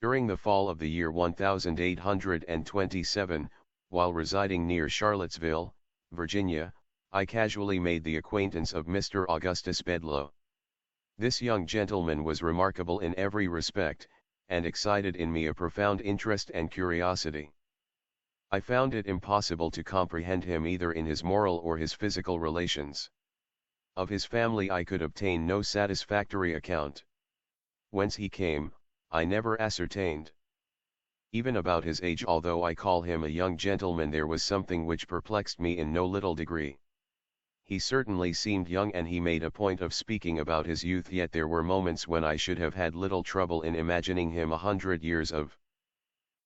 During the fall of the year 1827, while residing near Charlottesville, Virginia, I casually made the acquaintance of Mr. Augustus Bedloe. This young gentleman was remarkable in every respect, and excited in me a profound interest and curiosity. I found it impossible to comprehend him either in his moral or his physical relations. Of his family I could obtain no satisfactory account. Whence he came, I never ascertained. Even about his age, although I call him a young gentleman, there was something which perplexed me in no little degree. He certainly seemed young, and he made a point of speaking about his youth, yet there were moments when I should have had little trouble in imagining him 100 years of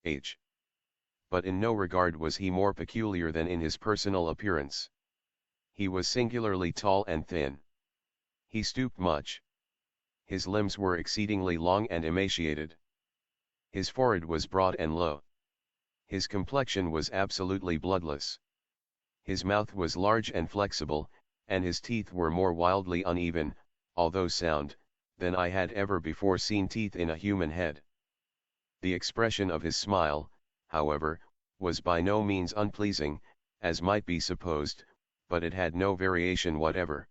age. But in no regard was he more peculiar than in his personal appearance. He was singularly tall and thin. He stooped much. His limbs were exceedingly long and emaciated. His forehead was broad and low. His complexion was absolutely bloodless. His mouth was large and flexible, and his teeth were more wildly uneven, although sound, than I had ever before seen teeth in a human head. The expression of his smile, however, was by no means unpleasing, as might be supposed, but it had no variation whatever.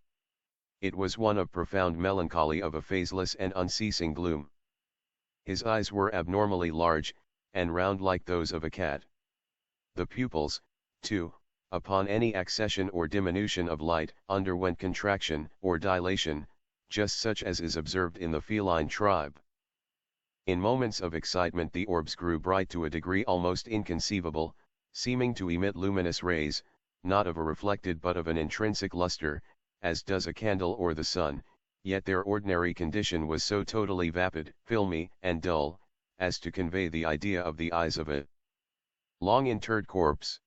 It was one of profound melancholy, of a phaseless and unceasing gloom. His eyes were abnormally large, and round like those of a cat. The pupils, too, upon any accession or diminution of light, underwent contraction or dilation, just such as is observed in the feline tribe. In moments of excitement the orbs grew bright to a degree almost inconceivable, seeming to emit luminous rays, not of a reflected but of an intrinsic luster, as does a candle or the sun, yet their ordinary condition was so totally vapid, filmy, and dull, as to convey the idea of the eyes of a long interred corpse.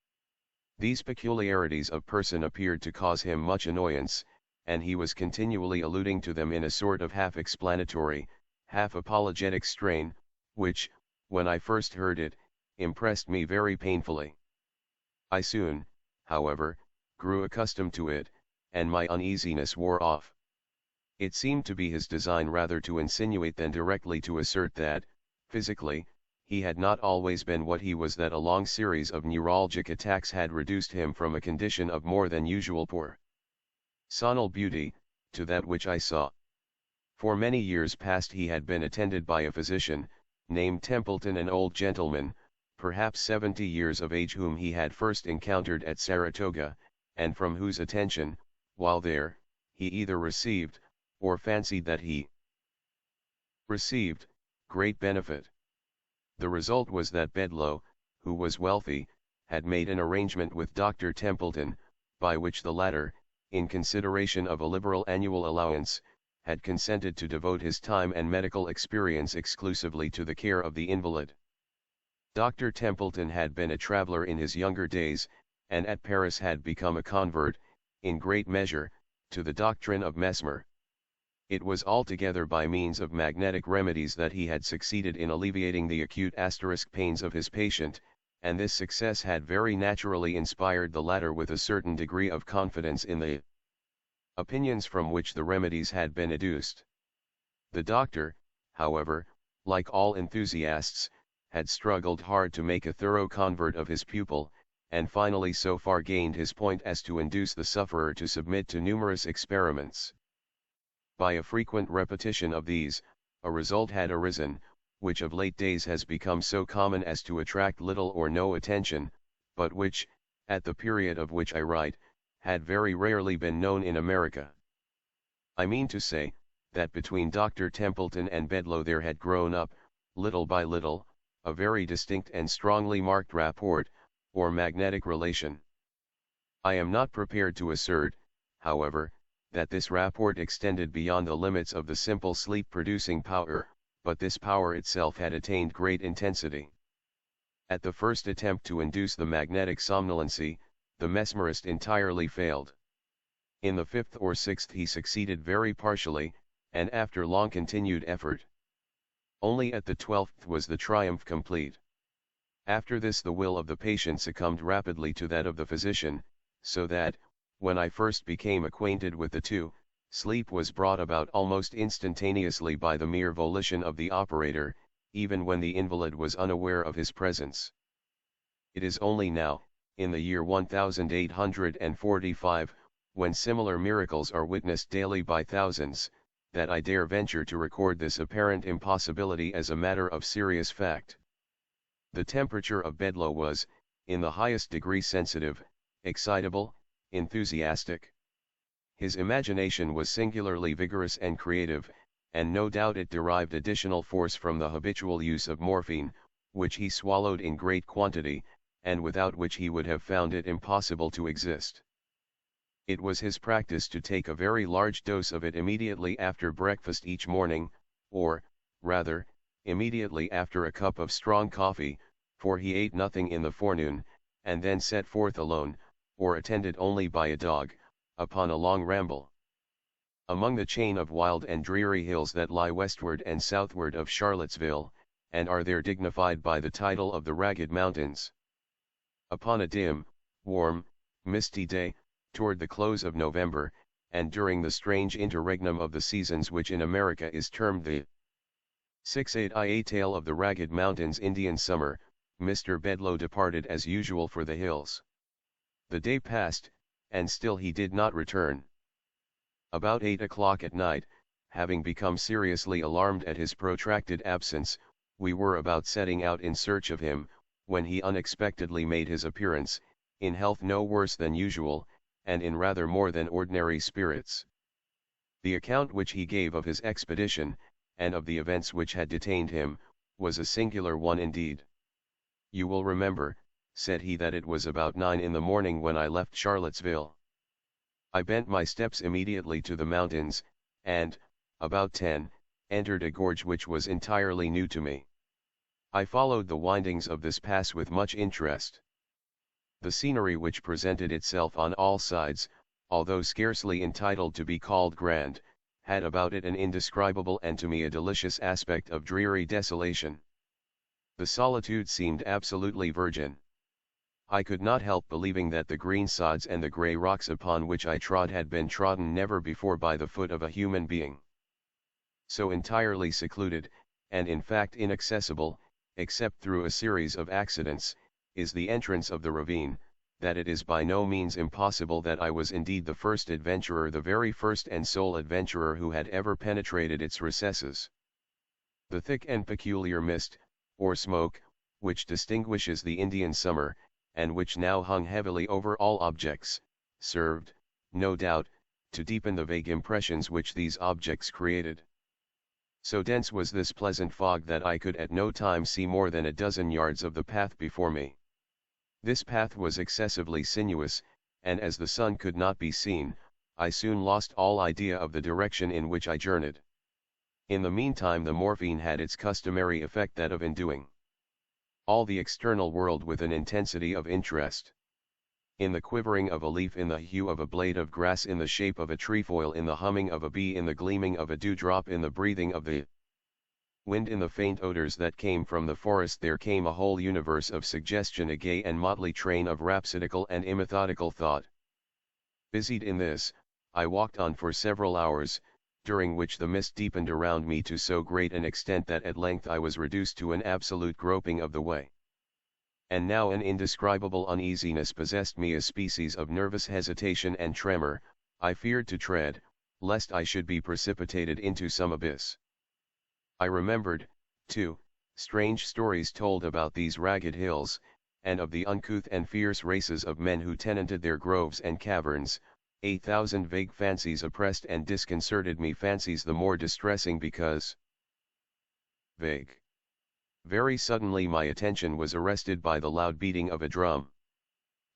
These peculiarities of person appeared to cause him much annoyance, and he was continually alluding to them in a sort of half-explanatory, half-apologetic strain, which, when I first heard it, impressed me very painfully. I soon, however, grew accustomed to it, and my uneasiness wore off. It seemed to be his design rather to insinuate than directly to assert that, physically, he had not always been what he was, that a long series of neuralgic attacks had reduced him from a condition of more than usual poor sonal beauty, to that which I saw. For many years past he had been attended by a physician, named Templeton, an old gentleman, perhaps 70 years of age, whom he had first encountered at Saratoga, and from whose attention, while there, he either received, or fancied that he received, great benefit. The result was that Bedloe, who was wealthy, had made an arrangement with Dr. Templeton, by which the latter, in consideration of a liberal annual allowance, had consented to devote his time and medical experience exclusively to the care of the invalid. Dr. Templeton had been a traveler in his younger days, and at Paris had become a convert, in great measure, to the doctrine of Mesmer. It was altogether by means of magnetic remedies that he had succeeded in alleviating the acute pains of his patient, and this success had very naturally inspired the latter with a certain degree of confidence in the opinions from which the remedies had been adduced. The doctor, however, like all enthusiasts, had struggled hard to make a thorough convert of his pupil, and finally so far gained his point as to induce the sufferer to submit to numerous experiments. By a frequent repetition of these, a result had arisen, which of late days has become so common as to attract little or no attention, but which, at the period of which I write, had very rarely been known in America. I mean to say, that between Dr. Templeton and Bedloe there had grown up, little by little, a very distinct and strongly marked rapport, or magnetic relation. I am not prepared to assert, however, that this rapport extended beyond the limits of the simple sleep-producing power, but this power itself had attained great intensity. At the first attempt to induce the magnetic somnolency, the mesmerist entirely failed. In the fifth or sixth he succeeded very partially, and after long continued effort. Only at the 12th was the triumph complete. After this the will of the patient succumbed rapidly to that of the physician, so that, when I first became acquainted with the two, sleep was brought about almost instantaneously by the mere volition of the operator, even when the invalid was unaware of his presence. It is only now, in the year 1845, when similar miracles are witnessed daily by thousands, that I dare venture to record this apparent impossibility as a matter of serious fact. The temperature of Bedloe was, in the highest degree sensitive, excitable, enthusiastic. His imagination was singularly vigorous and creative, and no doubt it derived additional force from the habitual use of morphine, which he swallowed in great quantity, and without which he would have found it impossible to exist. It was his practice to take a very large dose of it immediately after breakfast each morning, or, rather, immediately after a cup of strong coffee, for he ate nothing in the forenoon, and then set forth alone, or attended only by a dog, upon a long ramble. Among the chain of wild and dreary hills that lie westward and southward of Charlottesville, and are there dignified by the title of the Ragged Mountains. Upon a dim, warm, misty day, toward the close of November, and during the strange interregnum of the seasons which in America is termed the 6-8 tale of the Ragged Mountains Indian summer, Mr. Bedloe departed as usual for the hills. The day passed, and still he did not return. About 8 o'clock at night, having become seriously alarmed at his protracted absence, we were about setting out in search of him, when he unexpectedly made his appearance, in health no worse than usual, and in rather more than ordinary spirits. The account which he gave of his expedition, and of the events which had detained him, was a singular one indeed. "You will remember," said he, "that it was about 9 in the morning when I left Charlottesville. I bent my steps immediately to the mountains, and, about 10, entered a gorge which was entirely new to me. I followed the windings of this pass with much interest. The scenery which presented itself on all sides, although scarcely entitled to be called grand, had about it an indescribable and to me a delicious aspect of dreary desolation. The solitude seemed absolutely virgin. I could not help believing that the green sods and the grey rocks upon which I trod had been trodden never before by the foot of a human being. So entirely secluded, and in fact inaccessible, except through a series of accidents, is the entrance of the ravine, that it is by no means impossible that I was indeed the first adventurer, the very first and sole adventurer who had ever penetrated its recesses. The thick and peculiar mist, or smoke, which distinguishes the Indian summer, and which now hung heavily over all objects, served, no doubt, to deepen the vague impressions which these objects created. So dense was this pleasant fog that I could at no time see more than a dozen yards of the path before me. This path was excessively sinuous, and as the sun could not be seen, I soon lost all idea of the direction in which I journeyed. In the meantime the morphine had its customary effect, that of enduing all the external world with an intensity of interest. In the quivering of a leaf, in the hue of a blade of grass, in the shape of a trefoil, in the humming of a bee, in the gleaming of a dewdrop, in the breathing of the wind, in the faint odors that came from the forest, there came a whole universe of suggestion, a gay and motley train of rhapsodical and immethodical thought. Busied in this, I walked on for several hours, during which the mist deepened around me to so great an extent that at length I was reduced to an absolute groping of the way. And now an indescribable uneasiness possessed me, a species of nervous hesitation and tremor. I feared to tread, lest I should be precipitated into some abyss. I remembered, too, strange stories told about these ragged hills, and of the uncouth and fierce races of men who tenanted their groves and caverns. 1,000 vague fancies oppressed and disconcerted me, fancies the more distressing because vague. Very suddenly my attention was arrested by the loud beating of a drum.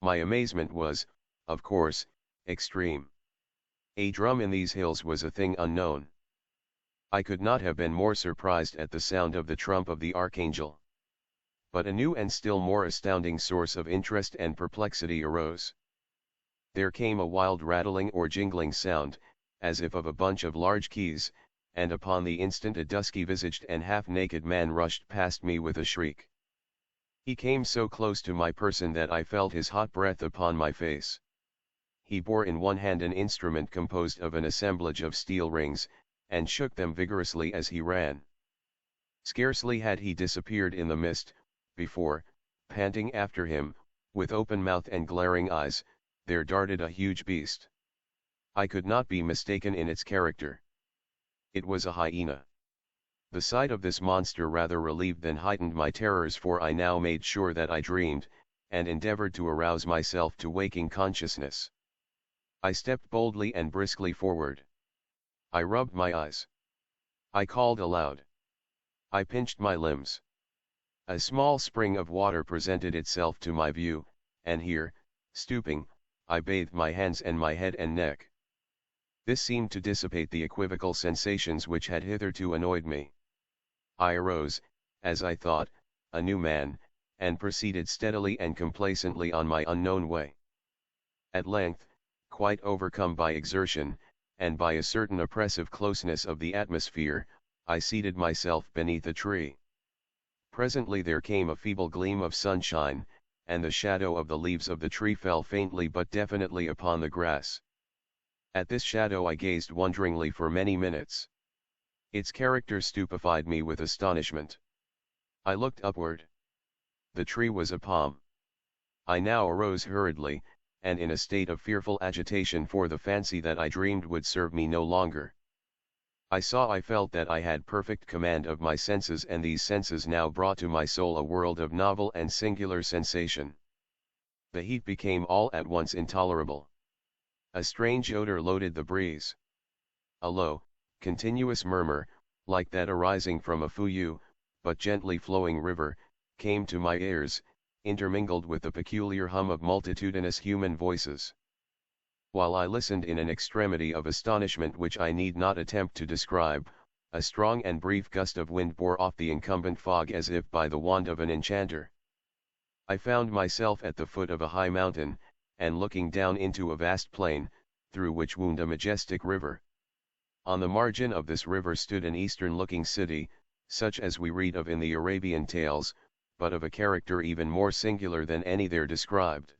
My amazement was, of course, extreme. A drum in these hills was a thing unknown. I could not have been more surprised at the sound of the trump of the archangel. But a new and still more astounding source of interest and perplexity arose. There came a wild rattling or jingling sound, as if of a bunch of large keys, and upon the instant a dusky-visaged and half-naked man rushed past me with a shriek. He came so close to my person that I felt his hot breath upon my face. He bore in one hand an instrument composed of an assemblage of steel rings, and shook them vigorously as he ran. Scarcely had he disappeared in the mist, before, panting after him, with open mouth and glaring eyes, there darted a huge beast. I could not be mistaken in its character. It was a hyena. The sight of this monster rather relieved than heightened my terrors, for I now made sure that I dreamed, and endeavored to arouse myself to waking consciousness. I stepped boldly and briskly forward. I rubbed my eyes. I called aloud. I pinched my limbs. A small spring of water presented itself to my view, and here, stooping, I bathed my hands and my head and neck. This seemed to dissipate the equivocal sensations which had hitherto annoyed me. I arose, as I thought, a new man, and proceeded steadily and complacently on my unknown way. At length, quite overcome by exertion, and by a certain oppressive closeness of the atmosphere, I seated myself beneath a tree. Presently there came a feeble gleam of sunshine, and the shadow of the leaves of the tree fell faintly but definitely upon the grass. At this shadow I gazed wonderingly for many minutes. Its character stupefied me with astonishment. I looked upward. The tree was a palm. I now arose hurriedly, and in a state of fearful agitation, for the fancy that I dreamed would serve me no longer. I felt that I had perfect command of my senses, and these senses now brought to my soul a world of novel and singular sensation. The heat became all at once intolerable. A strange odor loaded the breeze. A low, continuous murmur, like that arising from a fuyu, but gently flowing river, came to my ears, intermingled with the peculiar hum of multitudinous human voices. While I listened in an extremity of astonishment which I need not attempt to describe, a strong and brief gust of wind bore off the incumbent fog as if by the wand of an enchanter. I found myself at the foot of a high mountain, and looking down into a vast plain, through which wound a majestic river. On the margin of this river stood an eastern-looking city, such as we read of in the Arabian tales, but of a character even more singular than any there described.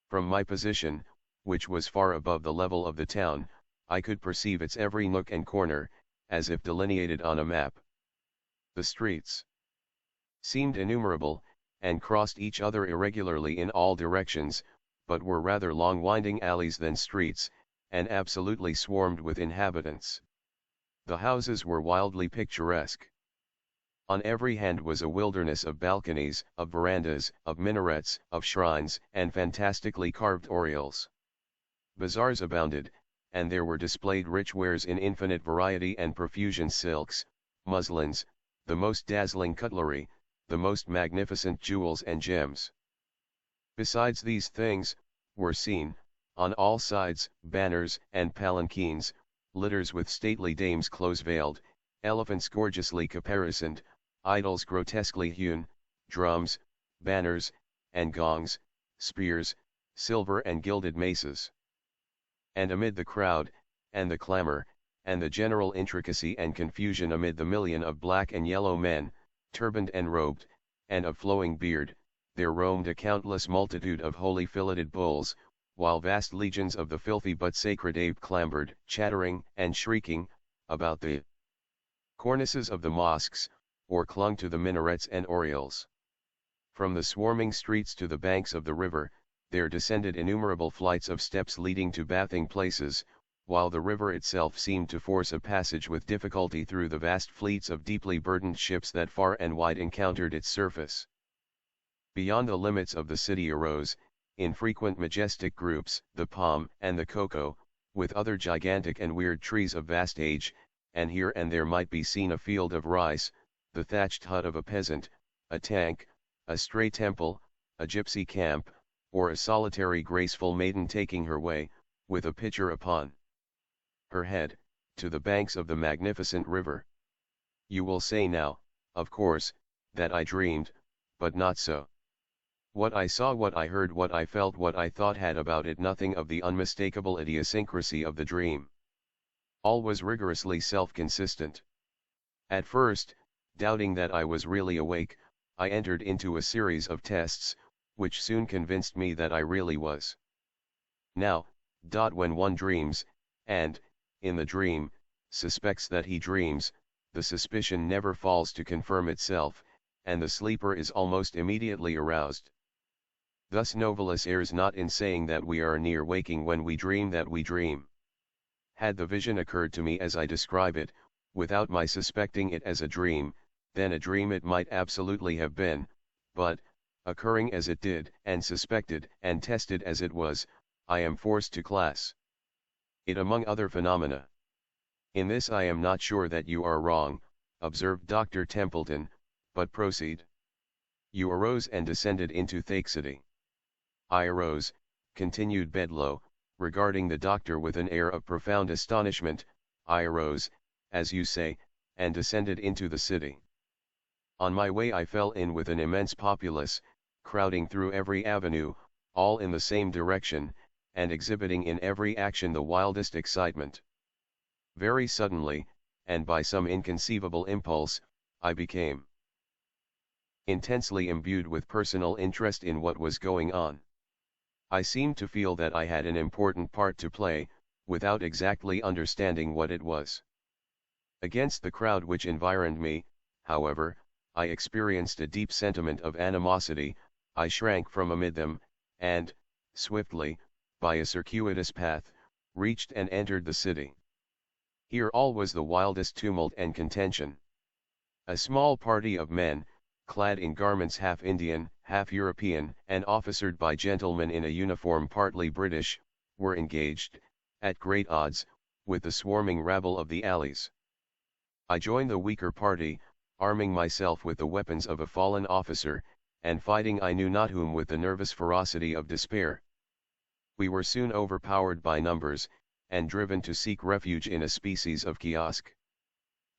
From my position, which was far above the level of the town, I could perceive its every nook and corner, as if delineated on a map. The streets seemed innumerable, and crossed each other irregularly in all directions, but were rather long winding alleys than streets, and absolutely swarmed with inhabitants. The houses were wildly picturesque. On every hand was a wilderness of balconies, of verandas, of minarets, of shrines, and fantastically carved oriels. Bazaars abounded, and there were displayed rich wares in infinite variety and profusion: silks, muslins, the most dazzling cutlery, the most magnificent jewels and gems. Besides these things, were seen, on all sides, banners and palanquins, litters with stately dames close veiled, elephants gorgeously caparisoned, idols grotesquely hewn, drums, banners, and gongs, spears, silver and gilded maces. And amid the crowd, and the clamor, and the general intricacy and confusion, amid the million of black and yellow men, turbaned and robed, and of flowing beard, there roamed a countless multitude of holy filleted bulls, while vast legions of the filthy but sacred ape clambered, chattering and shrieking, about the cornices of the mosques, or clung to the minarets and oriels. From the swarming streets to the banks of the river, there descended innumerable flights of steps leading to bathing places, while the river itself seemed to force a passage with difficulty through the vast fleets of deeply burdened ships that far and wide encountered its surface. Beyond the limits of the city arose, in frequent majestic groups, the palm and the cocoa, with other gigantic and weird trees of vast age, and here and there might be seen a field of rice, the thatched hut of a peasant, a tank, a stray temple, a gypsy camp, or a solitary graceful maiden taking her way, with a pitcher upon her head, to the banks of the magnificent river. You will say now, of course, that I dreamed, but not so. What I saw, what I heard, what I felt, what I thought had about it nothing of the unmistakable idiosyncrasy of the dream. All was rigorously self-consistent. At first, doubting that I was really awake, I entered into a series of tests, which soon convinced me that I really was. Now, when one dreams, and, in the dream, suspects that he dreams, the suspicion never falls to confirm itself, and the sleeper is almost immediately aroused. Thus Novalis errs not in saying that we are near waking when we dream that we dream. Had the vision occurred to me as I describe it, without my suspecting it as a dream, then a dream it might absolutely have been, but, occurring as it did, and suspected and tested as it was, I am forced to class it among other phenomena. In this I am not sure that you are wrong, observed Dr. Templeton, but proceed. You arose and descended into Thaxity. I arose, continued Bedloe, regarding the doctor with an air of profound astonishment. I arose, as you say, and descended into the city. On my way I fell in with an immense populace, crowding through every avenue, all in the same direction, and exhibiting in every action the wildest excitement. Very suddenly, and by some inconceivable impulse, I became intensely imbued with personal interest in what was going on. I seemed to feel that I had an important part to play, without exactly understanding what it was. Against the crowd which environed me, however, I experienced a deep sentiment of animosity. I shrank from amid them, and, swiftly, by a circuitous path, reached and entered the city. Here all was the wildest tumult and contention. A small party of men, clad in garments half Indian, half European, and officered by gentlemen in a uniform partly British, were engaged, at great odds, with the swarming rabble of the alleys. I joined the weaker party, arming myself with the weapons of a fallen officer, and fighting I knew not whom with the nervous ferocity of despair. We were soon overpowered by numbers, and driven to seek refuge in a species of kiosk.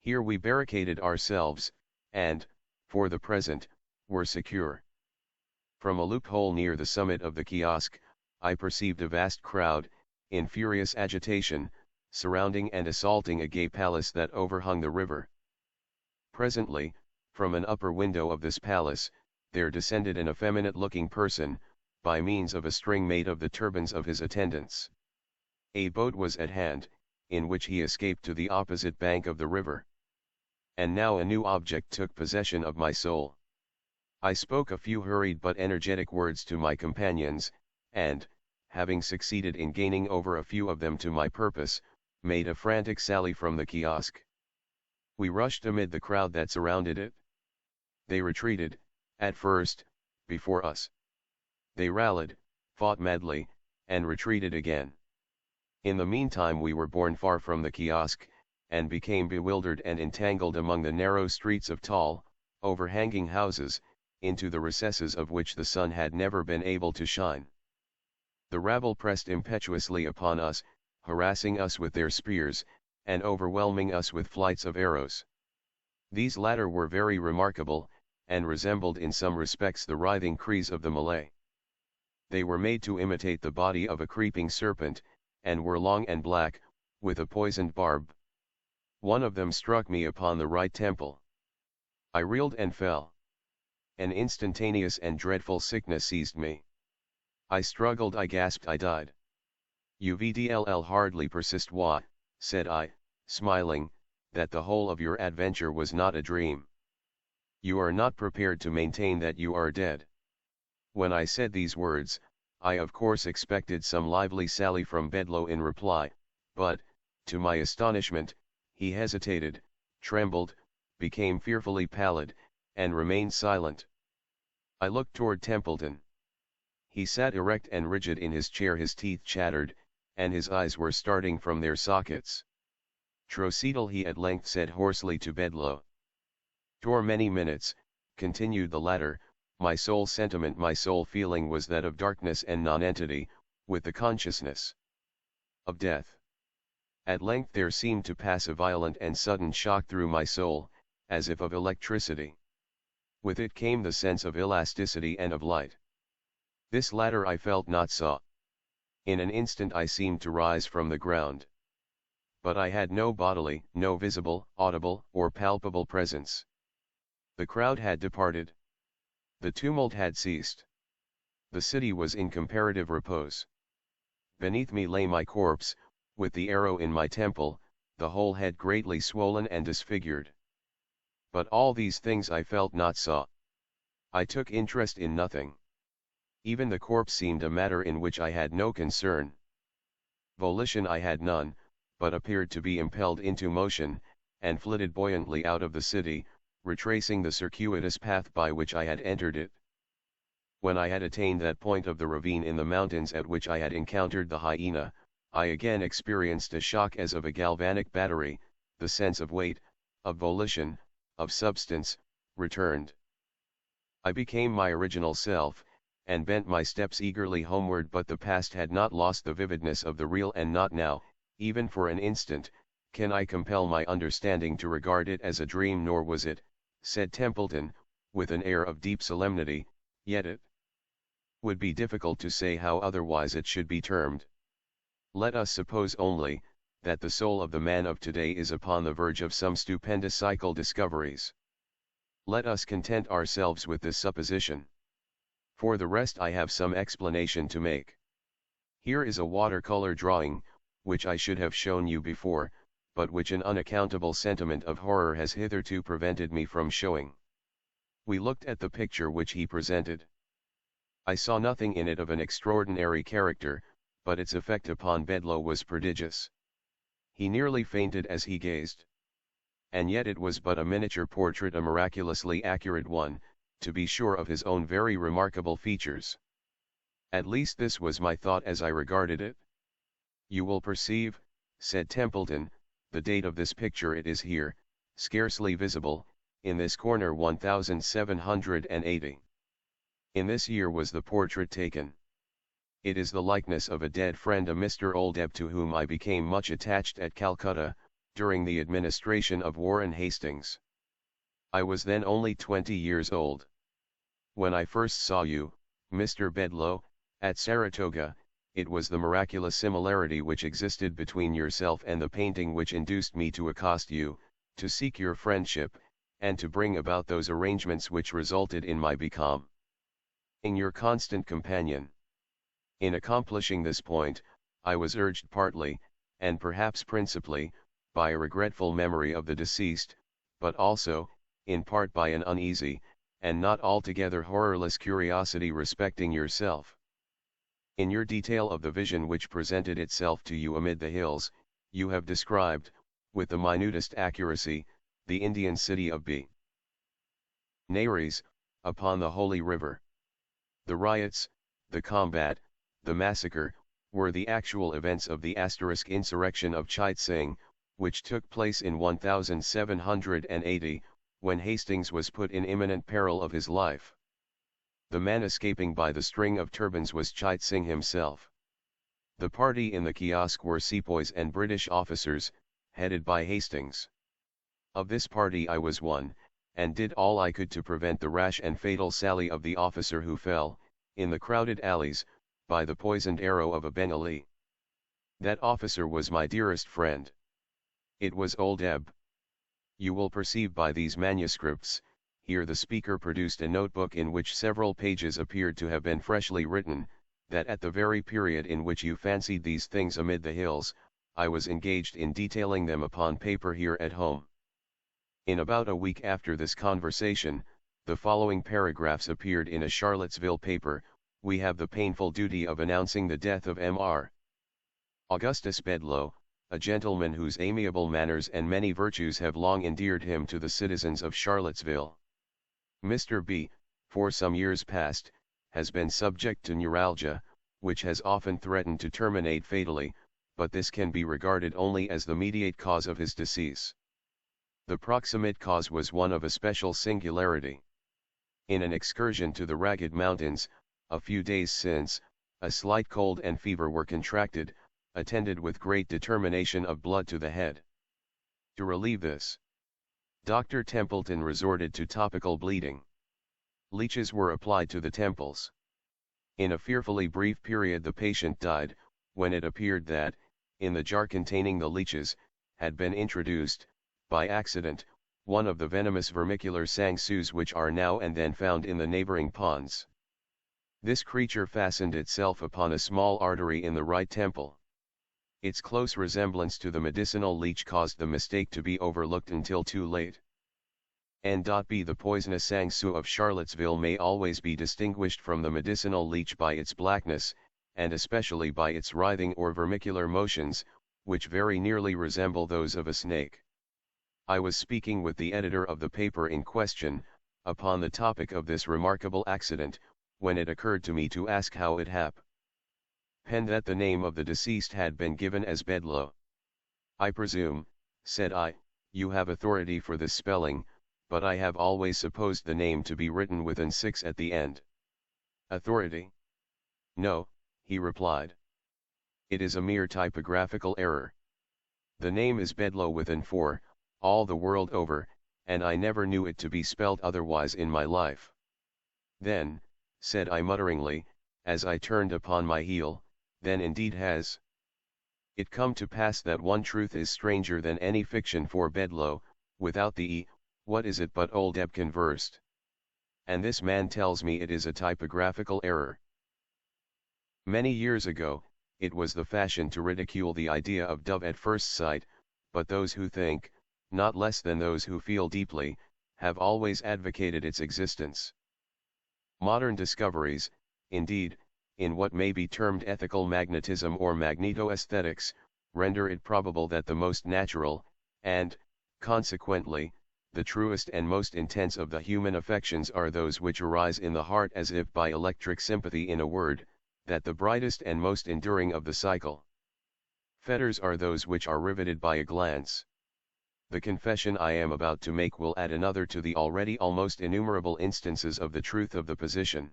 Here we barricaded ourselves, and, for the present, were secure. From a loophole near the summit of the kiosk, I perceived a vast crowd, in furious agitation, surrounding and assaulting a gay palace that overhung the river. Presently, from an upper window of this palace, there descended an effeminate-looking person, by means of a string made of the turbans of his attendants. A boat was at hand, in which he escaped to the opposite bank of the river. And now a new object took possession of my soul. I spoke a few hurried but energetic words to my companions, and, having succeeded in gaining over a few of them to my purpose, made a frantic sally from the kiosk. We rushed amid the crowd that surrounded it. They retreated, at first, before us. They rallied, fought madly, and retreated again. In the meantime we were borne far from the kiosk, and became bewildered and entangled among the narrow streets of tall, overhanging houses, into the recesses of which the sun had never been able to shine. The rabble pressed impetuously upon us, harassing us with their spears, and overwhelming us with flights of arrows. These latter were very remarkable, and resembled in some respects the writhing cries of the Malay. They were made to imitate the body of a creeping serpent, and were long and black, with a poisoned barb. One of them struck me upon the right temple. I reeled and fell. An instantaneous and dreadful sickness seized me. I struggled, I gasped, I died. "Uvdll hardly persist wa," said I, smiling, "that the whole of your adventure was not a dream. You are not prepared to maintain that you are dead." When I said these words, I of course expected some lively sally from Bedloe in reply, but, to my astonishment, he hesitated, trembled, became fearfully pallid, and remained silent. I looked toward Templeton. He sat erect and rigid in his chair, his teeth chattered, and his eyes were starting from their sockets. "Troceadle," he at length said hoarsely to Bedloe. "For many minutes," continued the latter, "my sole sentiment, my sole feeling was that of darkness and nonentity, with the consciousness of death. At length there seemed to pass a violent and sudden shock through my soul, as if of electricity. With it came the sense of elasticity and of light. This latter I felt, not saw. In an instant I seemed to rise from the ground. But I had no bodily, no visible, audible, or palpable presence. The crowd had departed. The tumult had ceased. The city was in comparative repose. Beneath me lay my corpse, with the arrow in my temple, the whole head greatly swollen and disfigured. But all these things I felt not saw. I took interest in nothing. Even the corpse seemed a matter in which I had no concern. Volition I had none, but appeared to be impelled into motion, and flitted buoyantly out of the city, retracing the circuitous path by which I had entered it. When I had attained that point of the ravine in the mountains at which I had encountered the hyena, I again experienced a shock as of a galvanic battery. The sense of weight, of volition, of substance, returned. I became my original self, and bent my steps eagerly homeward, but the past had not lost the vividness of the real, and not now, even for an instant, can I compel my understanding to regard it as a dream. Nor was it, said Templeton, with an air of deep solemnity, yet it would be difficult to say how otherwise it should be termed. Let us suppose only, that the soul of the man of today is upon the verge of some stupendous psychical discoveries. Let us content ourselves with this supposition. For the rest I have some explanation to make. Here is a watercolor drawing, which I should have shown you before, but which an unaccountable sentiment of horror has hitherto prevented me from showing. We looked at the picture which he presented. I saw nothing in it of an extraordinary character, but its effect upon Bedloe was prodigious. He nearly fainted as he gazed. And yet it was but a miniature portrait, a miraculously accurate one, to be sure, of his own very remarkable features. At least this was my thought as I regarded it. You will perceive, said Templeton, the date of this picture. It is here, scarcely visible, in this corner, 1780. In this year was the portrait taken. It is the likeness of a dead friend, a Mr. Oldeb, to whom I became much attached at Calcutta, during the administration of Warren Hastings. I was then only 20 years old. When I first saw you, Mr. Bedloe, at Saratoga, it was the miraculous similarity which existed between yourself and the painting which induced me to accost you, to seek your friendship, and to bring about those arrangements which resulted in my becoming your constant companion. In accomplishing this point, I was urged partly, and perhaps principally, by a regretful memory of the deceased, but also, in part, by an uneasy, and not altogether horrorless curiosity respecting yourself. In your detail of the vision which presented itself to you amid the hills, you have described, with the minutest accuracy, the Indian city of Benares, upon the Holy River. The riots, the combat, the massacre, were the actual events of the insurrection of Chait Singh, which took place in 1780, when Hastings was put in imminent peril of his life. The man escaping by the string of turbans was Chait Singh himself. The party in the kiosk were sepoys and British officers, headed by Hastings. Of this party I was one, and did all I could to prevent the rash and fatal sally of the officer who fell, in the crowded alleys, by the poisoned arrow of a Bengali. That officer was my dearest friend. It was old Eb. You will perceive by these manuscripts, here the speaker produced a notebook in which several pages appeared to have been freshly written, that at the very period in which you fancied these things amid the hills, I was engaged in detailing them upon paper here at home. In about a week after this conversation, the following paragraphs appeared in a Charlottesville paper. We have the painful duty of announcing the death of Mr. Augustus Bedloe, a gentleman whose amiable manners and many virtues have long endeared him to the citizens of Charlottesville. Mr. B., for some years past, has been subject to neuralgia, which has often threatened to terminate fatally, but this can be regarded only as the mediate cause of his decease. The proximate cause was one of especial singularity. In an excursion to the Ragged Mountains, a few days since, a slight cold and fever were contracted, attended with great determination of blood to the head. To relieve this, Dr. Templeton resorted to topical bleeding. Leeches were applied to the temples. In a fearfully brief period the patient died, when it appeared that, in the jar containing the leeches, had been introduced, by accident, one of the venomous vermicular sangsues which are now and then found in the neighboring ponds. This creature fastened itself upon a small artery in the right temple. Its close resemblance to the medicinal leech caused the mistake to be overlooked until too late. N.B. The poisonous sangsu of Charlottesville may always be distinguished from the medicinal leech by its blackness, and especially by its writhing or vermicular motions, which very nearly resemble those of a snake. I was speaking with the editor of the paper in question, upon the topic of this remarkable accident, when it occurred to me to ask how it happened that the name of the deceased had been given as Bedloe. I presume, said I, you have authority for this spelling, but I have always supposed the name to be written with an 6 at the end. Authority? No, he replied. It is a mere typographical error. The name is Bedloe with an 4, all the world over, and I never knew it to be spelt otherwise in my life. Then, said I mutteringly, as I turned upon my heel, then indeed has it come to pass that one truth is stranger than any fiction, for Bedloe, without the E, what is it but old Eb conversed? And this man tells me it is a typographical error. Many years ago, it was the fashion to ridicule the idea of dove at first sight, but those who think, not less than those who feel deeply, have always advocated its existence. Modern discoveries, indeed, in what may be termed ethical magnetism or magneto-aesthetics, render it probable that the most natural, and, consequently, the truest and most intense of the human affections are those which arise in the heart as if by electric sympathy, in a word, that the brightest and most enduring of the cycle. Fetters are those which are riveted by a glance. The confession I am about to make will add another to the already almost innumerable instances of the truth of the position.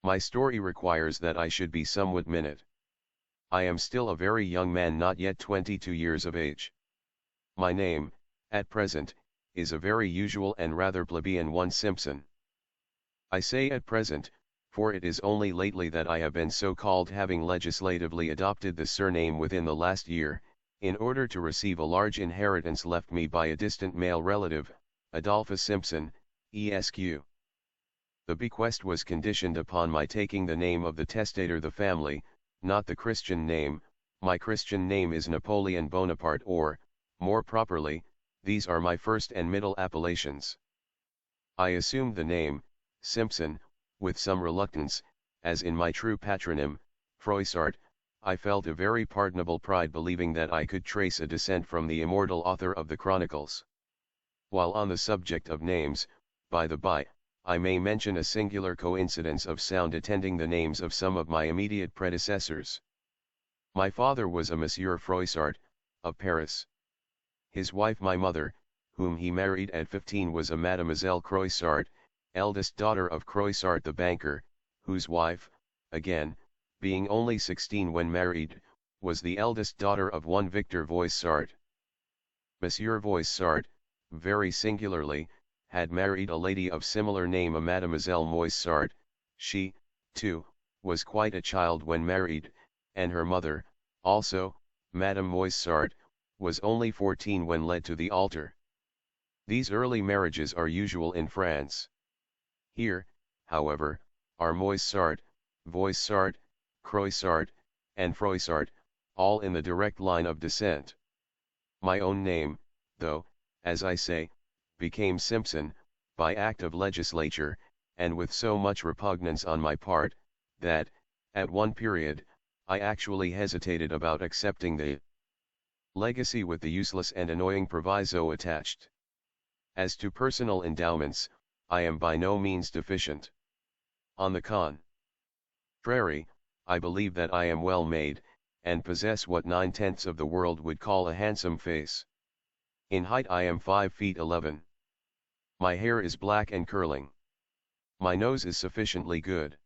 My story requires that I should be somewhat minute. I am still a very young man, not yet 22 years of age. My name, at present, is a very usual and rather plebeian one, Simpson. I say at present, for it is only lately that I have been so called, having legislatively adopted the surname within the last year, in order to receive a large inheritance left me by a distant male relative, Adolphus Simpson, Esq. The bequest was conditioned upon my taking the name of the testator, the family, not the Christian name. My Christian name is Napoleon Bonaparte, or, more properly, these are my first and middle appellations. I assumed the name, Simpson, with some reluctance, as in my true patronym, Froissart, I felt a very pardonable pride, believing that I could trace a descent from the immortal author of the Chronicles. While on the subject of names, by the by, I may mention a singular coincidence of sound attending the names of some of my immediate predecessors. My father was a Monsieur Froissart, of Paris. His wife, my mother, whom he married at 15, was a Mademoiselle Croissart, eldest daughter of Croissart the banker, whose wife, again, being only 16 when married, was the eldest daughter of one Victor Voissart. Monsieur Voissart, very singularly, had married a lady of similar name, a Mademoiselle Moissart. She, too, was quite a child when married, and her mother, also, Madame Moissart, was only 14 when led to the altar. These early marriages are usual in France. Here, however, are Moissart, Voissart, Croissart, and Froissart, all in the direct line of descent. My own name, though, as I say, became Simpson, by act of legislature, and with so much repugnance on my part, that, at one period, I actually hesitated about accepting the legacy with the useless and annoying proviso attached. As to personal endowments, I am by no means deficient. On the contrary, I believe that I am well made, and possess what 9/10 of the world would call a handsome face. In height I am 5 feet 11. My hair is black and curling. My nose is sufficiently good.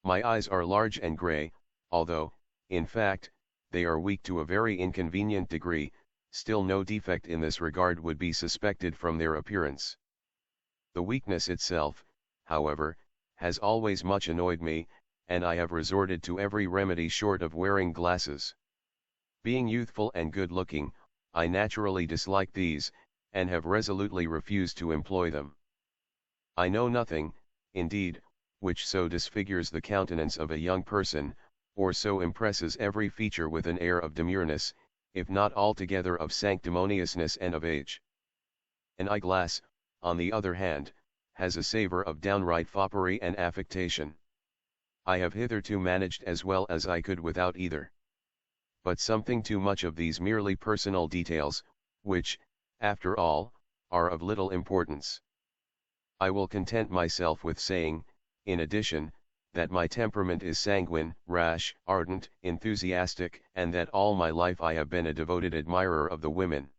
My eyes are large and grey, although, in fact, they are weak to a very inconvenient degree. Still no defect in this regard would be suspected from their appearance. The weakness itself, however, has always much annoyed me, and I have resorted to every remedy short of wearing glasses. Being youthful and good-looking, I naturally dislike these, and have resolutely refused to employ them. I know nothing, indeed, which so disfigures the countenance of a young person, or so impresses every feature with an air of demureness, if not altogether of sanctimoniousness and of age. An eyeglass, on the other hand, has a savour of downright foppery and affectation. I have hitherto managed as well as I could without either. But something too much of these merely personal details, which, after all, are of little importance. I will content myself with saying, in addition, that my temperament is sanguine, rash, ardent, enthusiastic, and that all my life I have been a devoted admirer of the women.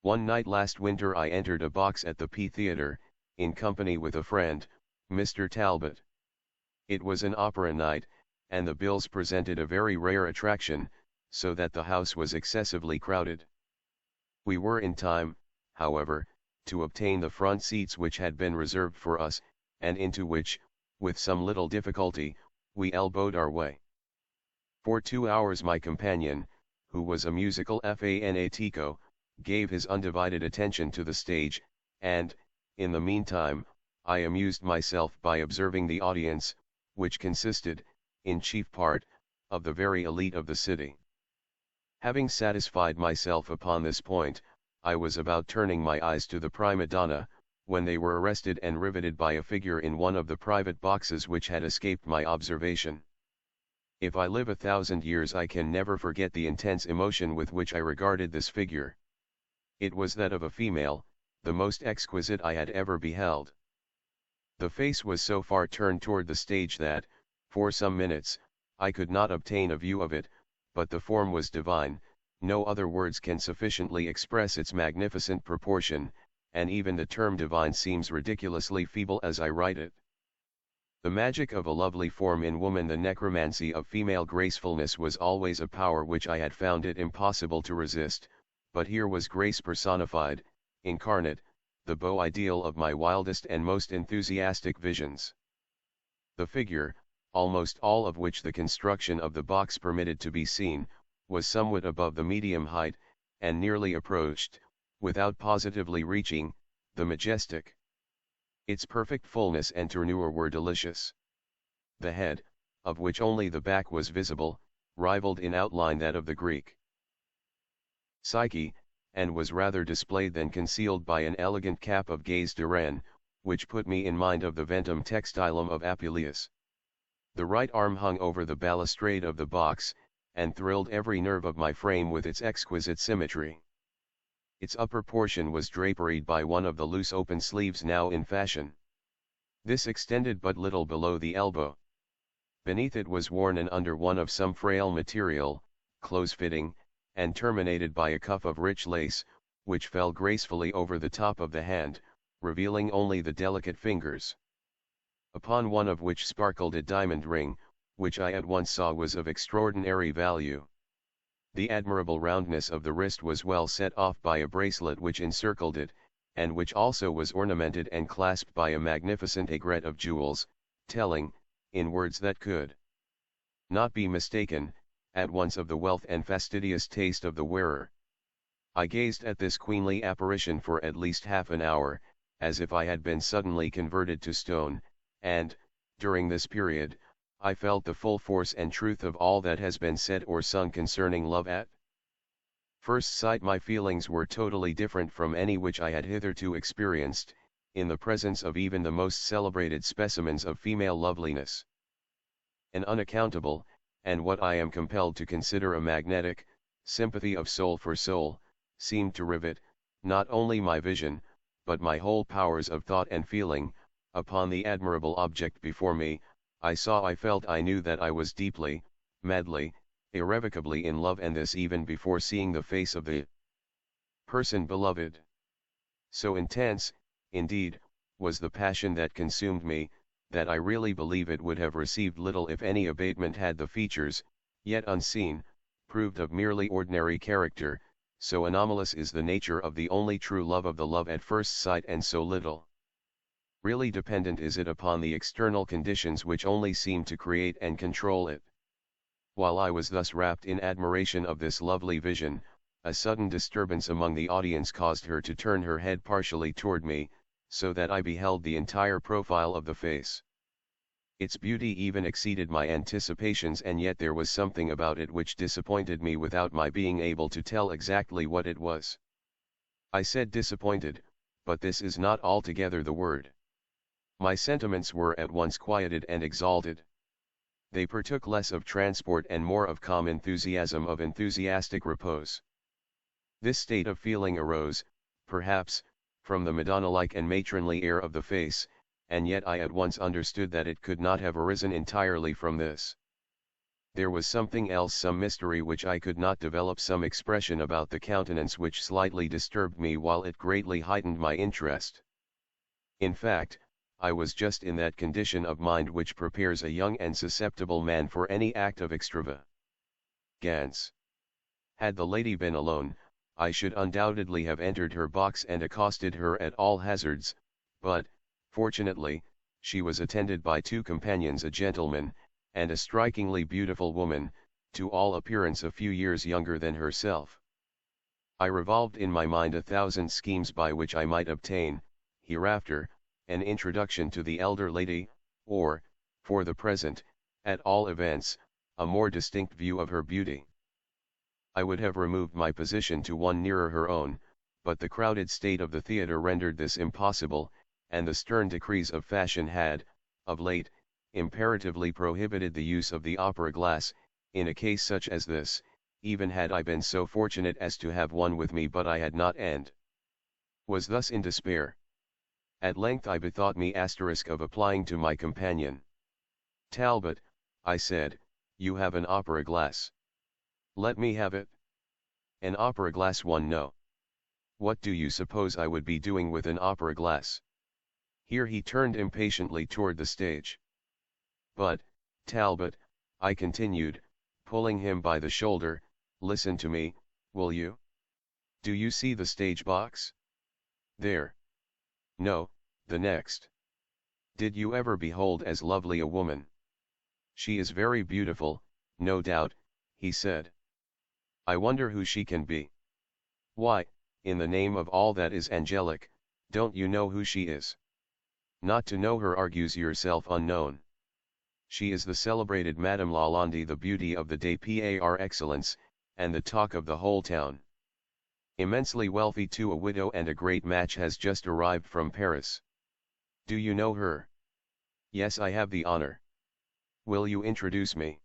One night last winter I entered a box at the P Theatre, in company with a friend, Mr. Talbot. It was an opera night, and the bills presented a very rare attraction, so that the house was excessively crowded. We were in time, however, to obtain the front seats which had been reserved for us, and into which, with some little difficulty, we elbowed our way. For 2 hours my companion, who was a musical fanatico, gave his undivided attention to the stage, and, in the meantime, I amused myself by observing the audience, which consisted, in chief part, of the very elite of the city. Having satisfied myself upon this point, I was about turning my eyes to the prima donna, when they were arrested and riveted by a figure in one of the private boxes which had escaped my observation. If I live 1,000 years I can never forget the intense emotion with which I regarded this figure. It was that of a female, the most exquisite I had ever beheld. The face was so far turned toward the stage that, for some minutes, I could not obtain a view of it, but the form was divine, no other words can sufficiently express its magnificent proportion, and even the term divine seems ridiculously feeble as I write it. The magic of a lovely form in woman, the necromancy of female gracefulness, was always a power which I had found it impossible to resist, but here was grace personified, incarnate, the beau ideal of my wildest and most enthusiastic visions. The figure, almost all of which the construction of the box permitted to be seen, was somewhat above the medium height, and nearly approached, without positively reaching, the majestic. Its perfect fullness and tournure were delicious. The head, of which only the back was visible, rivaled in outline that of the Greek Psyche, and was rather displayed than concealed by an elegant cap of gaze de reine, which put me in mind of the ventum textilum of Apuleius. The right arm hung over the balustrade of the box, and thrilled every nerve of my frame with its exquisite symmetry. Its upper portion was draperied by one of the loose open sleeves now in fashion. This extended but little below the elbow. Beneath it was worn an under one of some frail material, close-fitting, and terminated by a cuff of rich lace, which fell gracefully over the top of the hand, revealing only the delicate fingers, upon one of which sparkled a diamond ring, which I at once saw was of extraordinary value. The admirable roundness of the wrist was well set off by a bracelet which encircled it, and which also was ornamented and clasped by a magnificent aigrette of jewels, telling, in words that could not be mistaken, at once of the wealth and fastidious taste of the wearer. I gazed at this queenly apparition for at least half an hour, as if I had been suddenly converted to stone, and, during this period, I felt the full force and truth of all that has been said or sung concerning love at first sight. My feelings were totally different from any which I had hitherto experienced, in the presence of even the most celebrated specimens of female loveliness. An unaccountable, and what I am compelled to consider a magnetic, sympathy of soul for soul, seemed to rivet, not only my vision, but my whole powers of thought and feeling, upon the admirable object before me. I saw, I felt, I knew that I was deeply, madly, irrevocably in love, and this even before seeing the face of the person beloved. So intense, indeed, was the passion that consumed me, that I really believe it would have received little if any abatement had the features, yet unseen, proved of merely ordinary character, so anomalous is the nature of the only true love of the love at first sight, and so little really dependent is it upon the external conditions which only seem to create and control it. While I was thus wrapped in admiration of this lovely vision, a sudden disturbance among the audience caused her to turn her head partially toward me, so that I beheld the entire profile of the face. Its beauty even exceeded my anticipations, and yet there was something about it which disappointed me without my being able to tell exactly what it was. I said disappointed, but this is not altogether the word. My sentiments were at once quieted and exalted. They partook less of transport and more of calm enthusiasm, of enthusiastic repose. This state of feeling arose, perhaps, from the Madonna-like and matronly air of the face, and yet I at once understood that it could not have arisen entirely from this. There was something else, some mystery which I could not develop, some expression about the countenance which slightly disturbed me while it greatly heightened my interest. In fact, I was just in that condition of mind which prepares a young and susceptible man for any act of extravagance. Had the lady been alone, I should undoubtedly have entered her box and accosted her at all hazards, but, fortunately, she was attended by two companions, a gentleman, and a strikingly beautiful woman, to all appearance a few years younger than herself. I revolved in my mind 1,000 schemes by which I might obtain, hereafter, an introduction to the elder lady, or, for the present, at all events, a more distinct view of her beauty. I would have removed my position to one nearer her own, but the crowded state of the theatre rendered this impossible, and the stern decrees of fashion had, of late, imperatively prohibited the use of the opera glass, in a case such as this, even had I been so fortunate as to have one with me, but I had not, and was thus in despair. At length I bethought me of applying to my companion. "Talbot," I said, "you have an opera glass. Let me have it." "An opera glass, one? No. What do you suppose I would be doing with an opera glass?" Here he turned impatiently toward the stage. "But, Talbot," I continued, pulling him by the shoulder, "listen to me, will you? Do you see the stage box? There. No, the next. Did you ever behold as lovely a woman?" "She is very beautiful, no doubt," he said. "I wonder who she can be." "Why, in the name of all that is angelic, don't you know who she is? Not to know her argues yourself unknown. She is the celebrated Madame Lalande, the beauty of the day par excellence, and the talk of the whole town. Immensely wealthy too, a widow, and a great match has just arrived from Paris. Do you know her?" "Yes, I have the honor." "Will you introduce me?"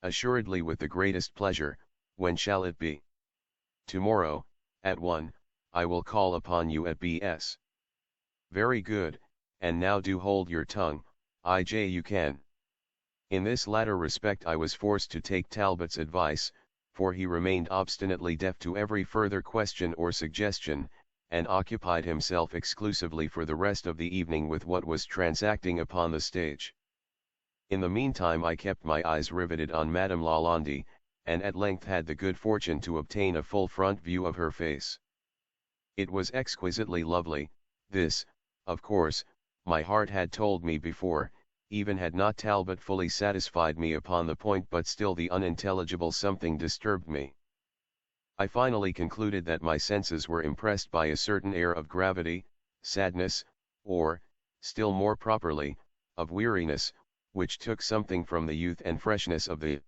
"Assuredly, with the greatest pleasure. When shall it be?" "Tomorrow, at 1, I will call upon you at B.S." "Very good, and now do hold your tongue, I.J. you can." In this latter respect I was forced to take Talbot's advice, for he remained obstinately deaf to every further question or suggestion, and occupied himself exclusively for the rest of the evening with what was transacting upon the stage. In the meantime I kept my eyes riveted on Madame Lalande, and at length had the good fortune to obtain a full front view of her face. It was exquisitely lovely. This, of course, my heart had told me before, even had not Talbot fully satisfied me upon the point, but still the unintelligible something disturbed me. I finally concluded that my senses were impressed by a certain air of gravity, sadness, or, still more properly, of weariness, which took something from the youth and freshness of the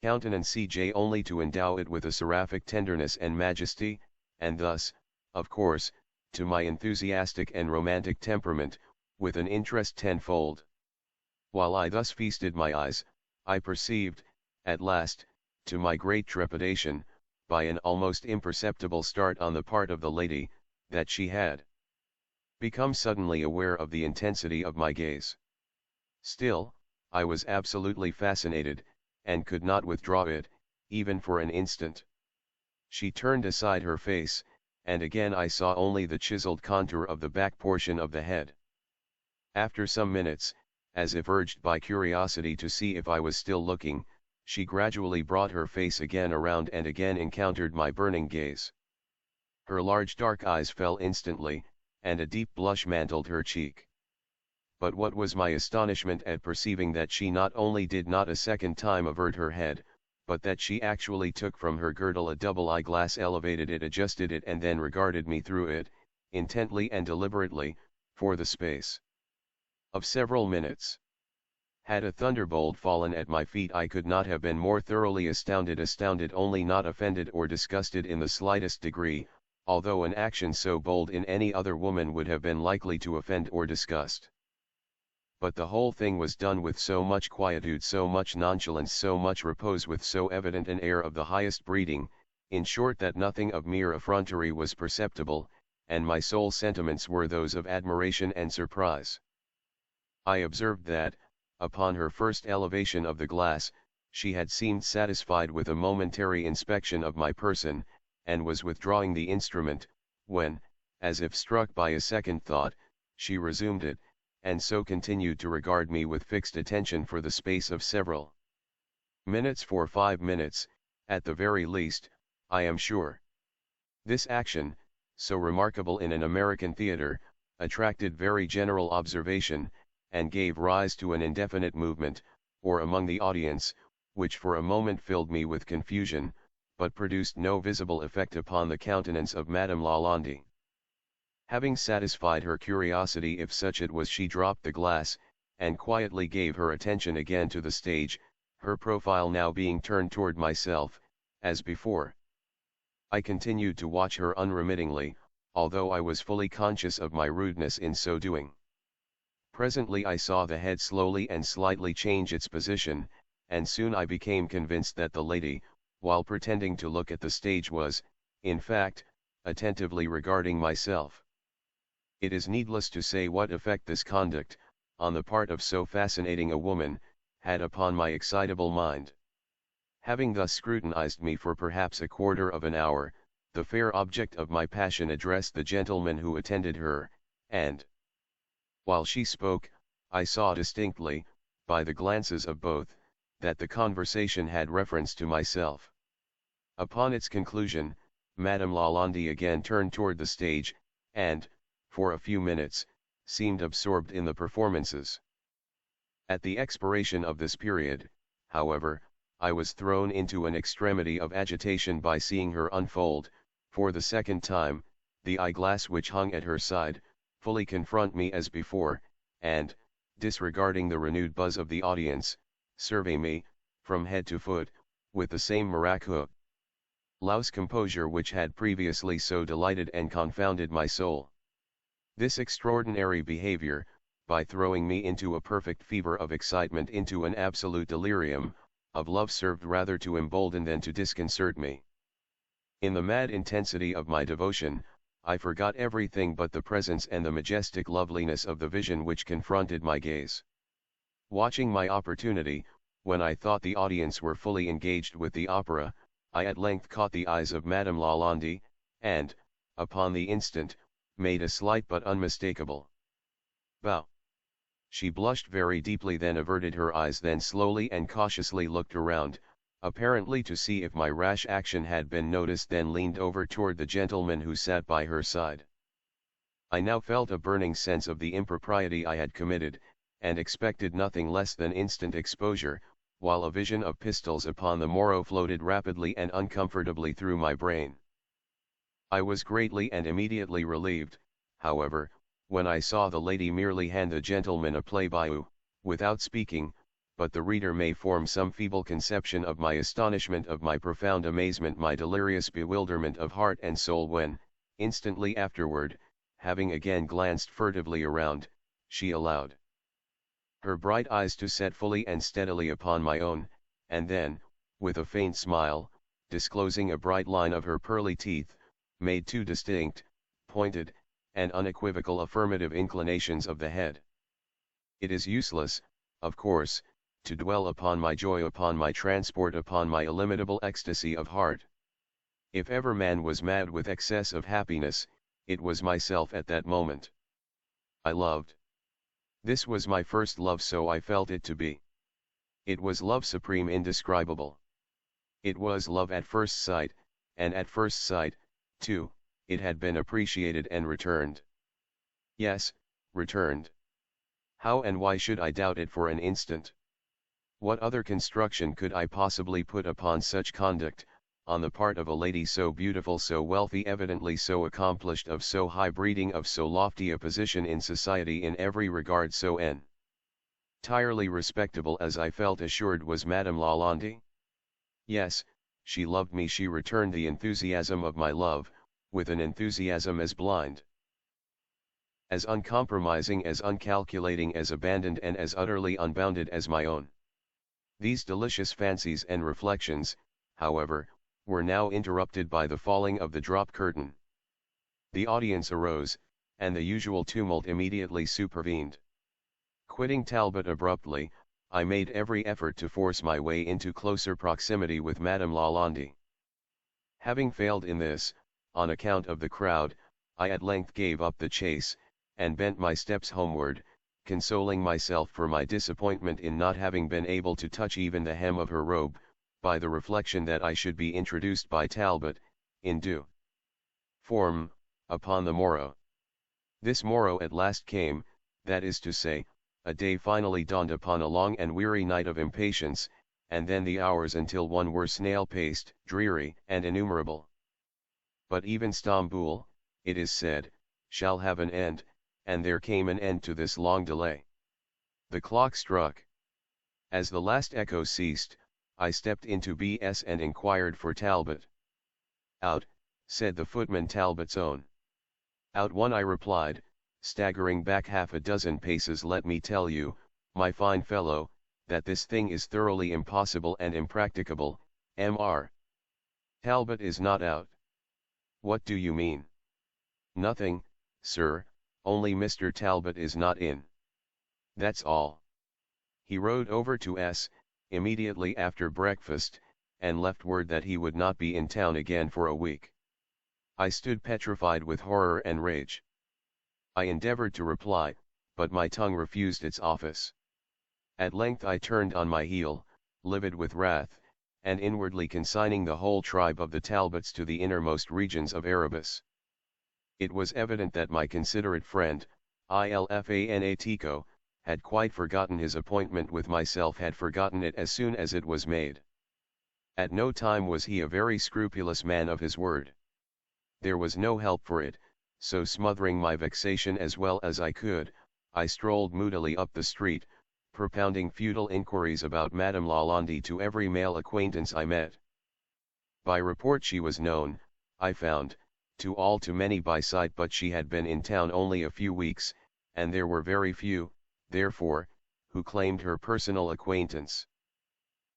countenance only to endow it with a seraphic tenderness and majesty, and thus, of course, to my enthusiastic and romantic temperament, with an interest tenfold. While I thus feasted my eyes, I perceived, at last, to my great trepidation, by an almost imperceptible start on the part of the lady, that she had become suddenly aware of the intensity of my gaze. Still, I was absolutely fascinated, and could not withdraw it, even for an instant. She turned aside her face, and again I saw only the chiseled contour of the back portion of the head. After some minutes, as if urged by curiosity to see if I was still looking, she gradually brought her face again around and again encountered my burning gaze. Her large dark eyes fell instantly, and a deep blush mantled her cheek. But what was my astonishment at perceiving that she not only did not a second time avert her head, but that she actually took from her girdle a double eyeglass, elevated it, adjusted it, and then regarded me through it, intently and deliberately, for the space of several minutes. Had a thunderbolt fallen at my feet I could not have been more thoroughly astounded, only not offended or disgusted in the slightest degree, although an action so bold in any other woman would have been likely to offend or disgust. But the whole thing was done with so much quietude, so much nonchalance, so much repose, with so evident an air of the highest breeding, in short that nothing of mere effrontery was perceptible, and my sole sentiments were those of admiration and surprise. I observed that, upon her first elevation of the glass, she had seemed satisfied with a momentary inspection of my person, and was withdrawing the instrument, when, as if struck by a second thought, she resumed it, and so continued to regard me with fixed attention for the space of several minutes, for 5 minutes, at the very least, I am sure. This action, so remarkable in an American theatre, attracted very general observation, and gave rise to an indefinite movement, or among the audience, which for a moment filled me with confusion, but produced no visible effect upon the countenance of Madame Lalande. Having satisfied her curiosity, if such it was, she dropped the glass, and quietly gave her attention again to the stage, her profile now being turned toward myself, as before. I continued to watch her unremittingly, although I was fully conscious of my rudeness in so doing. Presently I saw the head slowly and slightly change its position, and soon I became convinced that the lady, while pretending to look at the stage, was, in fact, attentively regarding myself. It is needless to say what effect this conduct, on the part of so fascinating a woman, had upon my excitable mind. Having thus scrutinized me for perhaps a quarter of an hour, the fair object of my passion addressed the gentleman who attended her, and, while she spoke, I saw distinctly, by the glances of both, that the conversation had reference to myself. Upon its conclusion, Madame Lalande again turned toward the stage, and, for a few minutes, seemed absorbed in the performances. At the expiration of this period, however, I was thrown into an extremity of agitation by seeing her unfold, for the second time, the eyeglass which hung at her side, fully confront me as before, and, disregarding the renewed buzz of the audience, survey me, from head to foot, with the same miraculous composure which had previously so delighted and confounded my soul. This extraordinary behavior, by throwing me into a perfect fever of excitement, into an absolute delirium of love, served rather to embolden than to disconcert me. In the mad intensity of my devotion, I forgot everything but the presence and the majestic loveliness of the vision which confronted my gaze. Watching my opportunity, when I thought the audience were fully engaged with the opera, I at length caught the eyes of Madame Lalande, and, upon the instant, made a slight but unmistakable bow. She blushed very deeply, then averted her eyes, then slowly and cautiously looked around, apparently to see if my rash action had been noticed, then leaned over toward the gentleman who sat by her side. I now felt a burning sense of the impropriety I had committed, and expected nothing less than instant exposure, while a vision of pistols upon the morrow floated rapidly and uncomfortably through my brain. I was greatly and immediately relieved, however, when I saw the lady merely hand the gentleman a play-bill, without speaking, but the reader may form some feeble conception of my astonishment, of my profound amazement, my delirious bewilderment of heart and soul, when, instantly afterward, having again glanced furtively around, she allowed her bright eyes to set fully and steadily upon my own, and then, with a faint smile, disclosing a bright line of her pearly teeth, made two distinct, pointed, and unequivocal affirmative inclinations of the head. It is useless, of course, to dwell upon my joy, upon my transport, upon my illimitable ecstasy of heart. If ever man was mad with excess of happiness, it was myself at that moment. I loved. This was my first love, so I felt it to be. It was love supreme, indescribable. It was love at first sight, and at first sight, too, it had been appreciated and returned. Yes, returned. How and why should I doubt it for an instant? What other construction could I possibly put upon such conduct, on the part of a lady so beautiful, so wealthy, evidently so accomplished, of so high breeding, of so lofty a position in society, in every regard so entirely respectable, as I felt assured was Madame Lalande? Yes, she loved me, she returned the enthusiasm of my love, with an enthusiasm as blind, as uncompromising, as uncalculating, as abandoned, and as utterly unbounded as my own. These delicious fancies and reflections, however, were now interrupted by the falling of the drop curtain. The audience arose, and the usual tumult immediately supervened. Quitting Talbot abruptly, I made every effort to force my way into closer proximity with Madame Lalande. Having failed in this, on account of the crowd, I at length gave up the chase, and bent my steps homeward, consoling myself for my disappointment in not having been able to touch even the hem of her robe, by the reflection that I should be introduced by Talbot, in due form, upon the morrow. This morrow at last came, that is to say, a day finally dawned upon a long and weary night of impatience, and then the hours until one were snail-paced, dreary, and innumerable. But even Stamboul, it is said, shall have an end, and there came an end to this long delay. The clock struck. As the last echo ceased, I stepped into B.S. and inquired for Talbot. "Out," said the footman, "Talbot's own." "Out one," I replied, staggering back half a dozen paces. "Let me tell you, my fine fellow, that this thing is thoroughly impossible and impracticable, Mr. Talbot is not out." "What do you mean?" "Nothing, sir, only Mr. Talbot is not in. That's all. He rode over to S. immediately after breakfast, and left word that he would not be in town again for a week." I stood petrified with horror and rage. I endeavored to reply, but my tongue refused its office. At length I turned on my heel, livid with wrath, and inwardly consigning the whole tribe of the Talbots to the innermost regions of Erebus. It was evident that my considerate friend, Ilfanatico, had quite forgotten his appointment with myself, had forgotten it as soon as it was made. At no time was he a very scrupulous man of his word. There was no help for it, so smothering my vexation as well as I could, I strolled moodily up the street, propounding futile inquiries about Madame Lalande to every male acquaintance I met. By report she was known, I found, to all too many by sight, but she had been in town only a few weeks, and there were very few, therefore, who claimed her personal acquaintance.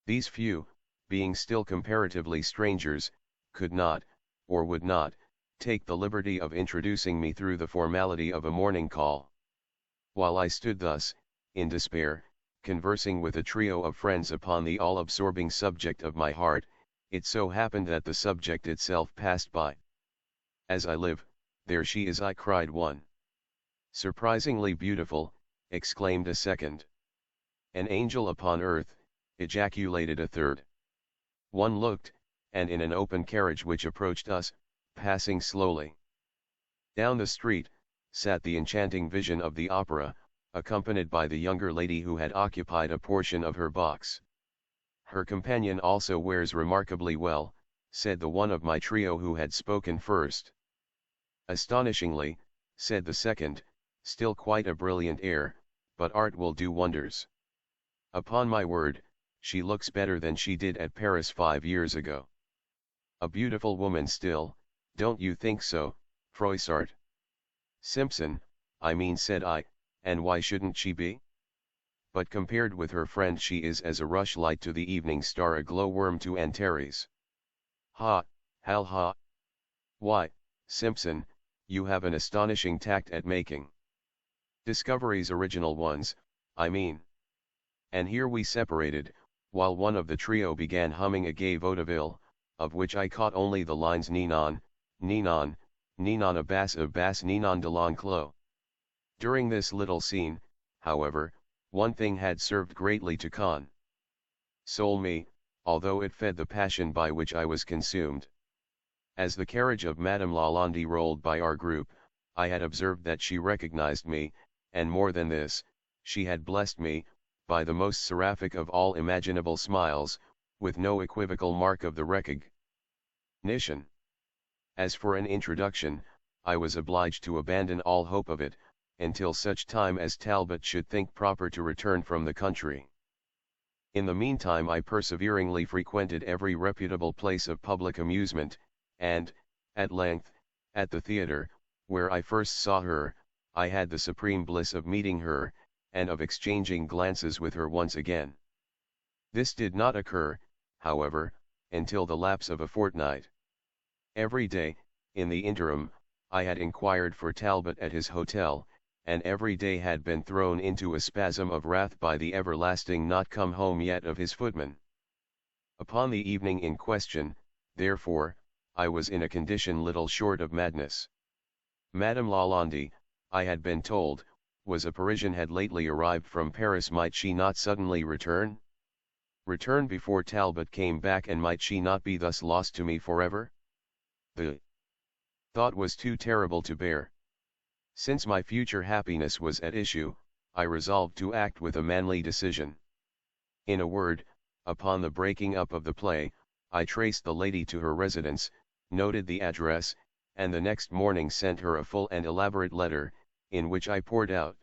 These few, being still comparatively strangers, could not, or would not, take the liberty of introducing me through the formality of a morning call. While I stood thus, in despair, conversing with a trio of friends upon the all-absorbing subject of my heart, it so happened that the subject itself passed by. "As I live, there she is," I cried one. "Surprisingly beautiful," exclaimed a second. "An angel upon earth," ejaculated a third. One looked, and in an open carriage which approached us, passing slowly down the street, sat the enchanting vision of the opera, accompanied by the younger lady who had occupied a portion of her box. "Her companion also wears remarkably well," said the one of my trio who had spoken first. "Astonishingly," said the second, "still quite a brilliant air, but art will do wonders. Upon my word, she looks better than she did at Paris 5 years ago. A beautiful woman still, don't you think so, Froissart?" "Simpson, I mean," said I, "and why shouldn't she be? But compared with her friend she is as a rushlight to the evening star, a glowworm to Antares." "Ha, hal ha. Why, Simpson, you have an astonishing tact at making discoveries, original ones, I mean." And here we separated, while one of the trio began humming a gay vaudeville, of which I caught only the lines Ninon, Ninon, Ninon a bass Ninon de l'enclos. During this little scene, however, one thing had served greatly to console me, although it fed the passion by which I was consumed. As the carriage of Madame Lalande rolled by our group, I had observed that she recognized me, and more than this, she had blessed me, by the most seraphic of all imaginable smiles, with no equivocal mark of the recognition. As for an introduction, I was obliged to abandon all hope of it, until such time as Talbot should think proper to return from the country. In the meantime I perseveringly frequented every reputable place of public amusement, and, at length, At the theater, where I first saw her, I had the supreme bliss of meeting her, and of exchanging glances with her once again. This did not occur, however, until the lapse of a fortnight. Every day, in the interim, I had inquired for Talbot at his hotel, and every day had been thrown into a spasm of wrath by the everlasting not come home yet of his footman. Upon the evening in question, therefore, I was in a condition little short of madness. Madame Lalande, I had been told, was a Parisian, had lately arrived from Paris. Might she not suddenly return? Return before Talbot came back, and might she not be thus lost to me forever? The thought was too terrible to bear. Since my future happiness was at issue, I resolved to act with a manly decision. In a word, upon the breaking up of the play, I traced the lady to her residence, noted the address, and the next morning sent her a full and elaborate letter, in which I poured out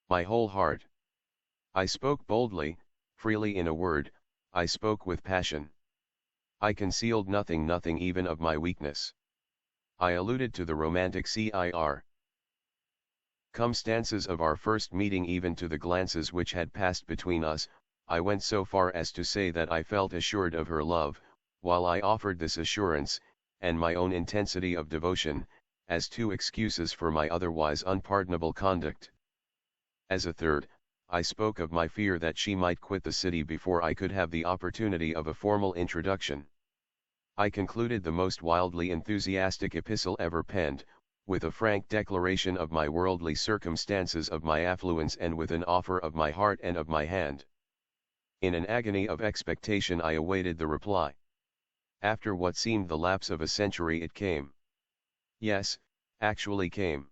my whole heart. I spoke boldly, freely. In a word, I spoke with passion. I concealed nothing, nothing even of my weakness. I alluded to the romantic circumstances of our first meeting, even to the glances which had passed between us. I went so far as to say that I felt assured of her love, while I offered this assurance, and my own intensity of devotion, as two excuses for my otherwise unpardonable conduct. As a third, I spoke of my fear that she might quit the city before I could have the opportunity of a formal introduction. I concluded the most wildly enthusiastic epistle ever penned, with a frank declaration of my worldly circumstances, of my affluence, and with an offer of my heart and of my hand. In an agony of expectation I awaited the reply. After what seemed the lapse of a century it came. Yes, actually came.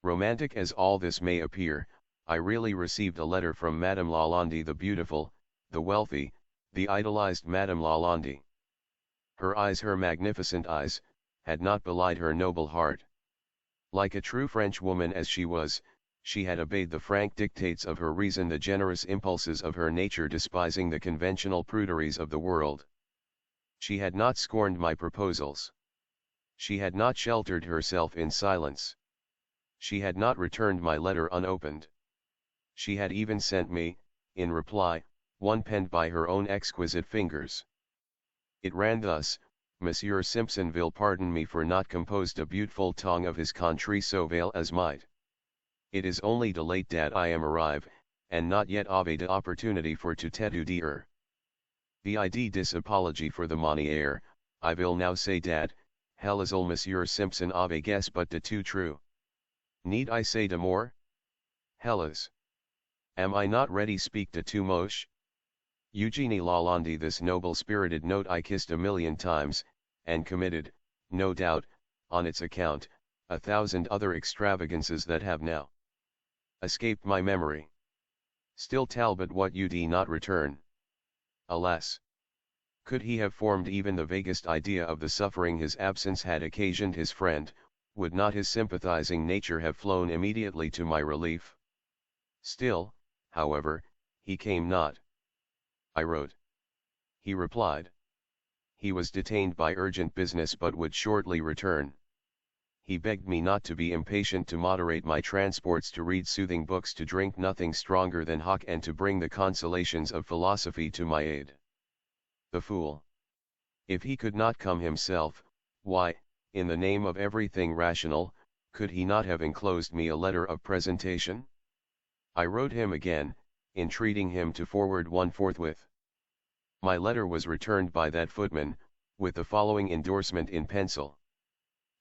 Romantic as all this may appear, I really received a letter from Madame Lalande, the beautiful, the wealthy, the idolized Madame Lalande. Her eyes, her magnificent eyes, had not belied her noble heart. Like a true French woman as she was, she had obeyed the frank dictates of her reason, the generous impulses of her nature, despising the conventional pruderies of the world. She had not scorned my proposals. She had not sheltered herself in silence. She had not returned my letter unopened. She had even sent me, in reply, one penned by her own exquisite fingers. It ran thus: Monsieur Simpson will pardon me for not composed a beautiful tongue of his country so well as might. It is only de late dat I am arrive, and not yet ave de opportunity for to t'étudier. Vid dis apology for the manière, I will now say dat, Helizal Monsieur Simpson ave guess but de too true. Need I say de more? Hellas. Am I not ready speak de too moche? Eugenie Lalande, this noble spirited note I kissed a million times, and committed, no doubt, on its account, 1,000 other extravagances that have now escaped my memory. Still Talbot, what you do not return. Alas! Could he have formed even the vaguest idea of the suffering his absence had occasioned his friend, would not his sympathizing nature have flown immediately to my relief? Still, however, he came not. I wrote. He replied. He was detained by urgent business but would shortly return. He begged me not to be impatient, to moderate my transports, to read soothing books, to drink nothing stronger than hock, and to bring the consolations of philosophy to my aid. The fool! If he could not come himself, why, in the name of everything rational, could he not have enclosed me a letter of presentation? I wrote him again, entreating him to forward one forthwith. My letter was returned by that footman, with the following endorsement in pencil: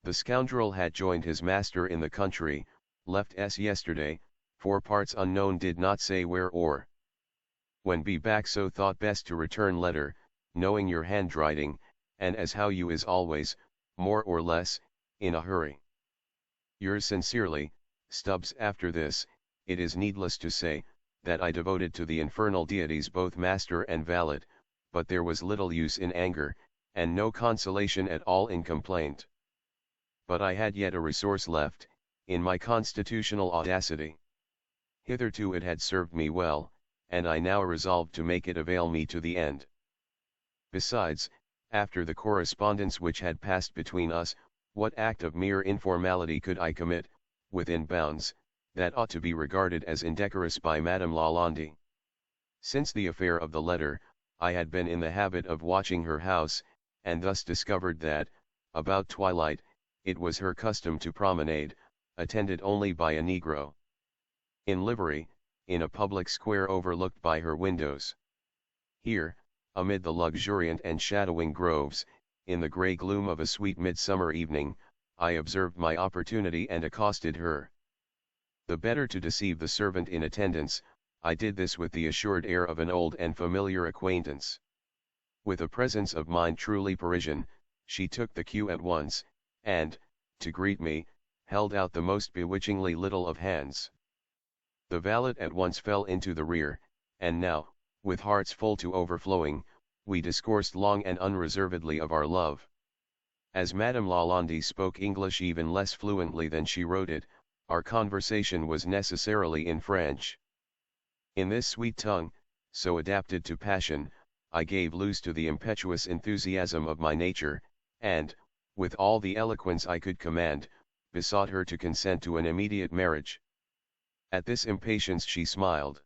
The scoundrel had joined his master in the country, left S yesterday, for parts unknown, did not say where or when. Be back, so thought best to return letter, knowing your handwriting, and as how you is always, more or less, in a hurry. Yours sincerely, Stubbs. After this, it is needless to say, that I devoted to the infernal deities both master and valet, but there was little use in anger, and no consolation at all in complaint. But I had yet a resource left, in my constitutional audacity. Hitherto it had served me well, and I now resolved to make it avail me to the end. Besides, after the correspondence which had passed between us, What act of mere informality could I commit, within bounds, that ought to be regarded as indecorous by Madame Lalande? Since the affair of the letter, I had been in the habit of watching her house, and thus discovered that, about twilight, it was her custom to promenade, attended only by a negro in livery, in a public square overlooked by her windows. Here, amid the luxuriant and shadowing groves, in the grey gloom of a sweet midsummer evening, I observed my opportunity and accosted her. The better to deceive the servant in attendance, I did this with the assured air of an old and familiar acquaintance. With a presence of mind truly Parisian, she took the cue at once, and, to greet me, held out the most bewitchingly little of hands. The valet at once fell into the rear, and now, with hearts full to overflowing, we discoursed long and unreservedly of our love. As Madame Lalande spoke English even less fluently than she wrote it, our conversation was necessarily in French. In this sweet tongue, so adapted to passion, I gave loose to the impetuous enthusiasm of my nature, and, with all the eloquence I could command, besought her to consent to an immediate marriage. At this impatience she smiled.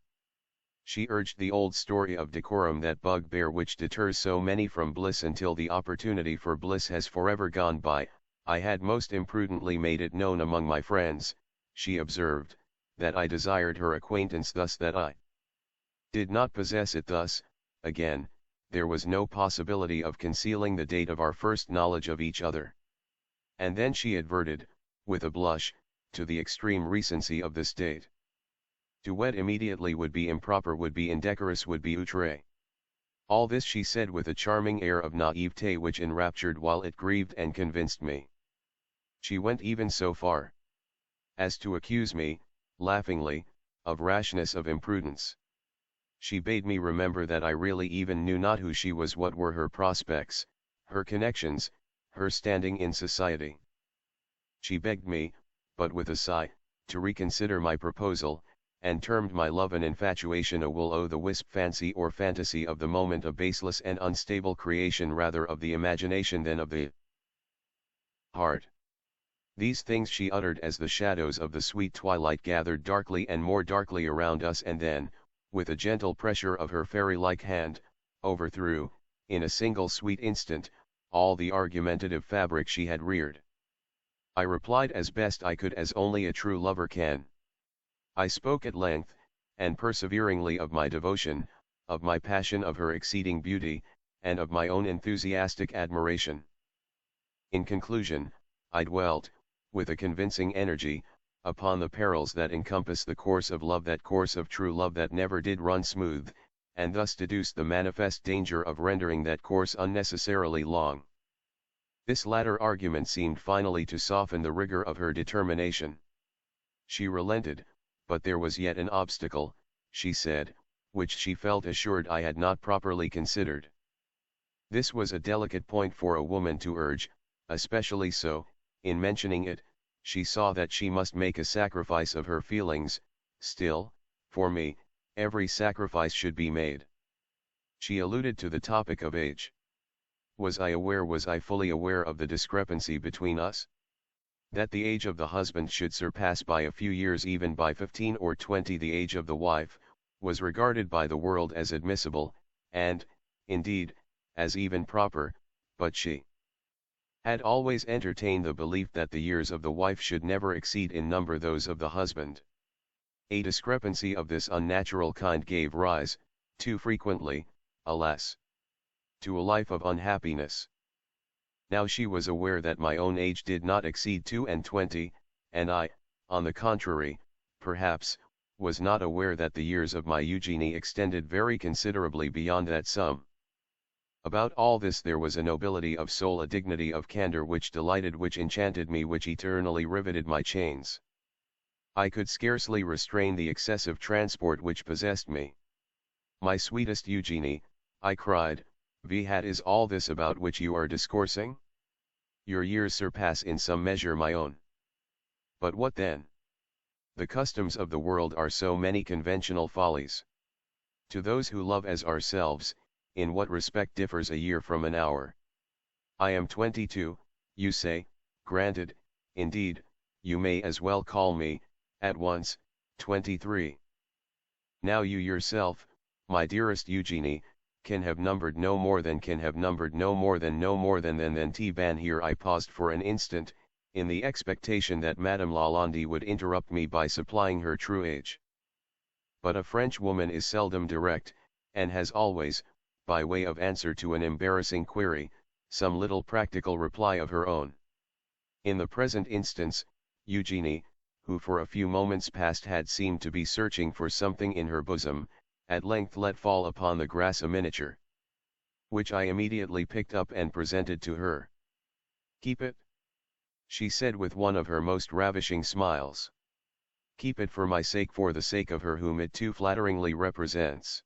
She urged the old story of decorum, that bugbear which deters so many from bliss until the opportunity for bliss has forever gone by. I had most imprudently made it known among my friends, she observed, that I desired her acquaintance, thus that I did not possess it. Thus, again, there was no possibility of concealing the date of our first knowledge of each other. And then she adverted, with a blush, to the extreme recency of this date. To wed immediately would be improper, would be indecorous, would be outre. All this she said with a charming air of naivete which enraptured while it grieved and convinced me. She went even so far as to accuse me, laughingly, of rashness, of imprudence. She bade me remember that I really even knew not who she was, what were her prospects, her connections, her standing in society. She begged me, but with a sigh, to reconsider my proposal, and termed my love an infatuation, a will-o'-the-wisp fancy or fantasy of the moment, a baseless and unstable creation rather of the imagination than of the heart. These things she uttered as the shadows of the sweet twilight gathered darkly and more darkly around us, and then, with a gentle pressure of her fairy-like hand, overthrew, in a single sweet instant, all the argumentative fabric she had reared. I replied as best I could, as only a true lover can. I spoke at length, and perseveringly, of my devotion, of my passion, of her exceeding beauty, and of my own enthusiastic admiration. In conclusion, I dwelt, with a convincing energy, upon the perils that encompass the course of love, that course of true love that never did run smooth, and thus deduced the manifest danger of rendering that course unnecessarily long. This latter argument seemed finally to soften the rigor of her determination. She relented, but there was yet an obstacle, she said, which she felt assured I had not properly considered. This was a delicate point for a woman to urge, especially so, in mentioning it, she saw that she must make a sacrifice of her feelings. Still, for me, every sacrifice should be made. She alluded to the topic of age. Was I fully aware of the discrepancy between us? That the age of the husband should surpass by a few years, even by 15 or 20, the age of the wife, was regarded by the world as admissible, and, indeed, as even proper, but she had always entertained the belief that the years of the wife should never exceed in number those of the husband. A discrepancy of this unnatural kind gave rise, too frequently, alas, to a life of unhappiness. Now she was aware that my own age did not exceed 22, and I, on the contrary, perhaps, was not aware that the years of my Eugenie extended very considerably beyond that sum. About all this there was a nobility of soul, a dignity of candor which delighted, which enchanted me, which eternally riveted my chains. I could scarcely restrain the excessive transport which possessed me. My sweetest Eugenie, I cried, what is all this about which you are discoursing? Your years surpass in some measure my own. But what then? The customs of the world are so many conventional follies. To those who love as ourselves, in what respect differs a year from an hour? I am 22, you say, Granted, indeed, you may as well call me, at once, 23. Now you yourself, my dearest Eugenie, can have numbered no more than then T-ban. Here I paused for an instant, in the expectation that Madame Lalande would interrupt me by supplying her true age. But a French woman is seldom direct, and has always, by way of answer to an embarrassing query, some little practical reply of her own. In the present instance, Eugenie, who for a few moments past had seemed to be searching for something in her bosom, at length let fall upon the grass a miniature, which I immediately picked up and presented to her. "Keep it," she said with one of her most ravishing smiles. "Keep it for my sake, for the sake of her whom it too flatteringly represents.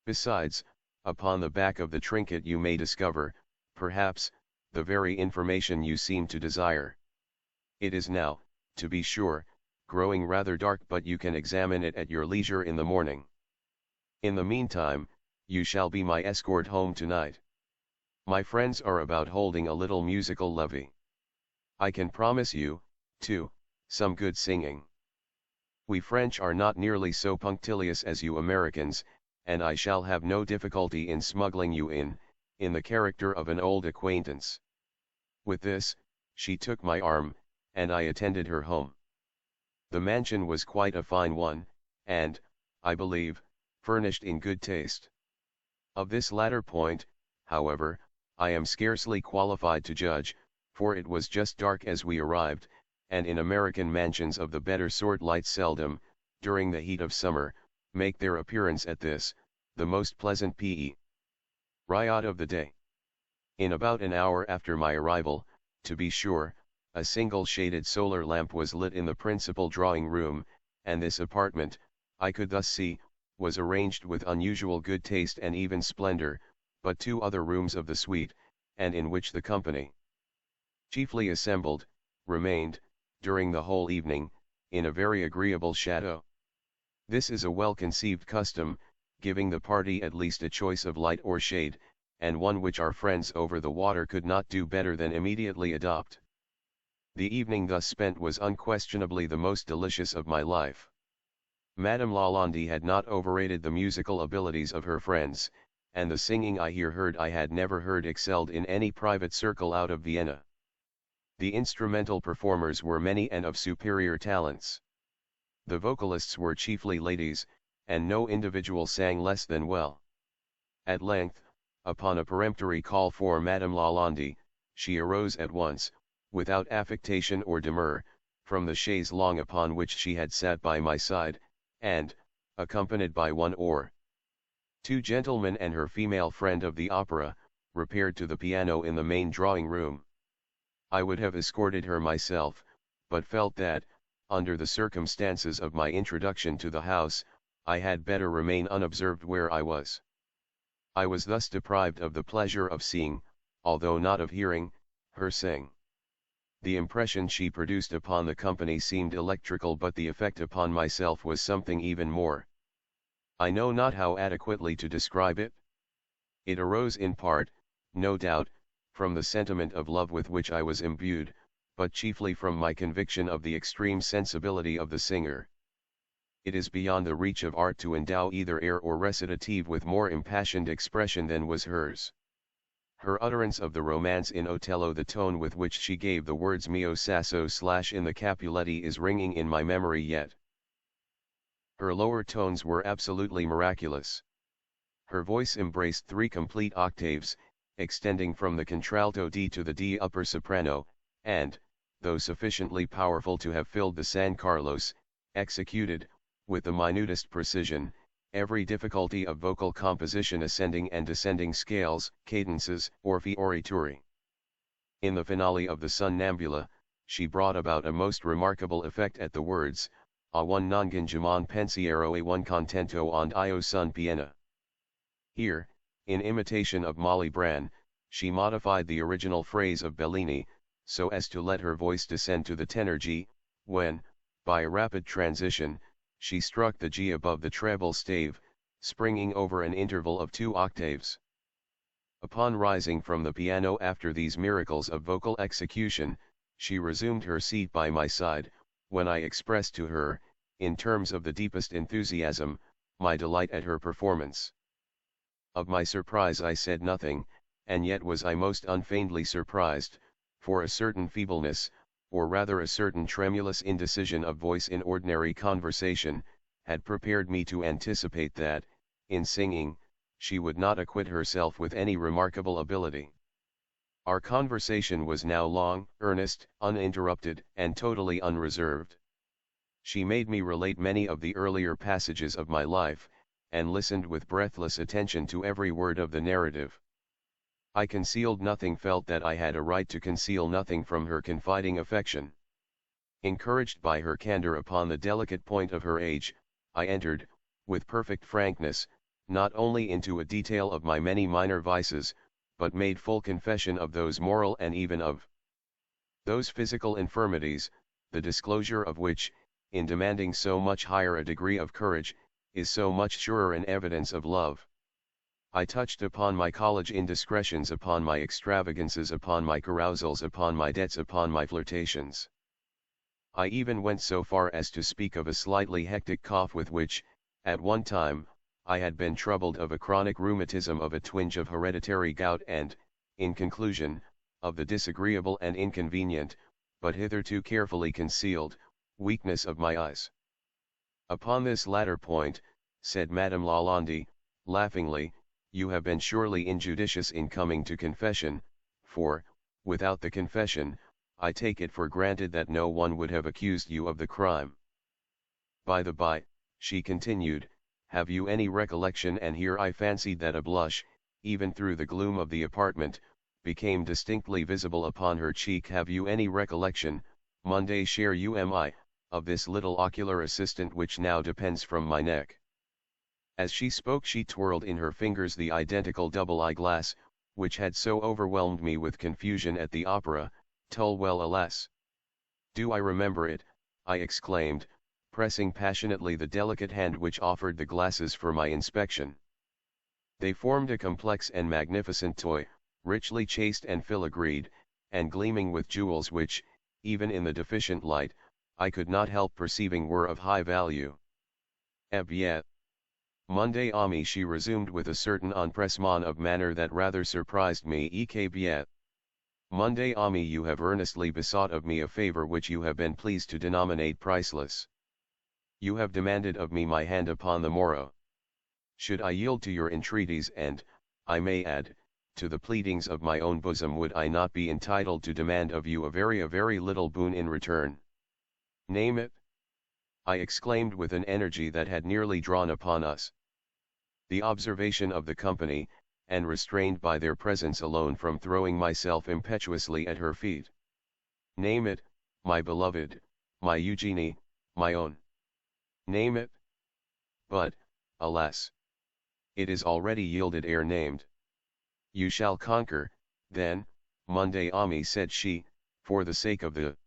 Besides, upon the back of the trinket you may discover, perhaps, the very information you seem to desire. It is now, to be sure, growing rather dark, but you can examine it at your leisure in the morning. In the meantime, you shall be my escort home tonight. My friends are about holding a little musical levee. I can promise you, too, some good singing. We French are not nearly so punctilious as you Americans, and I shall have no difficulty in smuggling you in the character of an old acquaintance." With this, she took my arm, and I attended her home. The mansion was quite a fine one, and, I believe, furnished in good taste. Of this latter point, however, I am scarcely qualified to judge, for it was just dark as we arrived, and in American mansions of the better sort lights seldom, during the heat of summer, make their appearance at this, the most pleasant period of the day. In about an hour after my arrival, to be sure, a single shaded solar lamp was lit in the principal drawing room, and this apartment, I could thus see, was arranged with unusual good taste and even splendor, but two other rooms of the suite, and in which the company chiefly assembled, remained, during the whole evening, in a very agreeable shadow. This is a well-conceived custom, giving the party at least a choice of light or shade, and one which our friends over the water could not do better than immediately adopt. The evening thus spent was unquestionably the most delicious of my life. Madame Lalande had not overrated the musical abilities of her friends, and the singing I here heard I had never heard excelled in any private circle out of Vienna. The instrumental performers were many and of superior talents. The vocalists were chiefly ladies, and no individual sang less than well. At length, upon a peremptory call for Madame Lalande, she arose at once, without affectation or demur, from the chaise longue upon which she had sat by my side, and, accompanied by one or two gentlemen and her female friend of the opera, repaired to the piano in the main drawing room. I would have escorted her myself, but felt that, under the circumstances of my introduction to the house, I had better remain unobserved where I was. I was thus deprived of the pleasure of seeing, although not of hearing, her sing. The impression she produced upon the company seemed electrical, but the effect upon myself was something even more. I know not how adequately to describe it. It arose in part, no doubt, from the sentiment of love with which I was imbued, but chiefly from my conviction of the extreme sensibility of the singer. It is beyond the reach of art to endow either air or recitative with more impassioned expression than was hers. Her utterance of the romance in Otello, the tone with which she gave the words mio sasso / in the Capuletti is ringing in my memory yet. Her lower tones were absolutely miraculous. Her voice embraced 3 complete octaves, extending from the contralto D to the D upper soprano, and, though sufficiently powerful to have filled the San Carlos, executed, with the minutest precision, every difficulty of vocal composition, ascending and descending scales, cadences, or fiorituri. In the finale of the Sonnambula, she brought about a most remarkable effect at the words, "A un non gingemon pensiero e un contento and io son piena." Here, in imitation of Molly Bran, she modified the original phrase of Bellini, so as to let her voice descend to the tenor G, when, by a rapid transition, she struck the G above the treble stave, springing over an interval of 2 octaves. Upon rising from the piano after these miracles of vocal execution, She resumed her seat by my side, when I expressed to her, in terms of the deepest enthusiasm, my delight at her performance. Of my surprise I said nothing, and yet was I most unfeignedly surprised, for a certain feebleness, or rather a certain tremulous indecision of voice in ordinary conversation, had prepared me to anticipate that, in singing, she would not acquit herself with any remarkable ability. Our conversation was now long, earnest, uninterrupted, and totally unreserved. She made me relate many of the earlier passages of my life, and listened with breathless attention to every word of the narrative. I concealed nothing, felt that I had a right to conceal nothing from her confiding affection. Encouraged by her candor upon the delicate point of her age, I entered, with perfect frankness, not only into a detail of my many minor vices, but made full confession of those moral and even of those physical infirmities, the disclosure of which, in demanding so much higher a degree of courage, is so much surer an evidence of love. I touched upon my college indiscretions, upon my extravagances, upon my carousals, upon my debts, upon my flirtations. I even went so far as to speak of a slightly hectic cough with which, at one time, I had been troubled, of a chronic rheumatism, of a twinge of hereditary gout, and, in conclusion, of the disagreeable and inconvenient, but hitherto carefully concealed, weakness of my eyes. Upon this latter point, said Madame Lalande, laughingly, you have been surely injudicious in coming to confession, for, without the confession, I take it for granted that no one would have accused you of the crime. By the by, she continued, have you any recollection, and here I fancied that a blush, even through the gloom of the apartment, became distinctly visible upon her cheek, have you any recollection, Monday cher UMI, of this little ocular assistant which now depends from my neck? As she spoke she twirled in her fingers the identical double eyeglass, which had so overwhelmed me with confusion at the opera, Tolwell alas! Do I remember it, I exclaimed, pressing passionately the delicate hand which offered the glasses for my inspection. They formed a complex and magnificent toy, richly chased and filigreed, and gleaming with jewels which, even in the deficient light, I could not help perceiving were of high value. Eh bien, Monday ami, she resumed with a certain empressement of manner that rather surprised me. Que bien. Monday ami, you have earnestly besought of me a favor which you have been pleased to denominate priceless. You have demanded of me my hand upon the morrow. Should I yield to your entreaties and, I may add, to the pleadings of my own bosom, would I not be entitled to demand of you a very little boon in return? Name it, I exclaimed with an energy that had nearly drawn upon us. The observation of the company, and restrained by their presence alone from throwing myself impetuously at her feet. Name it, my beloved, my Eugenie, my own. Name it. But, alas! It is already yielded ere named. You shall conquer, then, Monday ami, said she, for the sake of the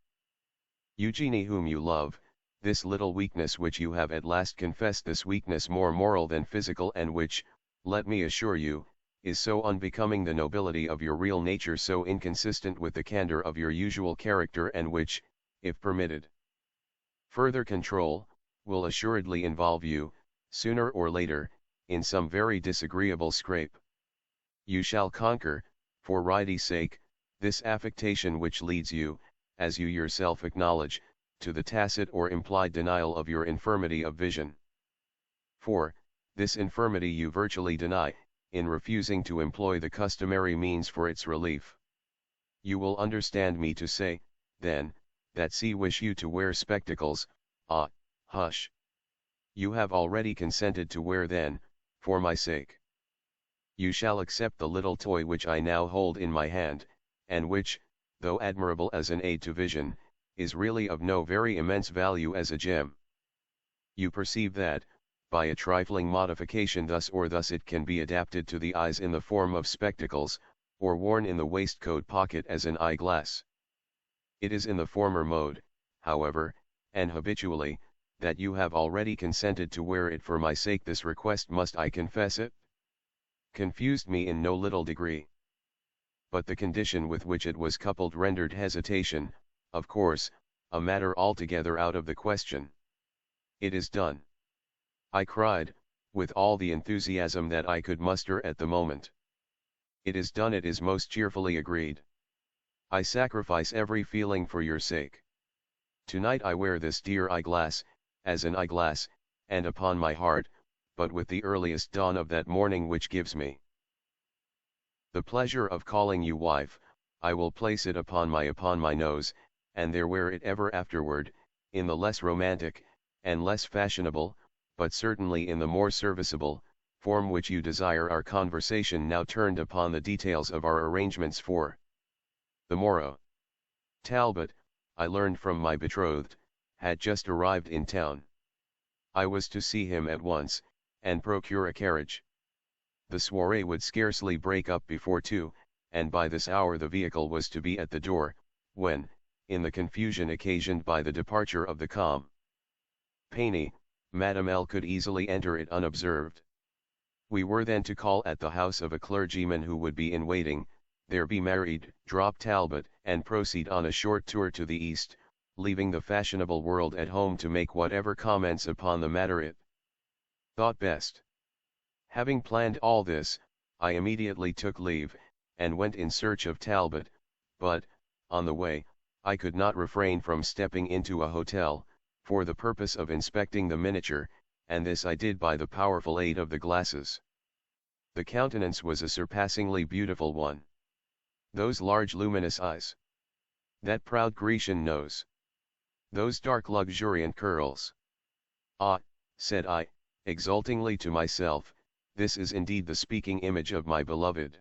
Eugenie whom you love, this little weakness which you have at last confessed, this weakness more moral than physical, and which, let me assure you, is so unbecoming the nobility of your real nature, so inconsistent with the candor of your usual character, and which, if permitted further control, will assuredly involve you, sooner or later, in some very disagreeable scrape. You shall conquer, for righty's sake, this affectation which leads you, as you yourself acknowledge, to the tacit or implied denial of your infirmity of vision. For, this infirmity you virtually deny, in refusing to employ the customary means for its relief. You will understand me to say, then, that see wish you to wear spectacles. Ah, hush. You have already consented to wear then, for my sake. You shall accept the little toy which I now hold in my hand, and which, though admirable as an aid to vision, is really of no very immense value as a gem. You perceive that, by a trifling modification thus or thus, it can be adapted to the eyes in the form of spectacles, or worn in the waistcoat pocket as an eyeglass. It is in the former mode, however, and habitually, that you have already consented to wear it for my sake. This request, must I confess it, confused me in no little degree. But the condition with which it was coupled rendered hesitation, of course, a matter altogether out of the question. It is done, I cried, with all the enthusiasm that I could muster at the moment. It is done, it is most cheerfully agreed. I sacrifice every feeling for your sake. Tonight I wear this dear eyeglass, as an eyeglass, and upon my heart, but with the earliest dawn of that morning which gives me the pleasure of calling you wife, I will place it upon my nose, and there wear it ever afterward, in the less romantic, and less fashionable, but certainly in the more serviceable, form which you desire. Our conversation now turned upon the details of our arrangements for the morrow. Talbot, I learned from my betrothed, had just arrived in town. I was to see him at once, and procure a carriage. The soirée would scarcely break up before 2, and by this hour the vehicle was to be at the door, when, in the confusion occasioned by the departure of the company, Madame L. could easily enter it unobserved. We were then to call at the house of a clergyman who would be in waiting, there be married, drop Talbot, and proceed on a short tour to the east, leaving the fashionable world at home to make whatever comments upon the matter it thought best. Having planned all this, I immediately took leave, and went in search of Talbot, but, on the way, I could not refrain from stepping into a hotel, for the purpose of inspecting the miniature, and this I did by the powerful aid of the glasses. The countenance was a surpassingly beautiful one. Those large luminous eyes. That proud Grecian nose. Those dark luxuriant curls. Ah, said I, exultingly to myself, this is indeed the speaking image of my beloved.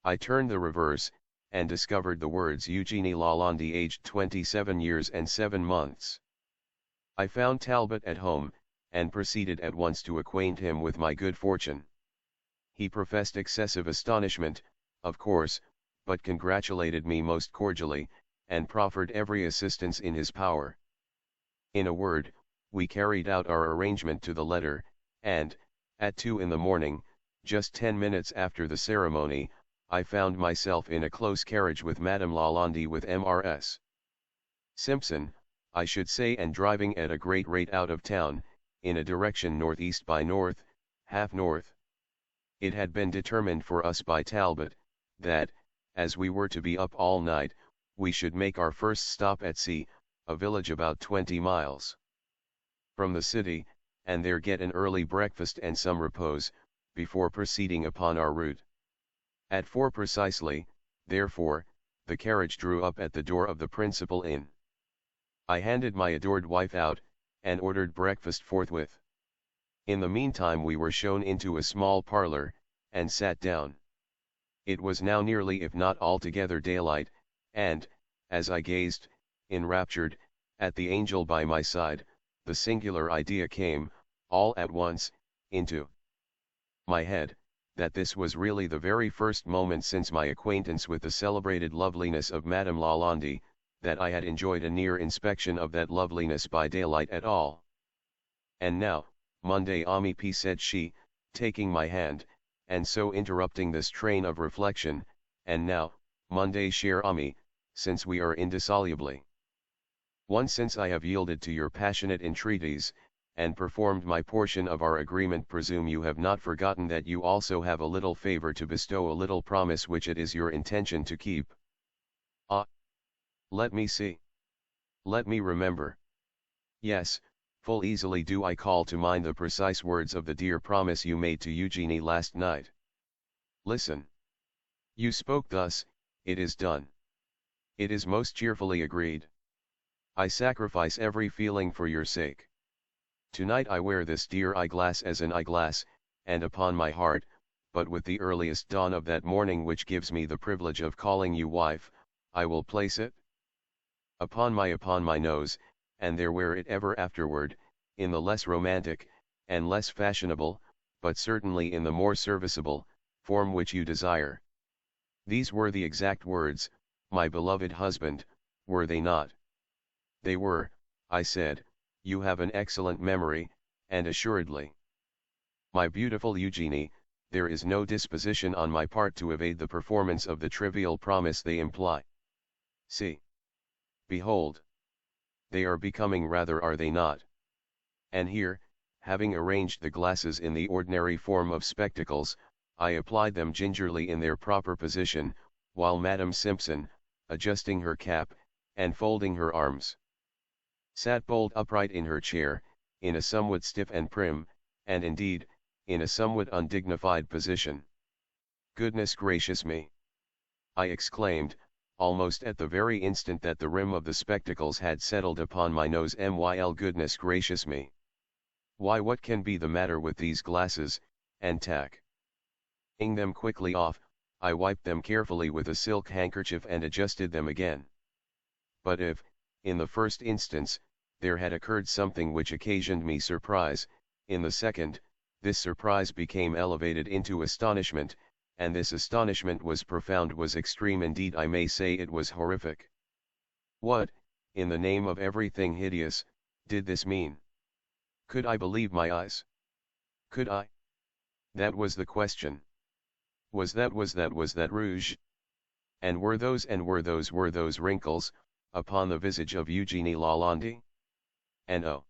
I turned the reverse, and discovered the words Eugénie Lalande, aged 27 years and 7 months. I found Talbot at home, and proceeded at once to acquaint him with my good fortune. He professed excessive astonishment, of course, but congratulated me most cordially, and proffered every assistance in his power. In a word, we carried out our arrangement to the letter, and, at 2 in the morning, just 10 minutes after the ceremony, I found myself in a close carriage with Madame Lalande with Mrs. Simpson, I should say, and driving at a great rate out of town, in a direction northeast by north, half north. It had been determined for us by Talbot, that, as we were to be up all night, we should make our first stop at C, a village about 20 miles from the city, and there get an early breakfast and some repose, before proceeding upon our route. At 4 precisely, therefore, the carriage drew up at the door of the principal inn. I handed my adored wife out, and ordered breakfast forthwith. In the meantime we were shown into a small parlor, and sat down. It was now nearly if not altogether daylight, and, as I gazed, enraptured, at the angel by my side, the singular idea came, all at once, into my head, that this was really the very first moment since my acquaintance with the celebrated loveliness of Madame Lalande, that I had enjoyed a near inspection of that loveliness by daylight at all. And now, mon ami, said she, taking my hand, and so interrupting this train of reflection, and now, mon cher ami, since we are indissolubly one, since I have yielded to your passionate entreaties, and performed my portion of our agreement, presume you have not forgotten that you also have a little favor to bestow, a little promise which it is your intention to keep. Ah! Let me see. Let me remember. Yes, full easily do I call to mind the precise words of the dear promise you made to Eugénie last night. Listen. You spoke thus, it is done. It is most cheerfully agreed. I sacrifice every feeling for your sake. Tonight I wear this dear eyeglass as an eyeglass, and upon my heart, but with the earliest dawn of that morning which gives me the privilege of calling you wife, I will place it upon my nose, and there wear it ever afterward, in the less romantic, and less fashionable, but certainly in the more serviceable, form which you desire. These were the exact words, my beloved husband, were they not? They were, I said. You have an excellent memory, and assuredly. My beautiful Eugénie, there is no disposition on my part to evade the performance of the trivial promise they imply. See. Behold! They are becoming rather, are they not? And here, having arranged the glasses in the ordinary form of spectacles, I applied them gingerly in their proper position, while Madam Simpson, adjusting her cap, and folding her arms, sat bolt upright in her chair, in a somewhat stiff and prim, and indeed, in a somewhat undignified position. "Goodness gracious me!" I exclaimed, almost at the very instant that the rim of the spectacles had settled upon my nose. Goodness gracious me! Why, what can be the matter with these glasses? And taking them quickly off, I wiped them carefully with a silk handkerchief and adjusted them again. But if, in the first instance, there had occurred something which occasioned me surprise, in the second, this surprise became elevated into astonishment, and this astonishment was profound, was extreme, indeed I may say it was horrific. What, in the name of everything hideous, did this mean? Could I believe my eyes? Could I? That was the question. Was that rouge? And were those wrinkles, upon the visage of Eugenie Lalande? And oh,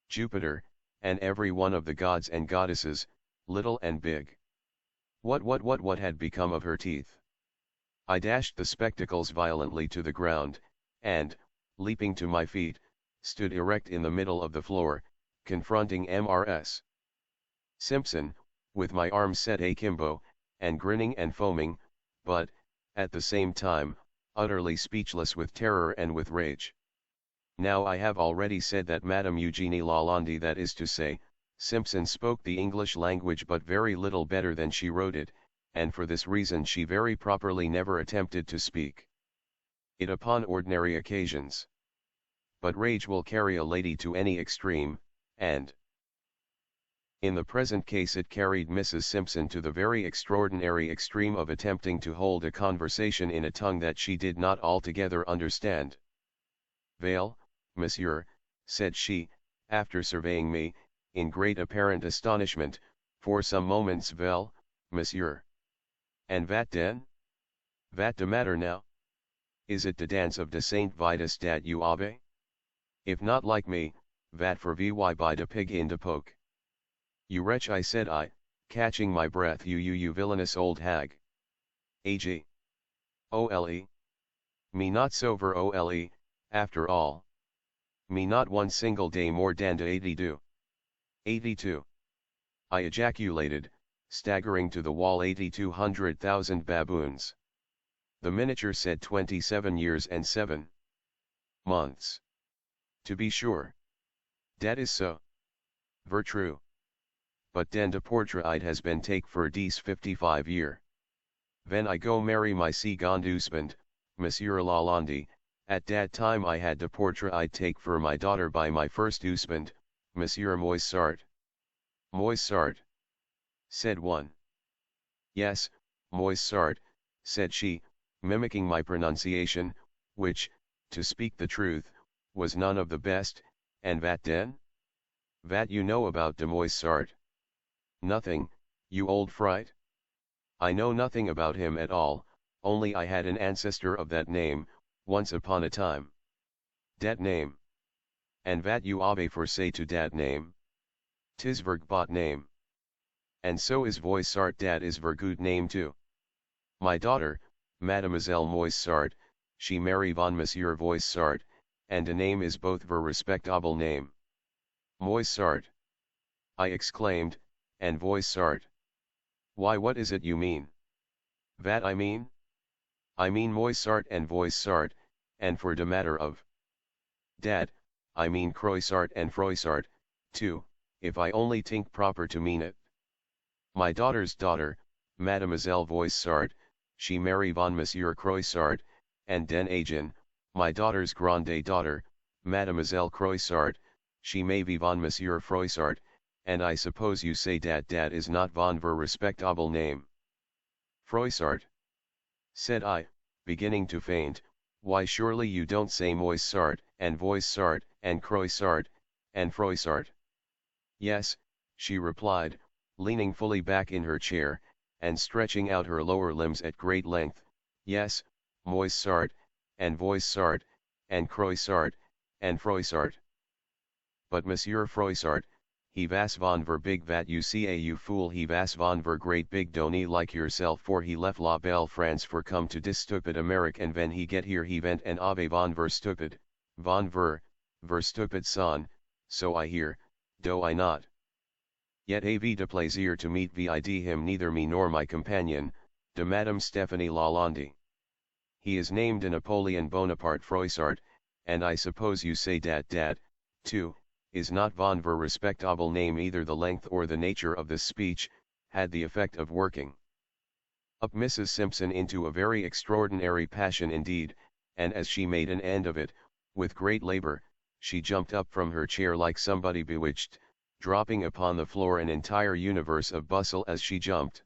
Jupiter, and every one of the gods and goddesses, little and big. What had become of her teeth? I dashed the spectacles violently to the ground, and, leaping to my feet, stood erect in the middle of the floor, confronting Mrs. Simpson, with my arms set akimbo, and grinning and foaming, but, at the same time, utterly speechless with terror and with rage. Now I have already said that Madame Eugenie Lalande, that is to say, Simpson, spoke the English language but very little better than she wrote it, and for this reason she very properly never attempted to speak it upon ordinary occasions. But rage will carry a lady to any extreme, and in the present case it carried Mrs. Simpson to the very extraordinary extreme of attempting to hold a conversation in a tongue that she did not altogether understand. "Vale, monsieur," said she, after surveying me, in great apparent astonishment, for some moments. "Vell, monsieur. And vat den? Vat de matter now? Is it de dance of de Saint Vitus dat you ave? If not like me, vat for vy by de pig in de poke? You wretch," I said, catching my breath, you villainous old hag. Ag. Ole. Me not sober ole, after all. Me not one single day more dan de 82. 82. I ejaculated, staggering to the wall. 82,000 baboons. The miniature said 27 years and 7 months. To be sure. Dat is so. Ver true. But den de portrait has been take for dese 55 year. Ven I go marry my second husband, Monsieur Lalande, at dat time I had de portrait take for my daughter by my first husband, Monsieur Moissart. Moissart, said one. Yes, Moissart, said she, mimicking my pronunciation, which, to speak the truth, was none of the best. And vat den? Vat you know about de Moissart? Nothing, you old fright. I know nothing about him at all, only I had an ancestor of that name, once upon a time. Dat name. And vat you ave for say to dat name? 'Tis ver bot name. And so is Voissart, dat is ver good name too. My daughter, Mademoiselle Moissart, she marry von Monsieur Voissart, and de name is both ver respectable name. Moissart, I exclaimed, and Voissart. Why, what is it you mean? Vat I mean? I mean Moissart and Voissart, and for de matter of dat, I mean Croissart and Froissart, too, if I only think proper to mean it. My daughter's daughter, Mademoiselle Voissart, she marry von Monsieur Croissart, and den agin, my daughter's grande daughter, Mademoiselle Croissart, she may be von Monsieur Froissart, and I suppose you say dat is not von ver respectable name. Froissart, said I, beginning to faint. Why, surely you don't say Moissart, and Voissart, and Croissart, and Froissart? Yes, she replied, leaning fully back in her chair, and stretching out her lower limbs at great length. Yes, Moissart, and Voissart, and Croissart, and Froissart. But Monsieur Froissart, he vas van ver big vat you ca you fool he vas van ver great big donny like yourself for he left la belle France for come to dis stupid America and when he get here he went and ave van ver stupid, ver stupid son, so I hear, do I not? Yet av de plaisir to meet vid him neither me nor my companion, de Madame Stephanie Lalande. He is named Napoleon Bonaparte Froissart, and I suppose you say dat, too, is not von ver respectable name either. The length or the nature of this speech, had the effect of working up Mrs. Simpson into a very extraordinary passion indeed, and as she made an end of it, with great labor, she jumped up from her chair like somebody bewitched, dropping upon the floor an entire universe of bustle as she jumped.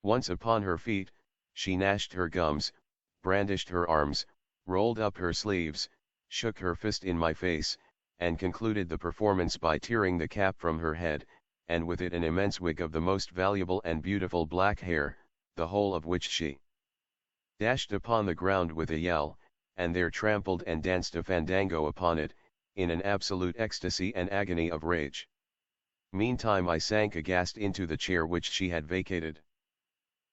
Once upon her feet, she gnashed her gums, brandished her arms, rolled up her sleeves, shook her fist in my face, and concluded the performance by tearing the cap from her head, and with it an immense wig of the most valuable and beautiful black hair, the whole of which she dashed upon the ground with a yell, and there trampled and danced a fandango upon it, in an absolute ecstasy and agony of rage. Meantime I sank aghast into the chair which she had vacated.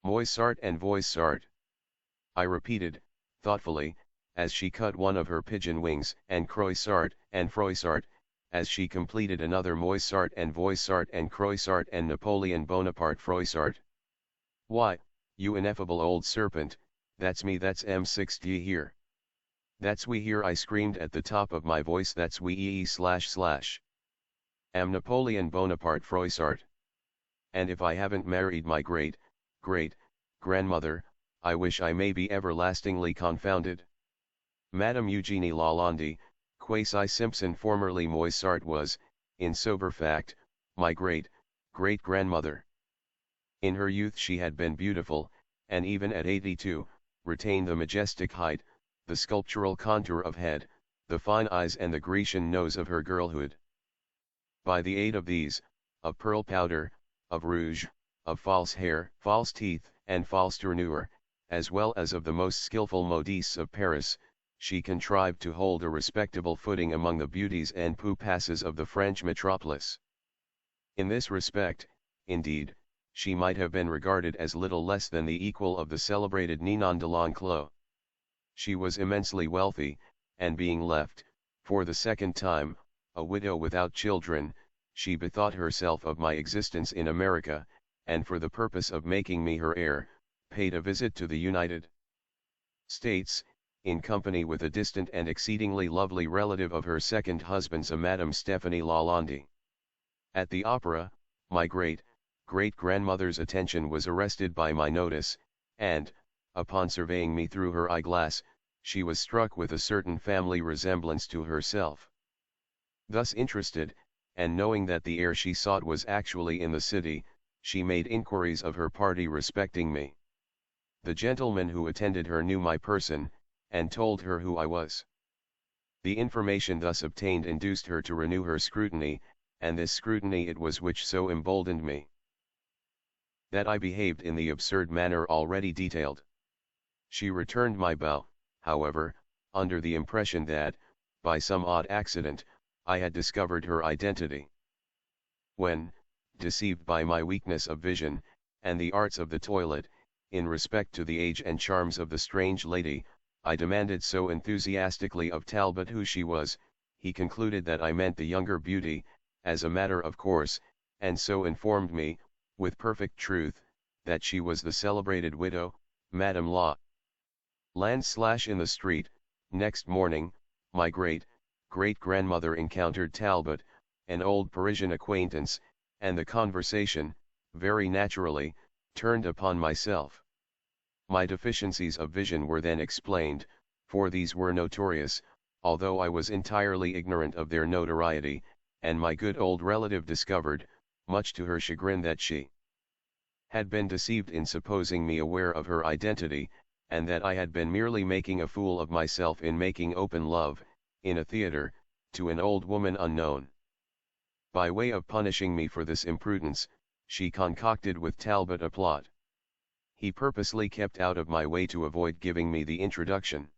Moissart and Voissart, I repeated, thoughtfully, as she cut one of her pigeon wings, and Croissart and Froissart, as she completed another Moissart and Voissart and Croissart and Napoleon Bonaparte Froissart. Why, you ineffable old serpent, that's me, that's M60 here. That's we here, I screamed at the top of my voice, that's we am Napoleon Bonaparte Froissart. And if I haven't married my great-grandmother, I wish I may be everlastingly confounded. Madame Eugénie Lalande, quasi Simpson formerly Moissart was, in sober fact, my great-grandmother. In her youth she had been beautiful, and even at 82, retained the majestic height, the sculptural contour of head, the fine eyes and the Grecian nose of her girlhood. By the aid of these, of pearl powder, of rouge, of false hair, false teeth, and false tournure, as well as of the most skilful modistes of Paris, she contrived to hold a respectable footing among the beauties and poupasses of the French metropolis. In this respect, indeed, she might have been regarded as little less than the equal of the celebrated Ninon de l'Enclos. She was immensely wealthy, and being left, for the second time, a widow without children, she bethought herself of my existence in America, and for the purpose of making me her heir, paid a visit to the United States, in company with a distant and exceedingly lovely relative of her second husband's, a Madame Stephanie Lalande. At the opera, my great-grandmother's attention was arrested by my notice, and, upon surveying me through her eyeglass, she was struck with a certain family resemblance to herself. Thus interested, and knowing that the heir she sought was actually in the city, she made inquiries of her party respecting me. The gentleman who attended her knew my person, and told her who I was. The information thus obtained induced her to renew her scrutiny, and this scrutiny it was which so emboldened me that I behaved in the absurd manner already detailed. She returned my bow, however, under the impression that, by some odd accident, I had discovered her identity. When, deceived by my weakness of vision, and the arts of the toilet, in respect to the age and charms of the strange lady, I demanded so enthusiastically of Talbot who she was, he concluded that I meant the younger beauty, as a matter of course, and so informed me, with perfect truth, that she was the celebrated widow, Madame La. In the street, next morning, my great-grandmother encountered Talbot, an old Parisian acquaintance, and the conversation, very naturally, turned upon myself. My deficiencies of vision were then explained, for these were notorious, although I was entirely ignorant of their notoriety, and my good old relative discovered, much to her chagrin, that she had been deceived in supposing me aware of her identity, and that I had been merely making a fool of myself in making open love, in a theatre, to an old woman unknown. By way of punishing me for this imprudence, she concocted with Talbot a plot. He purposely kept out of my way to avoid giving me the introduction.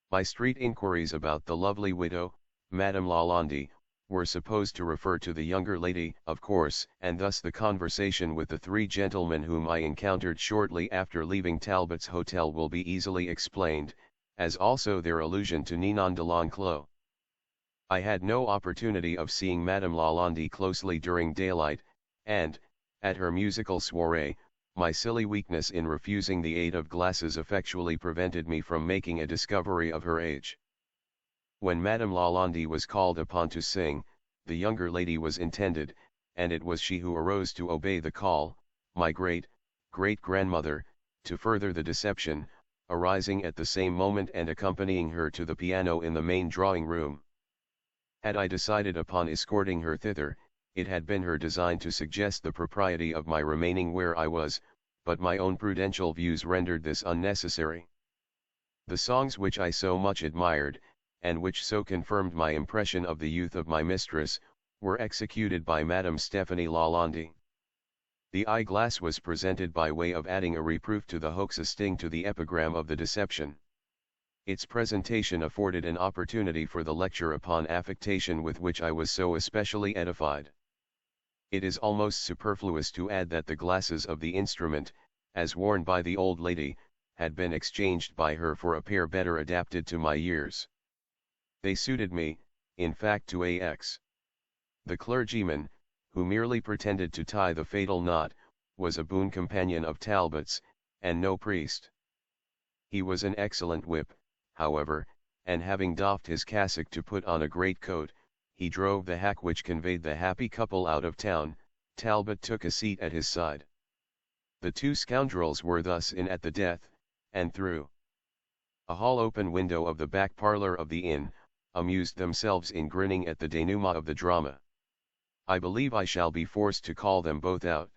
My street inquiries about the lovely widow, Madame Lalande, were supposed to refer to the younger lady, of course, and thus the conversation with the three gentlemen whom I encountered shortly after leaving Talbot's hotel will be easily explained, as also their allusion to Ninon de l'Enclos. I had no opportunity of seeing Madame Lalande closely during daylight, and, at her musical soirée, my silly weakness in refusing the aid of glasses effectually prevented me from making a discovery of her age. When Madame Lalande was called upon to sing, the younger lady was intended, and it was she who arose to obey the call, my great-grandmother, to further the deception, arising at the same moment and accompanying her to the piano in the main drawing-room. Had I decided upon escorting her thither, it had been her design to suggest the propriety of my remaining where I was, but my own prudential views rendered this unnecessary. The songs which I so much admired, and which so confirmed my impression of the youth of my mistress, were executed by Madame Stéphanie Lalande. The eyeglass was presented by way of adding a reproof to the hoax, a sting to the epigram of the deception. Its presentation afforded an opportunity for the lecture upon affectation with which I was so especially edified. It is almost superfluous to add that the glasses of the instrument, as worn by the old lady, had been exchanged by her for a pair better adapted to my years. They suited me, in fact to AX. The clergyman, who merely pretended to tie the fatal knot, was a boon companion of Talbot's, and no priest. He was an excellent whip, however, and having doffed his cassock to put on a great coat, he drove the hack which conveyed the happy couple out of town. Talbot took a seat at his side. The two scoundrels were thus in at the death, and through a hall open window of the back parlour of the inn, amused themselves in grinning at the denouement of the drama. I believe I shall be forced to call them both out.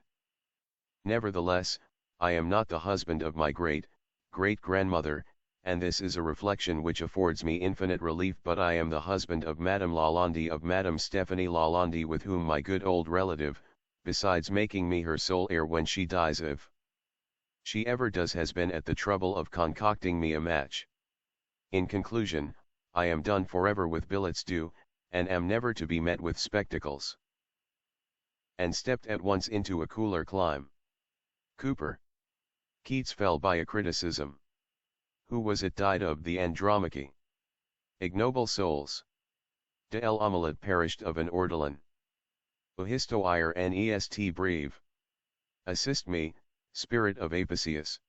Nevertheless, I am not the husband of my great-grandmother, and this is a reflection which affords me infinite relief, but I am the husband of Madame Lalande, of Madame Stéphanie Lalande, with whom my good old relative, besides making me her sole heir when she dies, if she ever does, has been at the trouble of concocting me a match. In conclusion, I am done forever with billets doux, and am never to be met with spectacles. And stepped at once into a cooler clime. Cooper. Keats fell by a criticism. Who was it died of the Andromache? Ignoble souls. De l'Omelette perished of an ortolan. Uhistoire nest breve. Assist me, spirit of Apicius.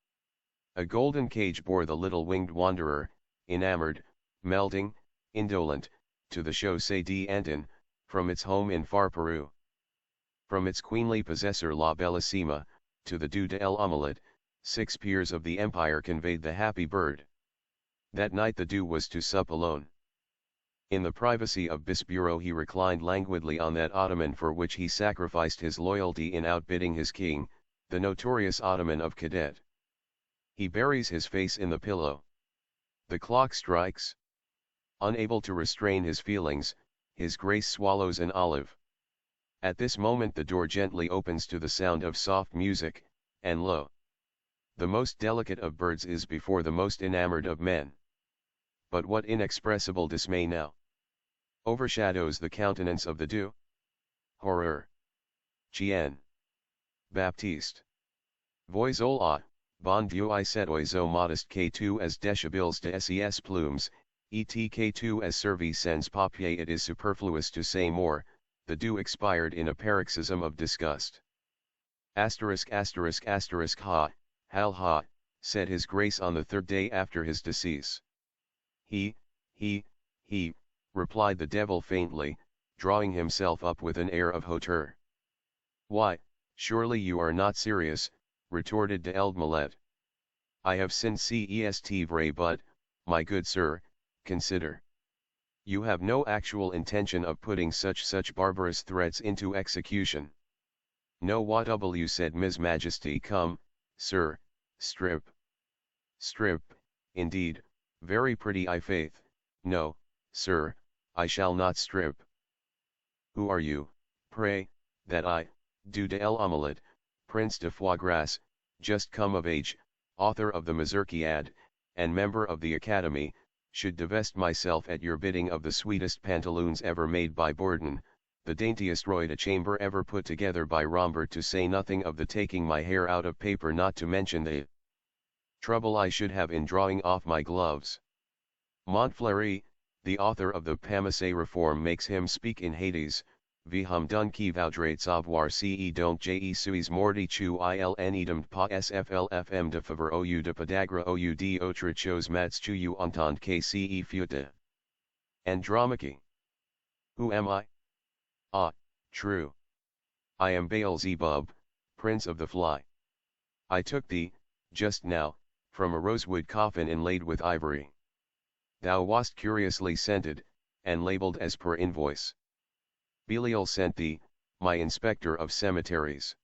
A golden cage bore the little winged wanderer, enamored, melting, indolent, to the Chaussée d'Antin, from its home in far Peru. From its queenly possessor La Bellissima, to the Due de l'Omelette, 6 peers of the empire conveyed the happy bird. That night the Due was to sup alone. In the privacy of Bisbureau he reclined languidly on that ottoman for which he sacrificed his loyalty in outbidding his king, the notorious ottoman of Cadet. He buries his face in the pillow. The clock strikes. Unable to restrain his feelings, his grace swallows an olive. At this moment the door gently opens to the sound of soft music, and lo! The most delicate of birds is before the most enamored of men. But what inexpressible dismay now overshadows the countenance of the Due? Horror! Chien! Baptiste! Voisin, bon Dieu, I said oiseau modeste que as déchabilles de ses plumes, et que as servi sans papier. It is superfluous to say more. The Due expired in a paroxysm of disgust. Ha, hal ha, said his grace on the 3rd day after his decease. He, replied the devil faintly, drawing himself up with an air of hauteur. Why, surely you are not serious, retorted de l'Omelette. I have sinned cest vrai, but, my good sir, consider. You have no actual intention of putting such barbarous threats into execution. No, what w said Ms. Majesty. Come, sir, strip. Strip, indeed, very pretty, I faith. No, sir, I shall not strip. Who are you, pray? That I, Due de l'Omelette, Prince de Foie Gras, just come of age, author of the Mazurkiad, and member of the Academy, should divest myself at your bidding of the sweetest pantaloons ever made by Borden, the daintiest roide chamber ever put together by Rombert, to say nothing of the taking my hair out of paper, not to mention the trouble I should have in drawing off my gloves. Montfleury, the author of the Pamasé Reform, makes him speak in Hades, vi hum dun qui voudrait savoir ce donc je suis mordi chu il n'idem pas sflfm de faveur ou de padagra ou d'autre chose mats chu you entend que ce fute. Andromache. Who am I? Ah, true. I am Beelzebub, prince of the fly. I took thee, just now, from a rosewood coffin inlaid with ivory. Thou wast curiously scented, and labelled as per invoice. Belial sent thee, my inspector of cemeteries.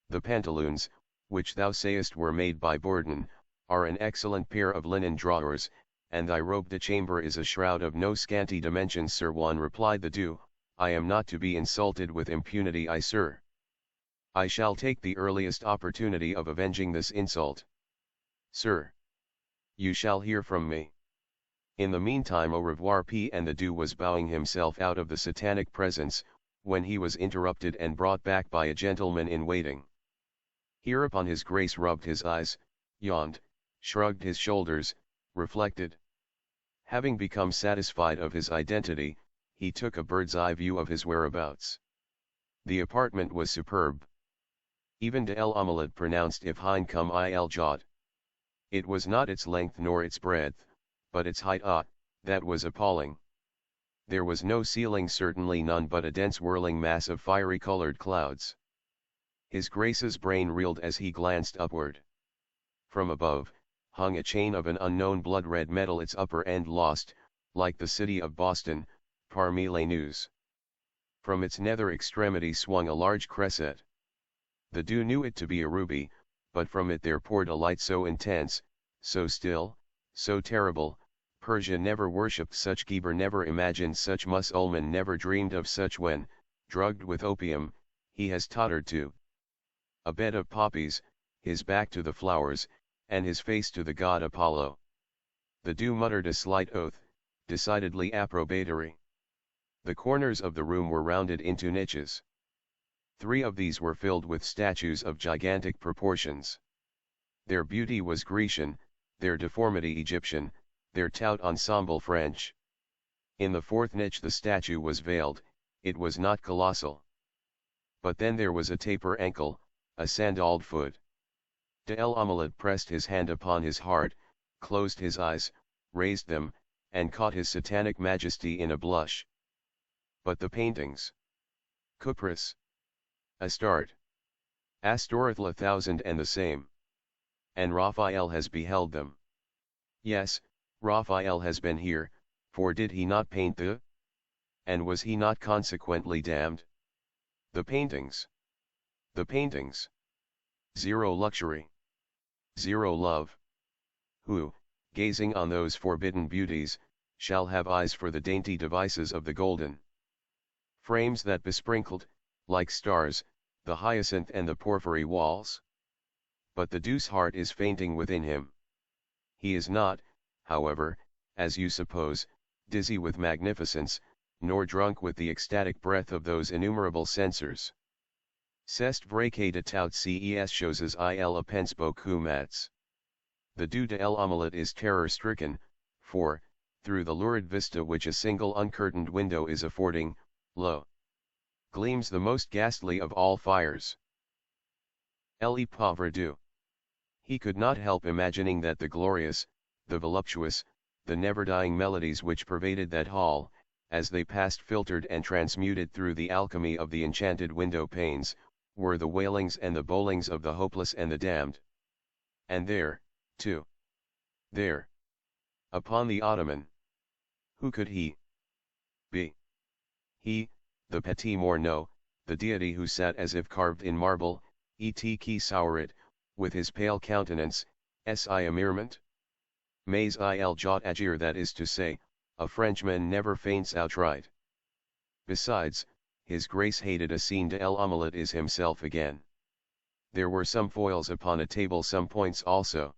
The pantaloons, which thou sayest were made by Borden, are an excellent pair of linen drawers, and thy robe de chamber is a shroud of no scanty dimensions. Sir Juan, replied the Jew, I am not to be insulted with impunity, sir. I shall take the earliest opportunity of avenging this insult. Sir, you shall hear from me. In the meantime au revoir P. and the Jew was bowing himself out of the satanic presence, when he was interrupted and brought back by a gentleman in waiting. Hereupon his grace rubbed his eyes, yawned, shrugged his shoulders, reflected. Having become satisfied of his identity, he took a bird's-eye view of his whereabouts. The apartment was superb. Even de l'Omelette pronounced if hein cum il jot. It was not its length nor its breadth, but its height, that was appalling. There was no ceiling, certainly none, but a dense whirling mass of fiery-colored clouds. His Grace's brain reeled as he glanced upward. From above, hung a chain of an unknown blood-red metal, its upper end lost, like the city of Boston, parmi les nues. From its nether extremity swung a large cresset. The Jew knew it to be a ruby, but from it there poured a light so intense, so still, so terrible. Persia never worshipped such, Geber never imagined such, Musulman never dreamed of such. When, drugged with opium, he has tottered to a bed of poppies, his back to the flowers, and his face to the god Apollo. The Jew muttered a slight oath, decidedly approbatory. The corners of the room were rounded into niches. 3 of these were filled with statues of gigantic proportions. Their beauty was Grecian, their deformity Egyptian, their tout ensemble French. In the 4th niche the statue was veiled, it was not colossal. But then there was a taper ankle, a sandaled foot. De l'Omelette pressed his hand upon his heart, closed his eyes, raised them, and caught his satanic majesty in a blush. But the paintings. Cupris. Astarte. Astoreth 1,000 and the same. And Raphael has beheld them. Yes, Raphael has been here, for did he not paint the? And was he not consequently damned? The paintings. The paintings. Zero luxury. Zero love. Who, gazing on those forbidden beauties, shall have eyes for the dainty devices of the golden frames that besprinkled, like stars, the hyacinth and the porphyry walls? But the Jew's heart is fainting within him. He is not, however, as you suppose, dizzy with magnificence, nor drunk with the ecstatic breath of those innumerable censers. C'est vrai que de toutes ces choses il pense beaucoup mats. The Jew de l'Omelette is terror-stricken, for, through the lurid vista which a single uncurtained window is affording, lo! Gleams the most ghastly of all fires. Le pauvre Jew. He could not help imagining that the glorious, the voluptuous, the never-dying melodies which pervaded that hall, as they passed filtered and transmuted through the alchemy of the enchanted window panes, were the wailings and the bowlings of the hopeless and the damned. And there, too. There. Upon the ottoman. Who could he be? He, the Petit Morneau, the deity who sat as if carved in marble, et qui sourit, with his pale countenance, si amirement? Mais il jot agir, that is to say, a Frenchman never faints outright. Besides, his Grace hated a scene. De l'Omelette is himself again. There were some foils upon a table, some points also.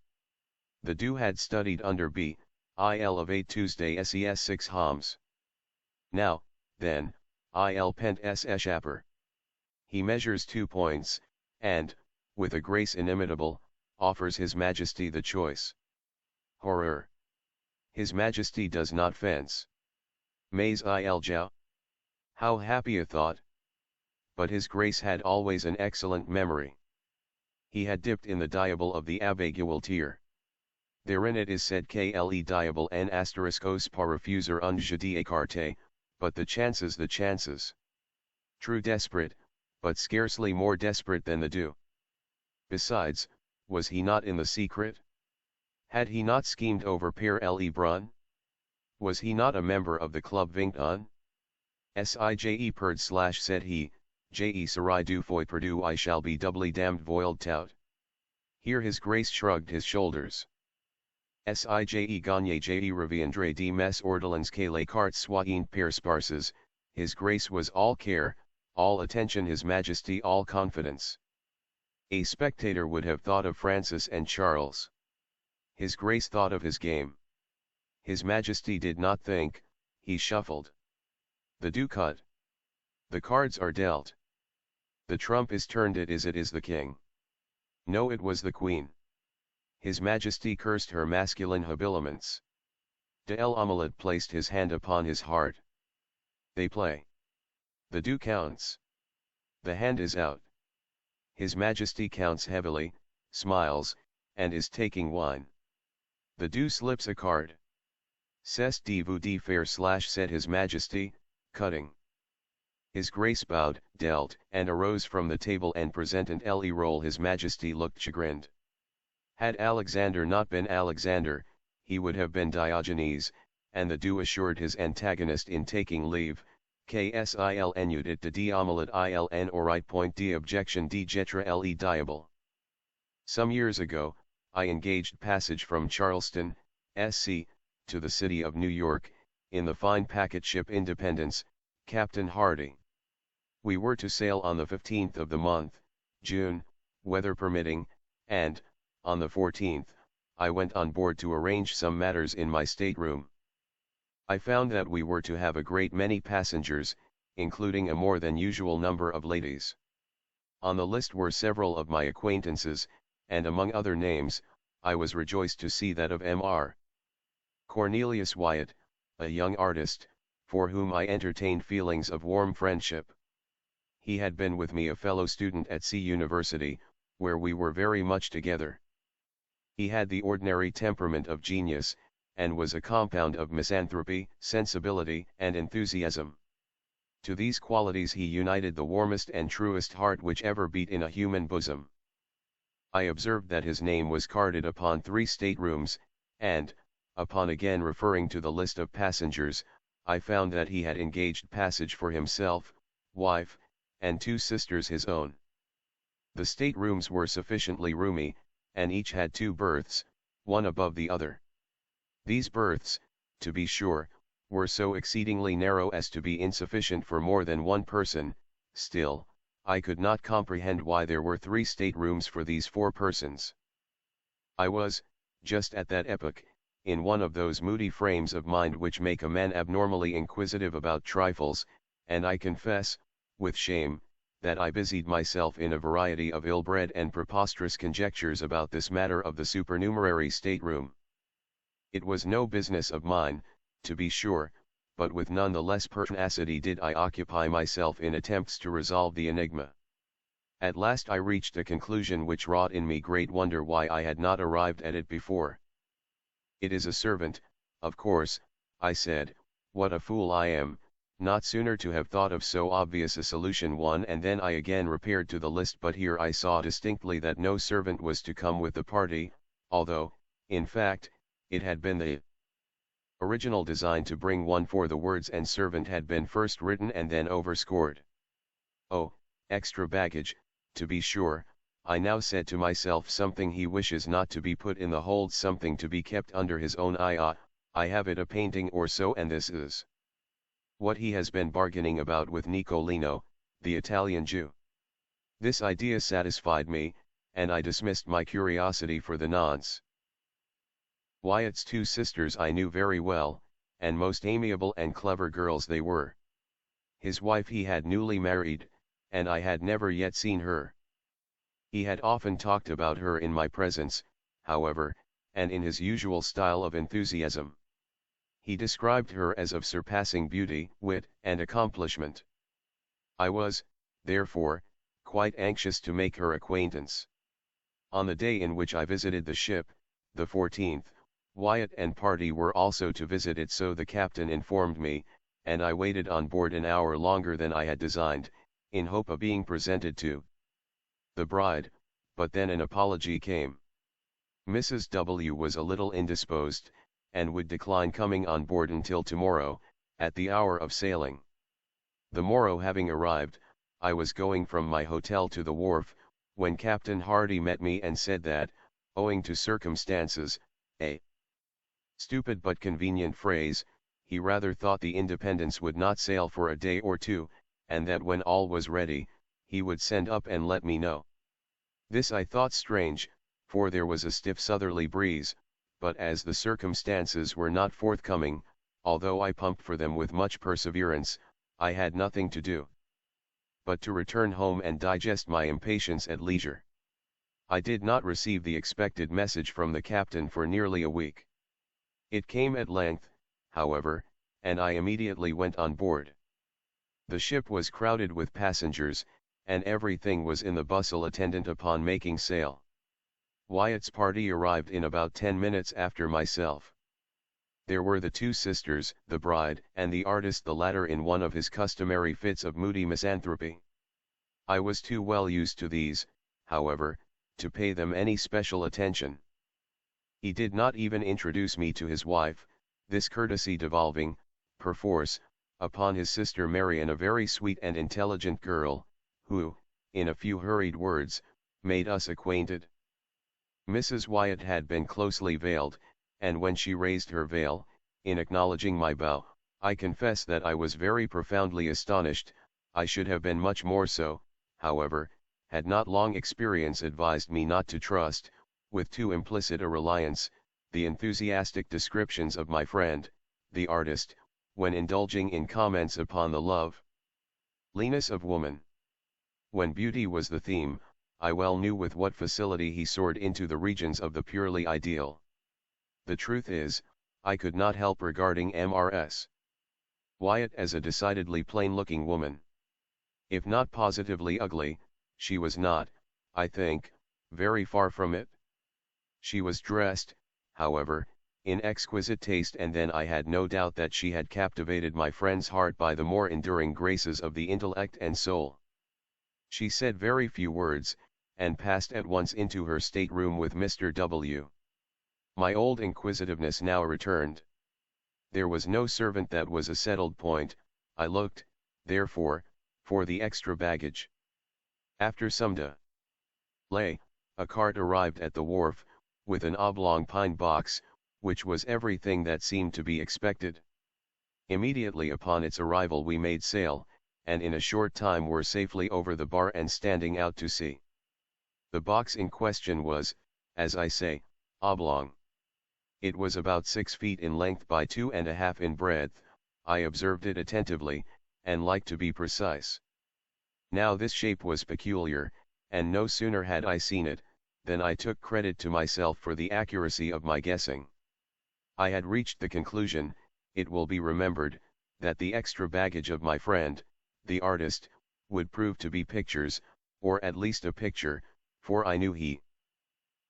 The Jew had studied under B. I elevate Tuesday ses 6 hams. Now, then, il pent s eschapper. He measures 2 points, and, with a grace inimitable, offers His Majesty the choice. Horror! His Majesty does not fence. Mais il joue. How happy a thought! But His Grace had always an excellent memory. He had dipped in the diable of the Abbé Gualtier. Therein it is said Kle diable en asteriskos par refuser un jeudi écarté, but the chances. True desperate, but scarcely more desperate than the do. Besides, was he not in the secret? Had he not schemed over Père Lebrun? Was he not a member of the Club 21? Sije perd / said he, je serai deux fois perdu I shall be doubly damned voiled tout. Here His Grace shrugged his shoulders. Sije gagne je reviendrai de mes ordelans que les cartes soient per sparses, His Grace was all care, all attention, His Majesty all confidence. A spectator would have thought of Francis and Charles. His Grace thought of his game. His Majesty did not think, he shuffled. The dew cut. The cards are dealt. The trump is turned, it is the king. No, it was the queen. His Majesty cursed her masculine habiliments. De l'Omelette placed his hand upon his heart. They play. The dew counts. The hand is out. His Majesty counts heavily, smiles, and is taking wine. The dew slips a card. C'est de vous de faire / said His Majesty, cutting. His Grace bowed, dealt, and arose from the table and presented le roll. His Majesty looked chagrined. Had Alexander not been Alexander, he would have been Diogenes, and the dew assured his antagonist in taking leave, ksil enudit de d'omelette iln or point de objection de jetre le diable. Some years ago, I engaged passage from Charleston, SC, to the city of New York, in the fine packet ship Independence, Captain Hardy. We were to sail on the 15th of the month, June, weather permitting, and, on the 14th, I went on board to arrange some matters in my stateroom. I found that we were to have a great many passengers, including a more than usual number of ladies. On the list were several of my acquaintances, and among other names, I was rejoiced to see that of Mr. Cornelius Wyatt, a young artist, for whom I entertained feelings of warm friendship. He had been with me a fellow student at C University, where we were very much together. He had the ordinary temperament of genius, and was a compound of misanthropy, sensibility, and enthusiasm. To these qualities he united the warmest and truest heart which ever beat in a human bosom. I observed that his name was carded upon 3 staterooms, and, upon again referring to the list of passengers, I found that he had engaged passage for himself, wife, and 2 sisters his own. The staterooms were sufficiently roomy, and each had 2 berths, one above the other. These berths, to be sure, were so exceedingly narrow as to be insufficient for more than one person. Still, I could not comprehend why there were 3 staterooms for these 4 persons. I was, just at that epoch, in one of those moody frames of mind which make a man abnormally inquisitive about trifles, and I confess, with shame, that I busied myself in a variety of ill-bred and preposterous conjectures about this matter of the supernumerary stateroom. It was no business of mine, to be sure, but with none the less pertinacity did I occupy myself in attempts to resolve the enigma. At last I reached a conclusion which wrought in me great wonder why I had not arrived at it before. It is a servant, of course, I said. What a fool I am, not sooner to have thought of so obvious a solution. And then I again repaired to the list, but here I saw distinctly that no servant was to come with the party, although, in fact, it had been the original design to bring one, for the words and servant had been first written and then overscored. Oh, extra baggage, to be sure, I now said to myself, something he wishes not to be put in the hold, something to be kept under his own eye. I have it, a painting or so, and this is what he has been bargaining about with Nicolino, the Italian Jew. This idea satisfied me, and I dismissed my curiosity for the nonce. Wyatt's two sisters I knew very well, and most amiable and clever girls they were. His wife he had newly married, and I had never yet seen her. He had often talked about her in my presence, however, and in his usual style of enthusiasm. He described her as of surpassing beauty, wit, and accomplishment. I was, therefore, quite anxious to make her acquaintance. On the day in which I visited the ship, the 14th, Wyatt and party were also to visit it, so the captain informed me, and I waited on board an hour longer than I had designed, in hope of being presented to the bride, but then an apology came. Mrs. W. was a little indisposed, and would decline coming on board until tomorrow, at the hour of sailing. The morrow having arrived, I was going from my hotel to the wharf, when Captain Hardy met me and said that, owing to circumstances, a stupid but convenient phrase, he rather thought the Independence would not sail for a day or two, and that when all was ready, he would send up and let me know. This I thought strange, for there was a stiff southerly breeze, but as the circumstances were not forthcoming, although I pumped for them with much perseverance, I had nothing to do but to return home and digest my impatience at leisure. I did not receive the expected message from the captain for nearly a week. It came at length, however, and I immediately went on board. The ship was crowded with passengers, and everything was in the bustle attendant upon making sail. Wyatt's party arrived in about 10 minutes after myself. There were the two sisters, the bride, and the artist, the latter in one of his customary fits of moody misanthropy. I was too well used to these, however, to pay them any special attention. He did not even introduce me to his wife, this courtesy devolving, perforce, upon his sister Marian, a very sweet and intelligent girl, who, in a few hurried words, made us acquainted. Mrs. Wyatt had been closely veiled, and when she raised her veil, in acknowledging my bow, I confess that I was very profoundly astonished. I should have been much more so, however, had not long experience advised me not to trust, with too implicit a reliance, the enthusiastic descriptions of my friend, the artist, when indulging in comments upon the loveliness of woman. When beauty was the theme, I well knew with what facility he soared into the regions of the purely ideal. The truth is, I could not help regarding Mrs. Wyatt as a decidedly plain-looking woman. If not positively ugly, she was not, I think, very far from it. She was dressed, however, in exquisite taste, and then I had no doubt that she had captivated my friend's heart by the more enduring graces of the intellect and soul. She said very few words, and passed at once into her stateroom with Mr. W. My old inquisitiveness now returned. There was no servant, that was a settled point. I looked, therefore, for the extra baggage. After some delay, a cart arrived at the wharf, with an oblong pine box, which was everything that seemed to be expected. Immediately upon its arrival we made sail, and in a short time were safely over the bar and standing out to sea. The box in question was, as I say, oblong. It was about 6 feet in length by 2.5 in breadth. I observed it attentively, and liked to be precise. Now this shape was peculiar, and no sooner had I seen it, than I took credit to myself for the accuracy of my guessing. I had reached the conclusion, it will be remembered, that the extra baggage of my friend, the artist, would prove to be pictures, or at least a picture, for I knew he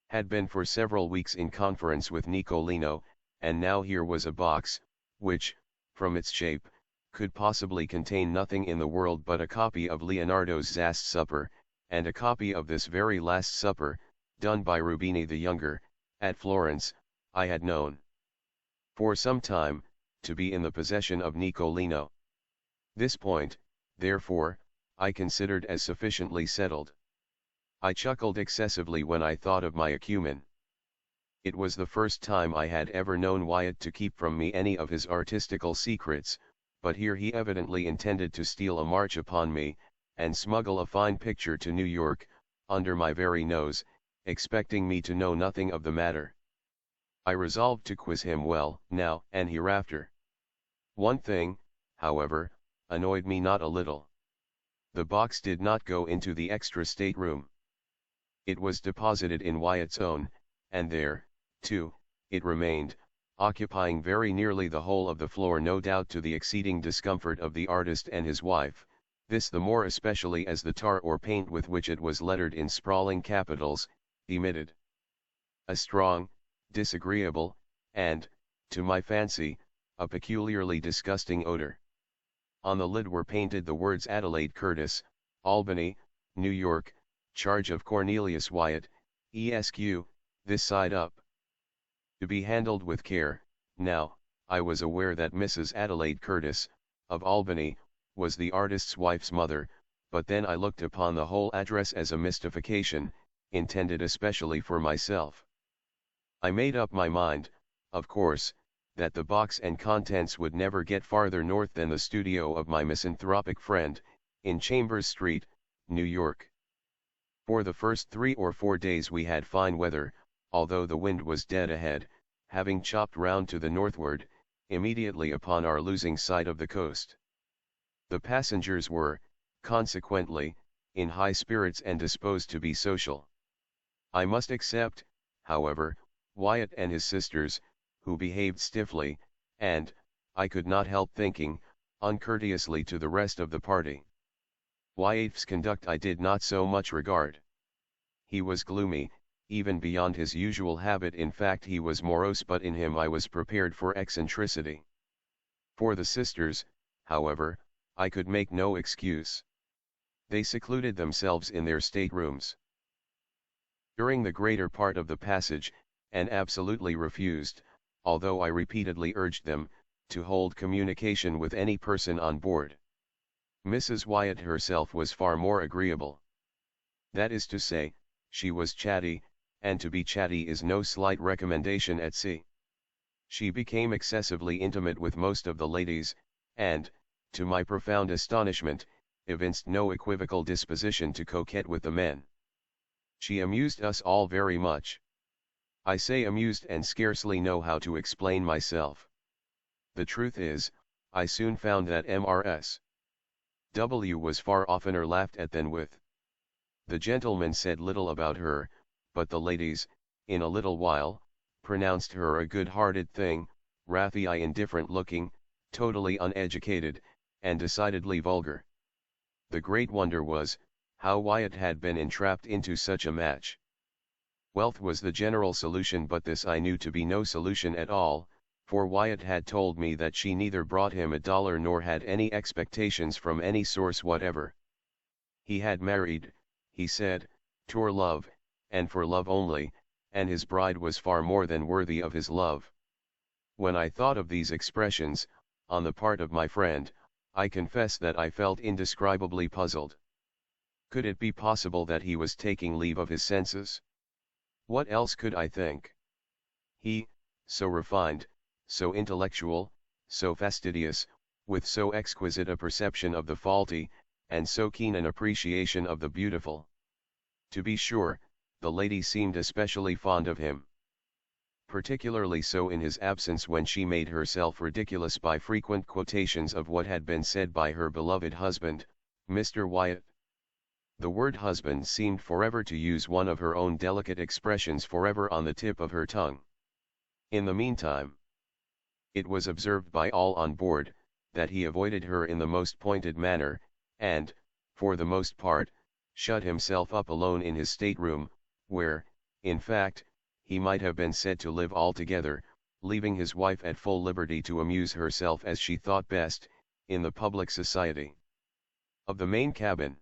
had been for several weeks in conference with Nicolino, and now here was a box, which, from its shape, could possibly contain nothing in the world but a copy of Leonardo's Last Supper, and a copy of this very Last Supper, done by Rubini the Younger, at Florence, I had known for some time, to be in the possession of Nicolino. This point, therefore, I considered as sufficiently settled. I chuckled excessively when I thought of my acumen. It was the first time I had ever known Wyatt to keep from me any of his artistical secrets, but here he evidently intended to steal a march upon me, and smuggle a fine picture to New York, under my very nose, expecting me to know nothing of the matter. I resolved to quiz him well, now and hereafter. One thing, however, annoyed me not a little. The box did not go into the extra stateroom. It was deposited in Wyatt's own, and there, too, it remained, occupying very nearly the whole of the floor, no doubt to the exceeding discomfort of the artist and his wife, this the more especially as the tar or paint with which it was lettered in sprawling capitals, emitted a strong, disagreeable, and, to my fancy, a peculiarly disgusting odor. On the lid were painted the words Adelaide Curtis, Albany, New York, charge of Cornelius Wyatt, Esq., this side up. To be handled with care. Now, I was aware that Mrs. Adelaide Curtis, of Albany, was the artist's wife's mother, but then I looked upon the whole address as a mystification, intended especially for myself. I made up my mind, of course, that the box and contents would never get farther north than the studio of my misanthropic friend, in Chambers Street, New York. For the first 3 or 4 days we had fine weather, although the wind was dead ahead, having chopped round to the northward, immediately upon our losing sight of the coast. The passengers were, consequently, in high spirits and disposed to be social. I must except, however, Wyatt and his sisters, who behaved stiffly, and, I could not help thinking, uncourteously to the rest of the party. Wyatt's conduct I did not so much regard. He was gloomy, even beyond his usual habit. In fact, he was morose, but in him I was prepared for eccentricity. For the sisters, however, I could make no excuse. They secluded themselves in their staterooms during the greater part of the passage, and absolutely refused, although I repeatedly urged them, to hold communication with any person on board. Mrs. Wyatt herself was far more agreeable. That is to say, she was chatty, and to be chatty is no slight recommendation at sea. She became excessively intimate with most of the ladies, and, to my profound astonishment, evinced no equivocal disposition to coquette with the men. She amused us all very much. I say amused and scarcely know how to explain myself. The truth is, I soon found that Mrs. W. was far oftener laughed at than with. The gentlemen said little about her, but the ladies, in a little while, pronounced her a good-hearted thing, wrathy, indifferent-looking, totally uneducated, and decidedly vulgar. The great wonder was, how Wyatt had been entrapped into such a match. Wealth was the general solution, but this I knew to be no solution at all, for Wyatt had told me that she neither brought him $1 nor had any expectations from any source whatever. He had married, he said, to love, and for love only, and his bride was far more than worthy of his love. When I thought of these expressions, on the part of my friend, I confess that I felt indescribably puzzled. Could it be possible that he was taking leave of his senses? What else could I think? He, so refined, so intellectual, so fastidious, with so exquisite a perception of the faulty, and so keen an appreciation of the beautiful. To be sure, the lady seemed especially fond of him. Particularly so in his absence, when she made herself ridiculous by frequent quotations of what had been said by her beloved husband, Mr. Wyatt. The word husband seemed forever to use one of her own delicate expressions forever on the tip of her tongue. In the meantime, it was observed by all on board, that he avoided her in the most pointed manner, and, for the most part, shut himself up alone in his stateroom, where, in fact, he might have been said to live altogether, leaving his wife at full liberty to amuse herself as she thought best, in the public society of the main cabin.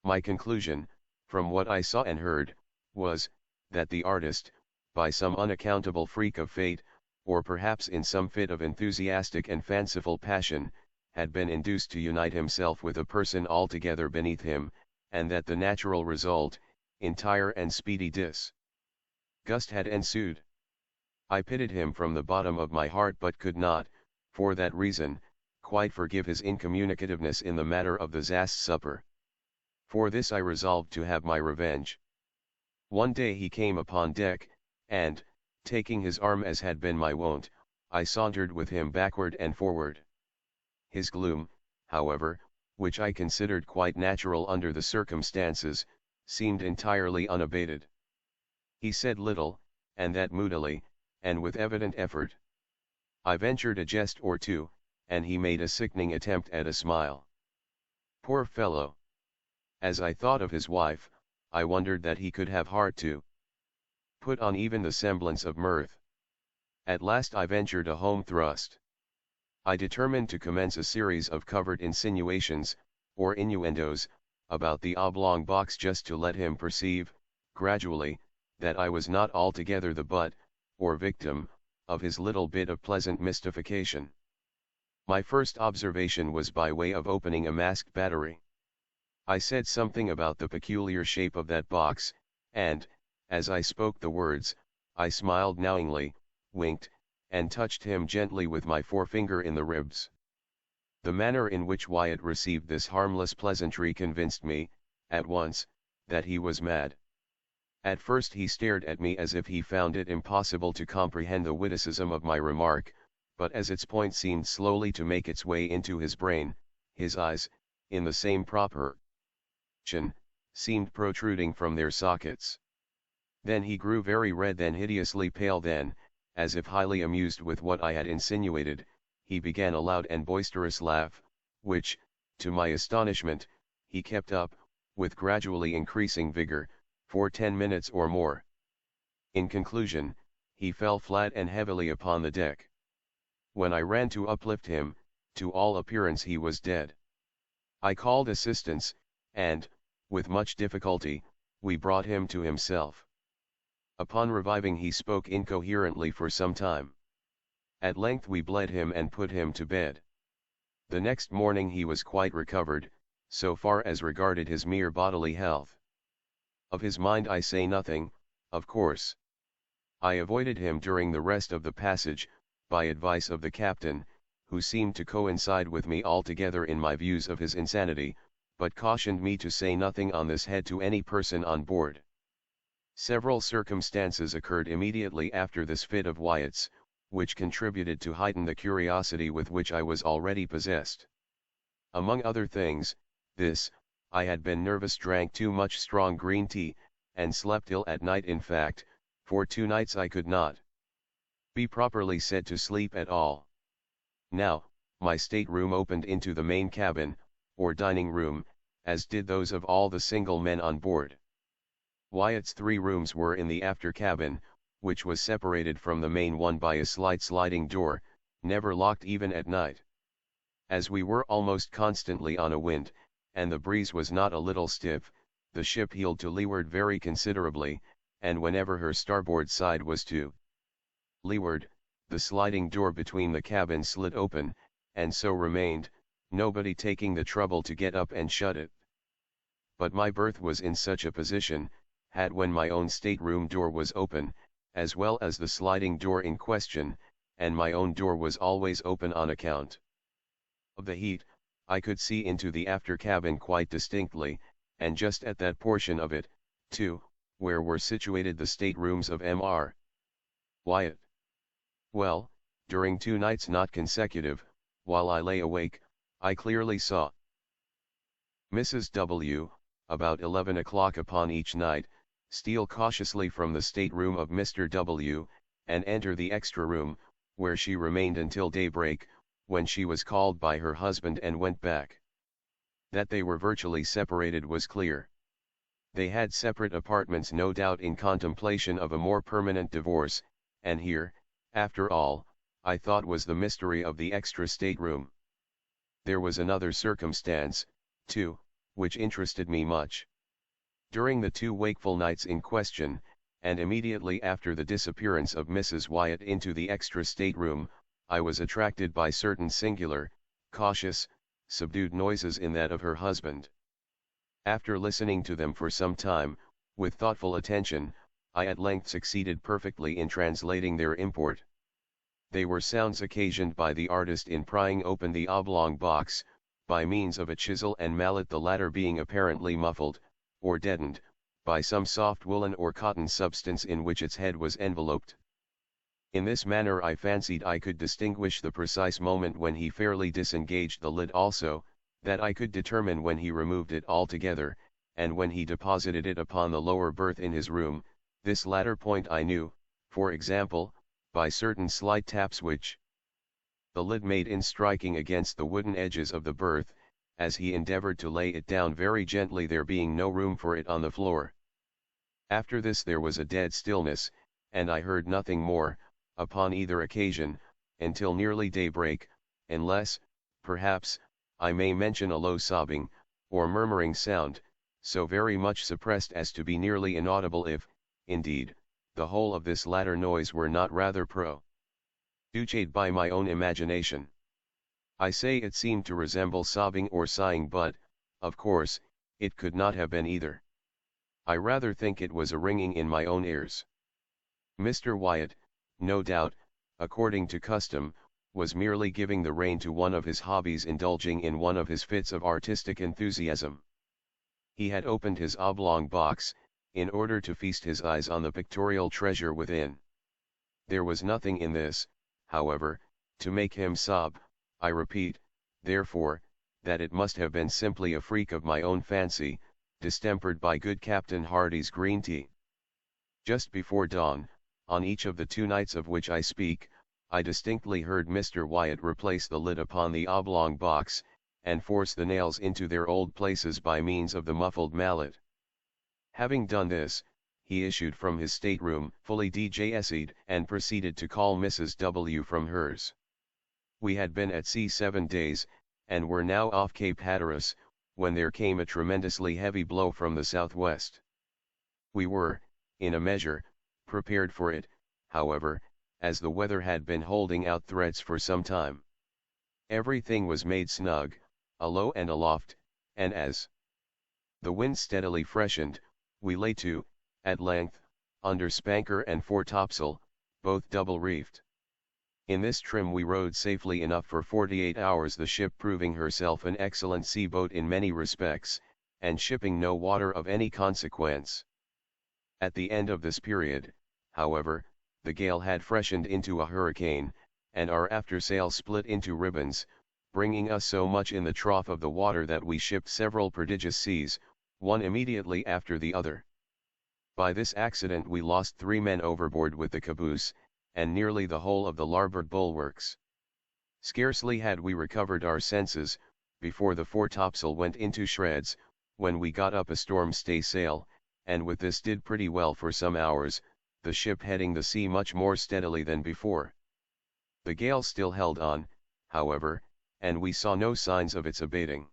My conclusion, from what I saw and heard, was, that the artist, by some unaccountable freak of fate, or perhaps in some fit of enthusiastic and fanciful passion, had been induced to unite himself with a person altogether beneath him, and that the natural result, entire and speedy disgust had ensued. I pitied him from the bottom of my heart, but could not, for that reason, quite forgive his incommunicativeness in the matter of the Zast's supper. For this I resolved to have my revenge. One day he came upon deck, and, Taking his arm as had been my wont, I sauntered with him backward and forward. His gloom, however, which I considered quite natural under the circumstances, seemed entirely unabated. He said little, and that moodily, and with evident effort. I ventured a jest or two, and he made a sickening attempt at a smile. Poor fellow! As I thought of his wife, I wondered that he could have heart to put on even the semblance of mirth. At last I ventured a home thrust. I determined to commence a series of covert insinuations, or innuendos, about the oblong box just to let him perceive, gradually, that I was not altogether the butt, or victim, of his little bit of pleasant mystification. My first observation was by way of opening a masked battery. I said something about the peculiar shape of that box, and, as I spoke the words, I smiled knowingly, winked, and touched him gently with my forefinger in the ribs. The manner in which Wyatt received this harmless pleasantry convinced me, at once, that he was mad. At first he stared at me as if he found it impossible to comprehend the witticism of my remark, but as its point seemed slowly to make its way into his brain, his eyes, in the same proportion, seemed protruding from their sockets. Then he grew very red, then hideously pale, then, as if highly amused with what I had insinuated, he began a loud and boisterous laugh, which, to my astonishment, he kept up, with gradually increasing vigor, for 10 minutes or more. In conclusion, he fell flat and heavily upon the deck. When I ran to uplift him, to all appearance he was dead. I called assistance, and, with much difficulty, we brought him to himself. Upon reviving he spoke incoherently for some time. At length we bled him and put him to bed. The next morning he was quite recovered, so far as regarded his mere bodily health. Of his mind I say nothing, of course. I avoided him during the rest of the passage, by advice of the captain, who seemed to coincide with me altogether in my views of his insanity, but cautioned me to say nothing on this head to any person on board. Several circumstances occurred immediately after this fit of Wyatt's, which contributed to heighten the curiosity with which I was already possessed. Among other things, this, I had been nervous, drank too much strong green tea, and slept ill at night. In fact, for 2 nights I could not be properly said to sleep at all. Now, my stateroom opened into the main cabin, or dining room, as did those of all the single men on board. Wyatt's 3 rooms were in the after cabin, which was separated from the main one by a slight sliding door, never locked even at night. As we were almost constantly on a wind, and the breeze was not a little stiff, the ship heeled to leeward very considerably, and whenever her starboard side was to leeward, the sliding door between the cabins slid open, and so remained, nobody taking the trouble to get up and shut it. But my berth was in such a position, had when my own stateroom door was open, as well as the sliding door in question, and my own door was always open on account of the heat, I could see into the after cabin quite distinctly, and just at that portion of it, too, where were situated the staterooms of Mr. Wyatt. Well, during 2 nights not consecutive, while I lay awake, I clearly saw Mrs. W., about 11 o'clock upon each night, steal cautiously from the stateroom of Mr. W., and enter the extra room, where she remained until daybreak, when she was called by her husband and went back. That they were virtually separated was clear. They had separate apartments, no doubt in contemplation of a more permanent divorce, and here, after all, I thought was the mystery of the extra stateroom. There was another circumstance, too, which interested me much. During the 2 wakeful nights in question, and immediately after the disappearance of Mrs. Wyatt into the extra stateroom, I was attracted by certain singular, cautious, subdued noises in that of her husband. After listening to them for some time, with thoughtful attention, I at length succeeded perfectly in translating their import. They were sounds occasioned by the artist in prying open the oblong box, by means of a chisel and mallet, the latter being apparently muffled, or deadened, by some soft woolen or cotton substance in which its head was enveloped. In this manner I fancied I could distinguish the precise moment when he fairly disengaged the lid, also, that I could determine when he removed it altogether, and when he deposited it upon the lower berth in his room. This latter point I knew, for example, by certain slight taps which the lid made in striking against the wooden edges of the berth, as he endeavored to lay it down very gently, there being no room for it on the floor. After this there was a dead stillness, and I heard nothing more, upon either occasion, until nearly daybreak, unless, perhaps, I may mention a low sobbing, or murmuring sound, so very much suppressed as to be nearly inaudible if, indeed, the whole of this latter noise were not rather produced by my own imagination. I say it seemed to resemble sobbing or sighing, but, of course, it could not have been either. I rather think it was a ringing in my own ears. Mr. Wyatt, no doubt, according to custom, was merely giving the rein to one of his hobbies, indulging in one of his fits of artistic enthusiasm. He had opened his oblong box, in order to feast his eyes on the pictorial treasure within. There was nothing in this, however, to make him sob. I repeat, therefore, that it must have been simply a freak of my own fancy, distempered by good Captain Hardy's green tea. Just before dawn, on each of the 2 nights of which I speak, I distinctly heard Mr. Wyatt replace the lid upon the oblong box, and force the nails into their old places by means of the muffled mallet. Having done this, he issued from his stateroom, fully DJS'd, and proceeded to call Mrs. W. from hers. We had been at sea 7 days, and were now off Cape Hatteras, when there came a tremendously heavy blow from the southwest. We were, in a measure, prepared for it, however, as the weather had been holding out threats for some time. Everything was made snug, alow and aloft, and as the wind steadily freshened, we lay to, at length, under spanker and foretopsail, both double-reefed. In this trim we rode safely enough for 48 hours, the ship proving herself an excellent sea-boat in many respects, and shipping no water of any consequence. At the end of this period, however, the gale had freshened into a hurricane, and our aftersail split into ribbons, bringing us so much in the trough of the water that we shipped several prodigious seas, one immediately after the other. By this accident we lost 3 men overboard with the caboose, and nearly the whole of the larboard bulwarks. Scarcely had we recovered our senses, before the foretopsail went into shreds, when we got up a storm staysail, and with this did pretty well for some hours, the ship heading the sea much more steadily than before. The gale still held on, however, and we saw no signs of its abating.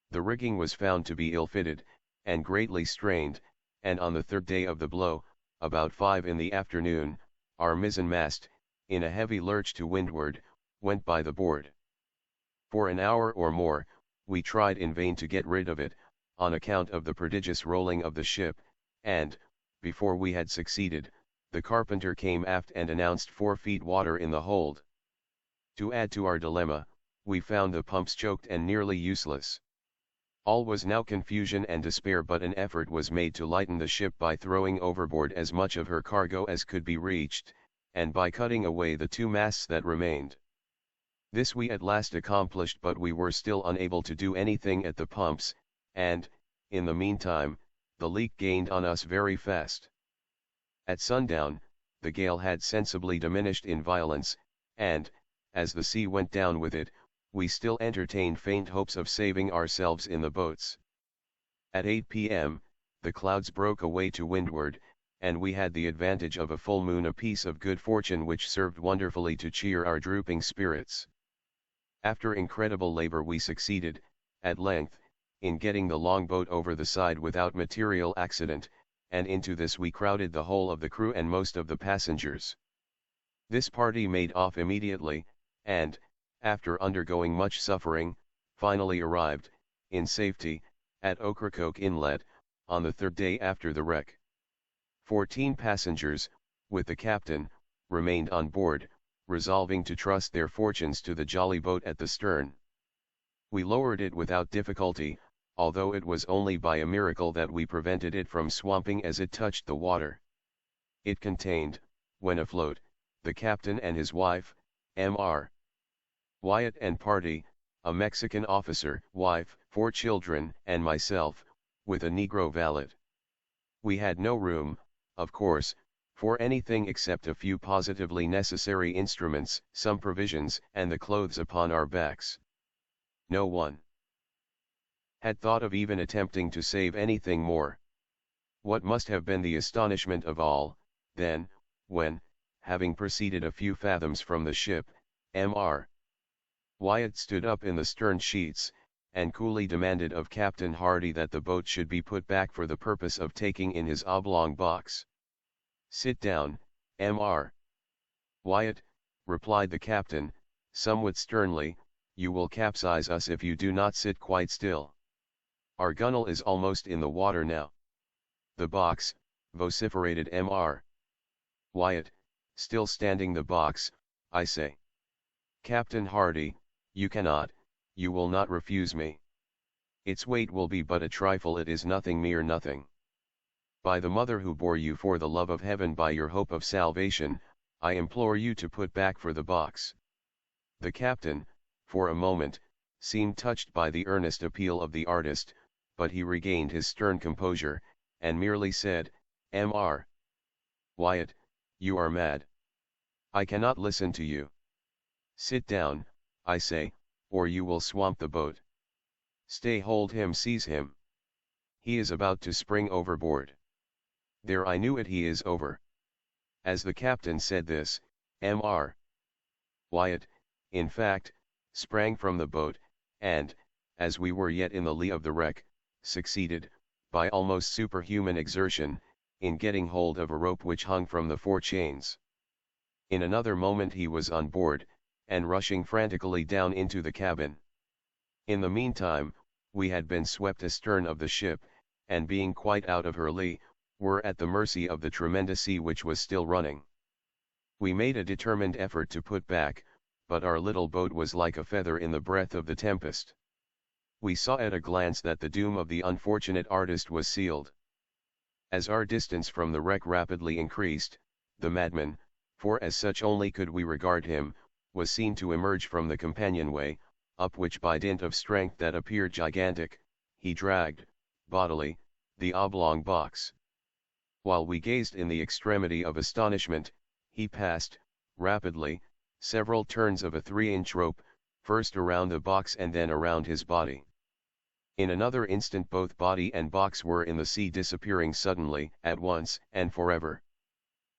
The rigging was found to be ill-fitted, and greatly strained, and on the 3rd day of the blow, about 5 in the afternoon, our mizzen-mast, in a heavy lurch to windward, went by the board. For an hour or more, we tried in vain to get rid of it, on account of the prodigious rolling of the ship, and, before we had succeeded, the carpenter came aft and announced 4 feet water in the hold. To add to our dilemma, we found the pumps choked and nearly useless. All was now confusion and despair, but an effort was made to lighten the ship by throwing overboard as much of her cargo as could be reached, and by cutting away the 2 masts that remained. This we at last accomplished, but we were still unable to do anything at the pumps, and, in the meantime, the leak gained on us very fast. At sundown, the gale had sensibly diminished in violence, and, as the sea went down with it, we still entertained faint hopes of saving ourselves in the boats. At 8 p.m., the clouds broke away to windward, and we had the advantage of a full moon, a piece of good fortune which served wonderfully to cheer our drooping spirits. After incredible labor we succeeded, at length, in getting the longboat over the side without material accident, and into this we crowded the whole of the crew and most of the passengers. This party made off immediately, and, after undergoing much suffering, finally arrived, in safety, at Ocracoke Inlet, on the 3rd day after the wreck. 14 passengers, with the captain, remained on board, resolving to trust their fortunes to the jolly boat at the stern. We lowered it without difficulty, although it was only by a miracle that we prevented it from swamping as it touched the water. It contained, when afloat, the captain and his wife, Mr. Wyatt and party, a Mexican officer, wife, 4 children, and myself, with a Negro valet. We had no room, of course, for anything except a few positively necessary instruments, some provisions, and the clothes upon our backs. No one had thought of even attempting to save anything more. What must have been the astonishment of all, then, when, having proceeded a few fathoms from the ship, Mr. Wyatt stood up in the stern sheets, and coolly demanded of Captain Hardy that the boat should be put back for the purpose of taking in his oblong box. "Sit down, Mr. Wyatt," replied the captain, somewhat sternly, "you will capsize us if you do not sit quite still. Our gunwale is almost in the water now." "The box," vociferated Mr. Wyatt, still standing. "The box, I say. Captain Hardy, you cannot, you will not refuse me. Its weight will be but a trifle, it is nothing, mere nothing. By the mother who bore you, for the love of heaven, by your hope of salvation, I implore you to put back for the box." The captain, for a moment, seemed touched by the earnest appeal of the artist, but he regained his stern composure, and merely said, "Mr. Wyatt, you are mad. I cannot listen to you. Sit down, I say, or you will swamp the boat. Stay, hold him, seize him. He is about to spring overboard. There, I knew it, he is over." As the captain said this, Mr. Wyatt, in fact, sprang from the boat, and, as we were yet in the lee of the wreck, succeeded, by almost superhuman exertion, in getting hold of a rope which hung from the fore chains. In another moment he was on board, and rushing frantically down into the cabin. In the meantime, we had been swept astern of the ship, and being quite out of her lee, were at the mercy of the tremendous sea which was still running. We made a determined effort to put back, but our little boat was like a feather in the breath of the tempest. We saw at a glance that the doom of the unfortunate artist was sealed. As our distance from the wreck rapidly increased, the madman, for as such only could we regard him, was seen to emerge from the companionway, up which by dint of strength that appeared gigantic, he dragged, bodily, the oblong box. While we gazed in the extremity of astonishment, he passed, rapidly, several turns of a 3-inch rope, first around the box and then around his body. In another instant both body and box were in the sea, disappearing suddenly, at once, and forever.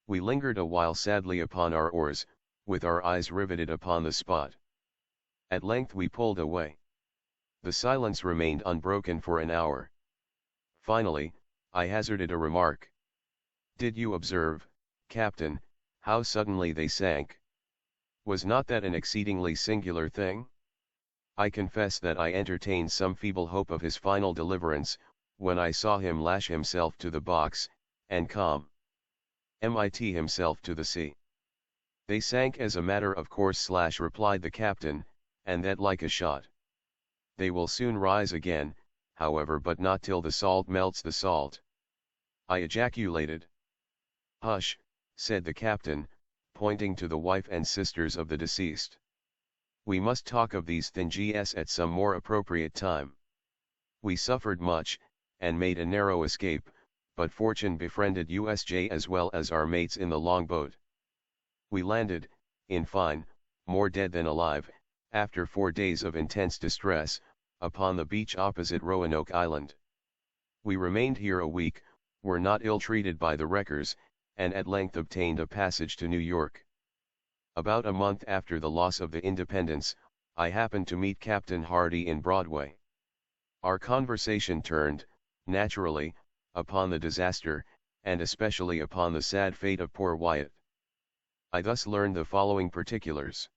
We lingered a while sadly upon our oars, with our eyes riveted upon the spot. At length we pulled away. The silence remained unbroken for an hour. Finally, I hazarded a remark. "Did you observe, Captain, how suddenly they sank? Was not that an exceedingly singular thing? I confess that I entertained some feeble hope of his final deliverance, when I saw him lash himself to the box, and calm himself to the sea. They sank as a matter of course, replied the captain, and that like a shot. They will soon rise again, however, but not till the salt melts the salt." I ejaculated. "Hush," said the captain, pointing to the wife and sisters of the deceased. "We must talk of these things at some more appropriate time. We suffered much, and made a narrow escape, but fortune befriended us as well as our mates in the longboat. We landed, in fine, more dead than alive, after 4 days of intense distress, upon the beach opposite Roanoke Island. We remained here a week, were not ill-treated by the wreckers, and at length obtained a passage to New York. About a month after the loss of the Independence, I happened to meet Captain Hardy in Broadway. Our conversation turned, naturally, upon the disaster, and especially upon the sad fate of poor Wyatt. I thus learned the following particulars.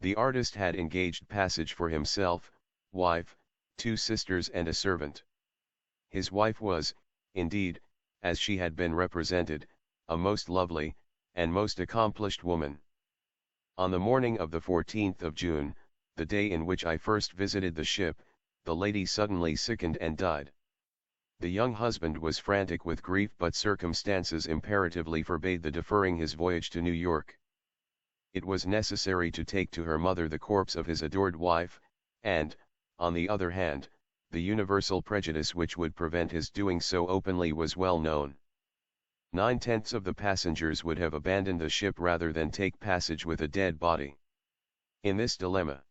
The artist had engaged passage for himself, wife, 2 sisters and a servant. His wife was, indeed, as she had been represented, a most lovely, and most accomplished woman. On the morning of the 14th of June, the day in which I first visited the ship, the lady suddenly sickened and died. The young husband was frantic with grief, but circumstances imperatively forbade the deferring his voyage to New York. it was necessary to take to her mother the corpse of his adored wife, and, on the other hand, the universal prejudice which would prevent his doing so openly was well known. 9/10 of the passengers would have abandoned the ship rather than take passage with a dead body. In this dilemma,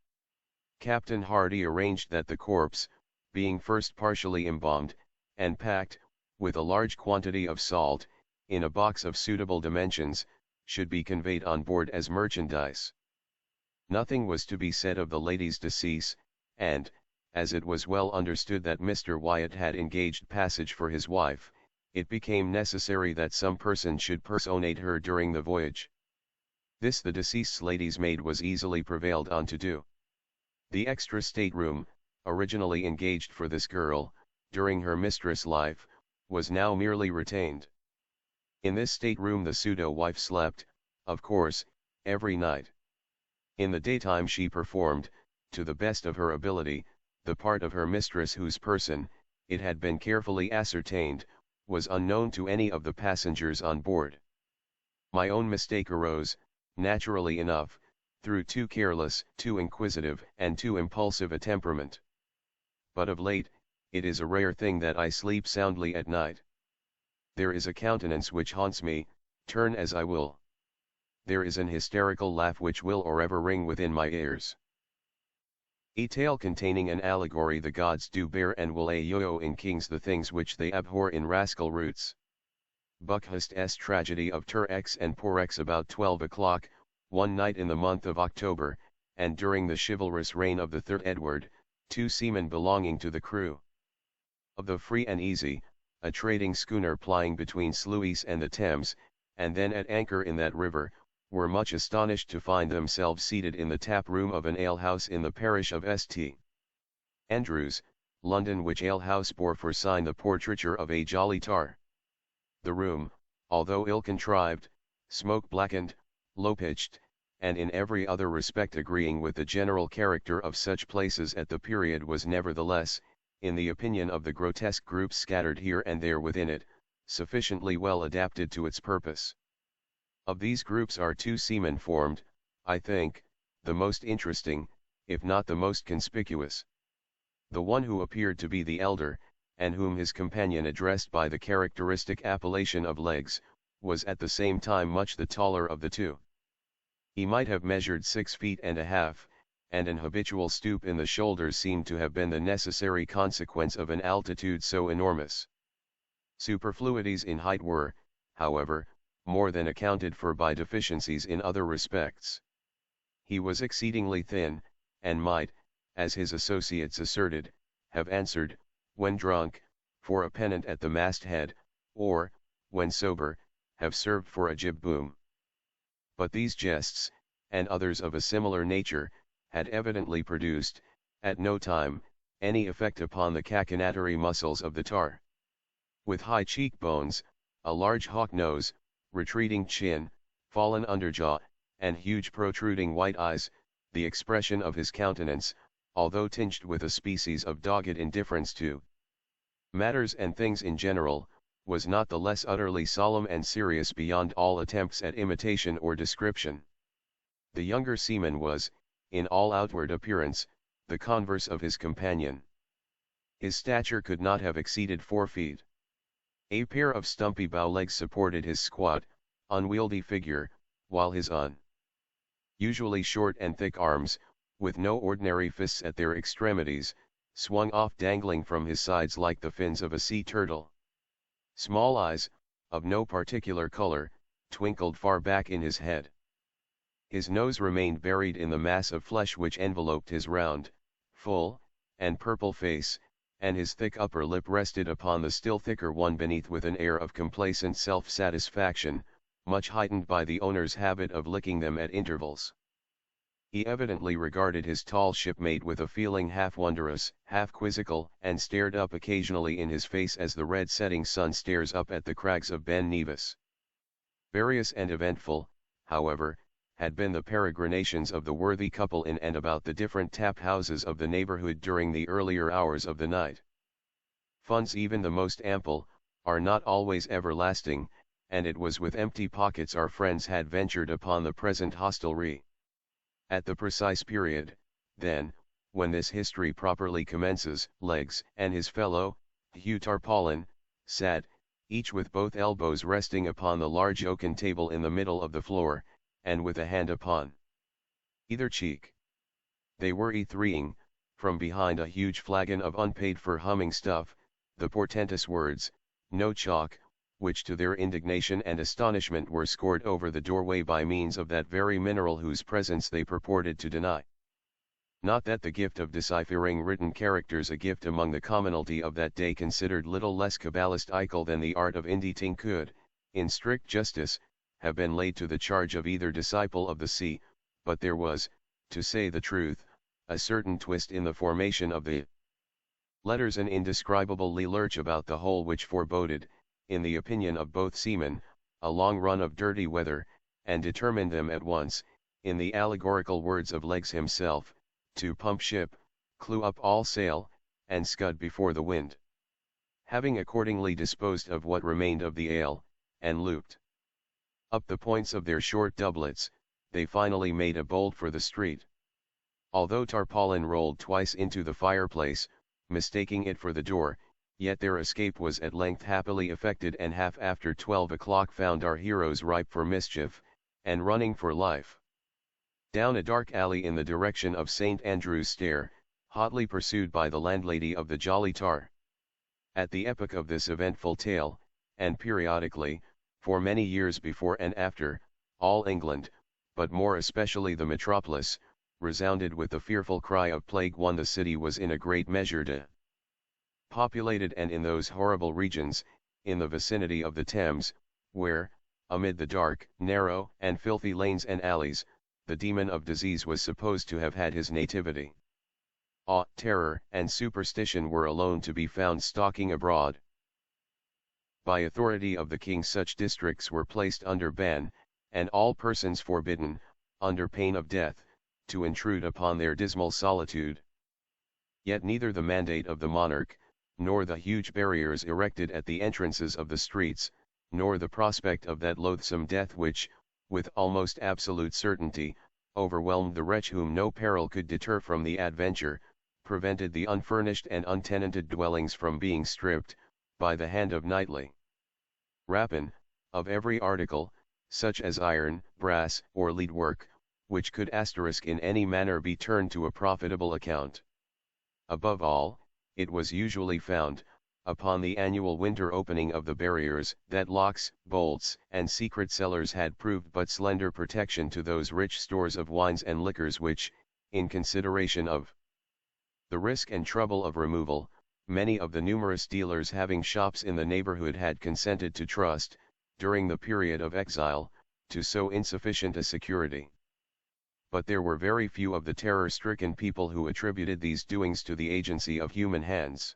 Captain Hardy arranged that the corpse, being first partially embalmed, and packed, with a large quantity of salt, in a box of suitable dimensions, should be conveyed on board as merchandise. Nothing was to be said of the lady's decease, and, as it was well understood that Mr. Wyatt had engaged passage for his wife, it became necessary that some person should personate her during the voyage. This the deceased's lady's maid was easily prevailed on to do. The extra stateroom, originally engaged for this girl, during her mistress' life, was now merely retained. In this stateroom the pseudo-wife slept, of course, every night. In the daytime she performed, to the best of her ability, the part of her mistress whose person, it had been carefully ascertained, was unknown to any of the passengers on board. My own mistake arose, naturally enough, through too careless, too inquisitive, and too impulsive a temperament. But of late, it is a rare thing that I sleep soundly at night. There is a countenance which haunts me, turn as I will. There is an hysterical laugh which will or ever ring within my ears. A tale containing an allegory the gods do bear and will yo in kings the things which they abhor in rascal roots. Buckhurst's tragedy of Tur-X and Por-X about 12 o'clock, one night in the month of October, and during the chivalrous reign of the third Edward, 2 seamen belonging to the crew of the Free and Easy, a trading schooner plying between Sluis and the Thames, and then at anchor in that river, were much astonished to find themselves seated in the tap-room of an alehouse in the parish of St. Andrews, London, which alehouse bore for sign the portraiture of a jolly tar. The room, although ill-contrived, smoke-blackened, low-pitched, and in every other respect agreeing with the general character of such places at the period, was nevertheless, in the opinion of the grotesque groups scattered here and there within it, sufficiently well adapted to its purpose. Of these groups our 2 seamen formed, I think, the most interesting, if not the most conspicuous. The one who appeared to be the elder, and whom his companion addressed by the characteristic appellation of Legs, was at the same time much the taller of the 2. He might have measured 6 feet and a half, and an habitual stoop in the shoulders seemed to have been the necessary consequence of an altitude so enormous. Superfluities in height were, however, more than accounted for by deficiencies in other respects. He was exceedingly thin, and might, as his associates asserted, have answered, when drunk, for a pennant at the masthead, or, when sober, have served for a jib-boom. But these jests, and others of a similar nature, had evidently produced, at no time, any effect upon the cachinnatory muscles of the tar. With high cheekbones, a large hawk nose, retreating chin, fallen underjaw, and huge protruding white eyes, the expression of his countenance, although tinged with a species of dogged indifference to matters and things in general, was not the less utterly solemn and serious beyond all attempts at imitation or description. The younger seaman was, in all outward appearance, the converse of his companion. His stature could not have exceeded 4 feet. A pair of stumpy bow legs supported his squat, unwieldy figure, while his usually short and thick arms, with no ordinary fists at their extremities, swung off dangling from his sides like the fins of a sea turtle. Small eyes, of no particular color, twinkled far back in his head. His nose remained buried in the mass of flesh which enveloped his round, full, and purple face, and his thick upper lip rested upon the still thicker one beneath with an air of complacent self-satisfaction, much heightened by the owner's habit of licking them at intervals. He evidently regarded his tall shipmate with a feeling half wondrous, half quizzical, and stared up occasionally in his face as the red setting sun stares up at the crags of Ben Nevis. Various and eventful, however, had been the peregrinations of the worthy couple in and about the different tap-houses of the neighborhood during the earlier hours of the night. Funds even the most ample, are not always everlasting, and it was with empty pockets our friends had ventured upon the present hostelry. At the precise period, then, when this history properly commences, Legs and his fellow, Hugh Tarpaulin, sat, each with both elbows resting upon the large oaken table in the middle of the floor, and with a hand upon either cheek. They were E3ing, from behind a huge flagon of unpaid-for humming stuff, the portentous words, "No chalk," which to their indignation and astonishment were scored over the doorway by means of that very mineral whose presence they purported to deny. Not that the gift of deciphering written characters, a gift among the commonalty of that day considered little less cabalistical than the art of inditing, could, in strict justice, have been laid to the charge of either disciple of the sea, but there was, to say the truth, a certain twist in the formation of the letters, an indescribable lurch about the whole, which foreboded, in the opinion of both seamen, a long run of dirty weather, and determined them at once, in the allegorical words of Legs himself, to pump ship, clew up all sail, and scud before the wind. Having accordingly disposed of what remained of the ale, and looped up the points of their short doublets, they finally made a bolt for the street. Although Tarpaulin rolled twice into the fireplace, mistaking it for the door, yet their escape was at length happily effected, and half after 12 o'clock found our heroes ripe for mischief, and running for life down a dark alley in the direction of St. Andrew's Stair, hotly pursued by the landlady of the Jolly Tar. At the epoch of this eventful tale, and periodically, for many years before and after, all England, but more especially the metropolis, resounded with the fearful cry of plague. The city was in a great measure populated, and in those horrible regions, in the vicinity of the Thames, where, amid the dark, narrow, and filthy lanes and alleys, the demon of disease was supposed to have had his nativity. Awe, terror, and superstition were alone to be found stalking abroad. By authority of the king such districts were placed under ban, and all persons forbidden, under pain of death, to intrude upon their dismal solitude. Yet neither the mandate of the monarch, nor the huge barriers erected at the entrances of the streets, nor the prospect of that loathsome death which, with almost absolute certainty, overwhelmed the wretch whom no peril could deter from the adventure, prevented the unfurnished and untenanted dwellings from being stripped, by the hand of nightly rapine, of every article, such as iron, brass, or lead work, which could in any manner be turned to a profitable account. Above all, it was usually found, upon the annual winter opening of the barriers, that locks, bolts, and secret cellars had proved but slender protection to those rich stores of wines and liquors which, in consideration of the risk and trouble of removal, many of the numerous dealers having shops in the neighborhood had consented to trust, during the period of exile, to so insufficient a security. But there were very few of the terror-stricken people who attributed these doings to the agency of human hands.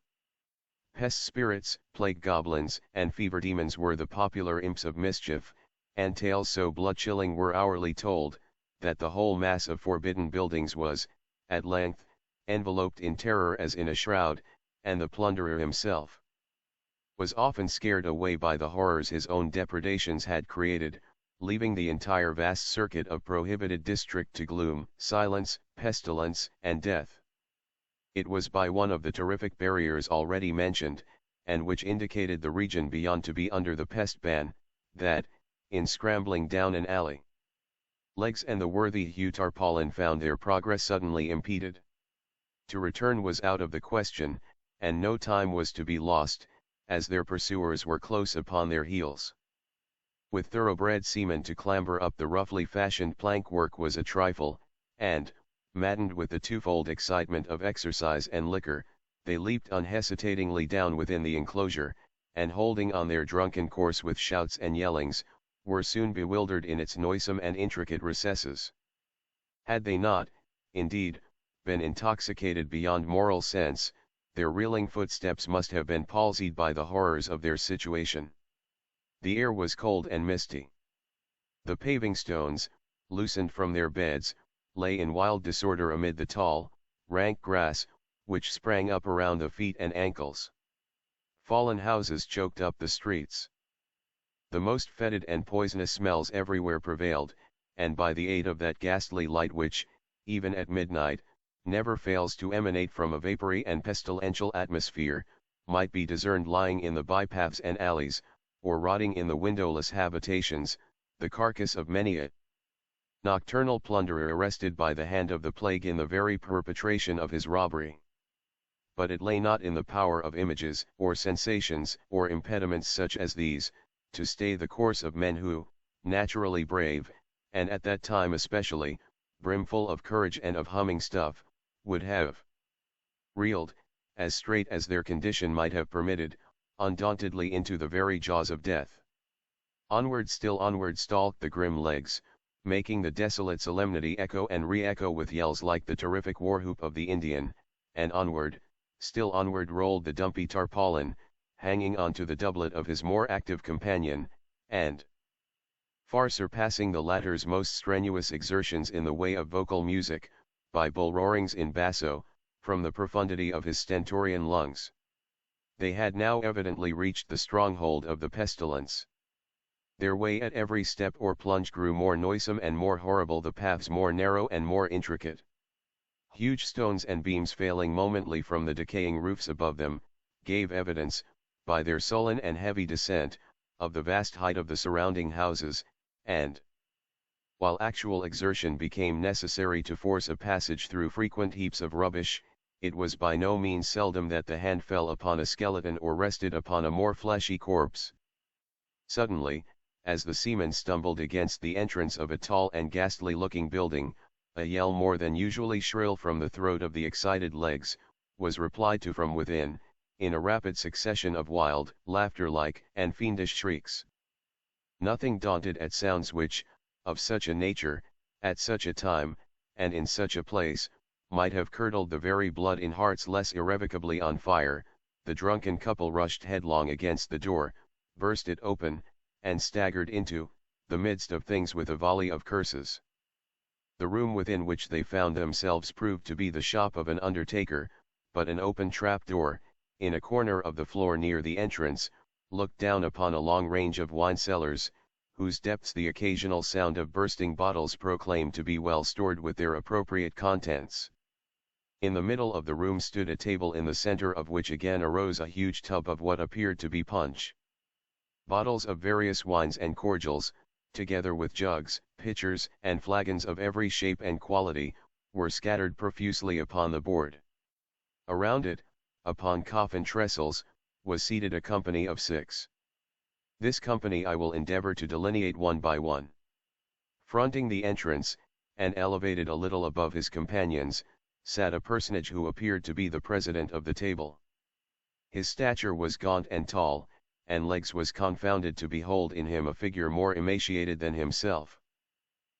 Pest spirits, plague goblins, and fever demons were the popular imps of mischief, and tales so blood-chilling were hourly told, that the whole mass of forbidden buildings was, at length, enveloped in terror as in a shroud, and the plunderer himself was often scared away by the horrors his own depredations had created, leaving the entire vast circuit of prohibited district to gloom, silence, pestilence, and death. It was by one of the terrific barriers already mentioned, and which indicated the region beyond to be under the pest ban, that, in scrambling down an alley, Legs and the worthy Hugh Tarpaulin found their progress suddenly impeded. To return was out of the question, and no time was to be lost, as their pursuers were close upon their heels. With thoroughbred seamen to clamber up the roughly fashioned plank work was a trifle, and, maddened with the twofold excitement of exercise and liquor, they leaped unhesitatingly down within the enclosure, and holding on their drunken course with shouts and yellings, were soon bewildered in its noisome and intricate recesses. Had they not, indeed, been intoxicated beyond moral sense, their reeling footsteps must have been palsied by the horrors of their situation. The air was cold and misty. The paving stones, loosened from their beds, lay in wild disorder amid the tall, rank grass, which sprang up around the feet and ankles. Fallen houses choked up the streets. The most fetid and poisonous smells everywhere prevailed, and by the aid of that ghastly light which, even at midnight, never fails to emanate from a vapory and pestilential atmosphere, might be discerned lying in the bypaths and alleys, or rotting in the windowless habitations, the carcass of many a nocturnal plunderer arrested by the hand of the plague in the very perpetration of his robbery. But it lay not in the power of images, or sensations, or impediments such as these, to stay the course of men who, naturally brave, and at that time especially, brimful of courage and of humming stuff, would have reeled, as straight as their condition might have permitted, undauntedly into the very jaws of death. Onward, still onward stalked the grim legs, making the desolate solemnity echo and re-echo with yells like the terrific war-whoop of the Indian, and onward, still onward rolled the dumpy tarpaulin, hanging on to the doublet of his more active companion, and, far surpassing the latter's most strenuous exertions in the way of vocal music, by bull-roarings in basso, from the profundity of his stentorian lungs. They had now evidently reached the stronghold of the pestilence. Their way at every step or plunge grew more noisome and more horrible, the paths more narrow and more intricate. Huge stones and beams failing momently from the decaying roofs above them, gave evidence, by their sullen and heavy descent, of the vast height of the surrounding houses, and, while actual exertion became necessary to force a passage through frequent heaps of rubbish, it was by no means seldom that the hand fell upon a skeleton or rested upon a more fleshy corpse. Suddenly, as the seamen stumbled against the entrance of a tall and ghastly-looking building, a yell more than usually shrill from the throat of the excited legs, was replied to from within, in a rapid succession of wild, laughter-like, and fiendish shrieks. Nothing daunted at sounds which, of such a nature, at such a time, and in such a place, might have curdled the very blood in hearts less irrevocably on fire, the drunken couple rushed headlong against the door, burst it open, and staggered into the midst of things with a volley of curses. The room within which they found themselves proved to be the shop of an undertaker, but an open trap-door, in a corner of the floor near the entrance, looked down upon a long range of wine cellars, whose depths the occasional sound of bursting bottles proclaimed to be well stored with their appropriate contents. In the middle of the room stood a table, in the center of which again arose a huge tub of what appeared to be punch. Bottles of various wines and cordials, together with jugs, pitchers, and flagons of every shape and quality, were scattered profusely upon the board. Around it, upon coffin trestles, was seated a company of 6. This company I will endeavor to delineate one by one. Fronting the entrance, and elevated a little above his companions, sat a personage who appeared to be the president of the table. His stature was gaunt and tall, and legs was confounded to behold in him a figure more emaciated than himself.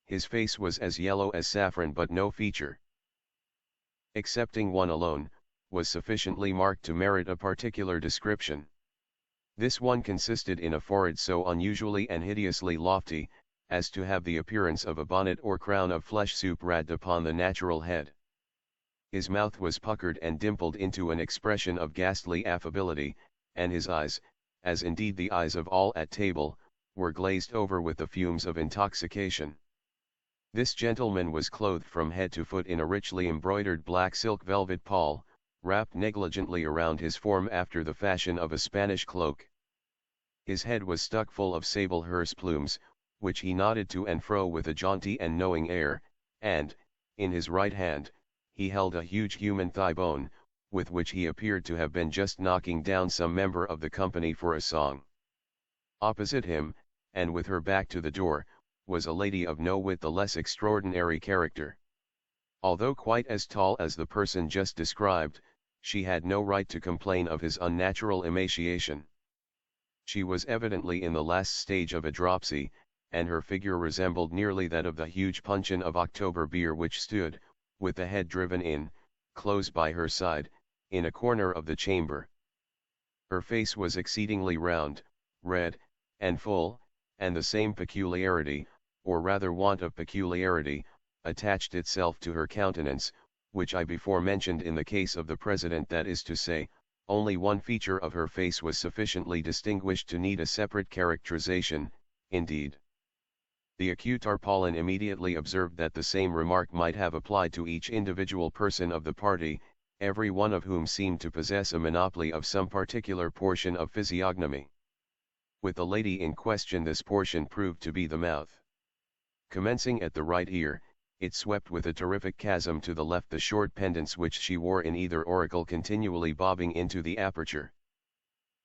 His face was as yellow as saffron, but no feature, excepting one alone, was sufficiently marked to merit a particular description. This one consisted in a forehead so unusually and hideously lofty, as to have the appearance of a bonnet or crown of flesh superadded upon the natural head. His mouth was puckered and dimpled into an expression of ghastly affability, and his eyes, as indeed the eyes of all at table, were glazed over with the fumes of intoxication. This gentleman was clothed from head to foot in a richly embroidered black silk velvet pall, wrapped negligently around his form after the fashion of a Spanish cloak. His head was stuck full of sable hearse plumes, which he nodded to and fro with a jaunty and knowing air, and, in his right hand, he held a huge human thigh bone, with which he appeared to have been just knocking down some member of the company for a song. Opposite him, and with her back to the door, was a lady of no whit the less extraordinary character. Although quite as tall as the person just described, she had no right to complain of his unnatural emaciation. She was evidently in the last stage of a dropsy, and her figure resembled nearly that of the huge puncheon of October beer which stood, with the head driven in, close by her side, in a corner of the chamber. Her face was exceedingly round, red, and full, and the same peculiarity, or rather want of peculiarity, attached itself to her countenance, which I before mentioned in the case of the president, that is to say, Only one feature of her face was sufficiently distinguished to need a separate characterization, indeed. The acute Tarpaulin immediately observed that the same remark might have applied to each individual person of the party, every one of whom seemed to possess a monopoly of some particular portion of physiognomy. With the lady in question this portion proved to be the mouth. Commencing at the right ear, it swept with a terrific chasm to the left, the short pendants which she wore in either auricle continually bobbing into the aperture.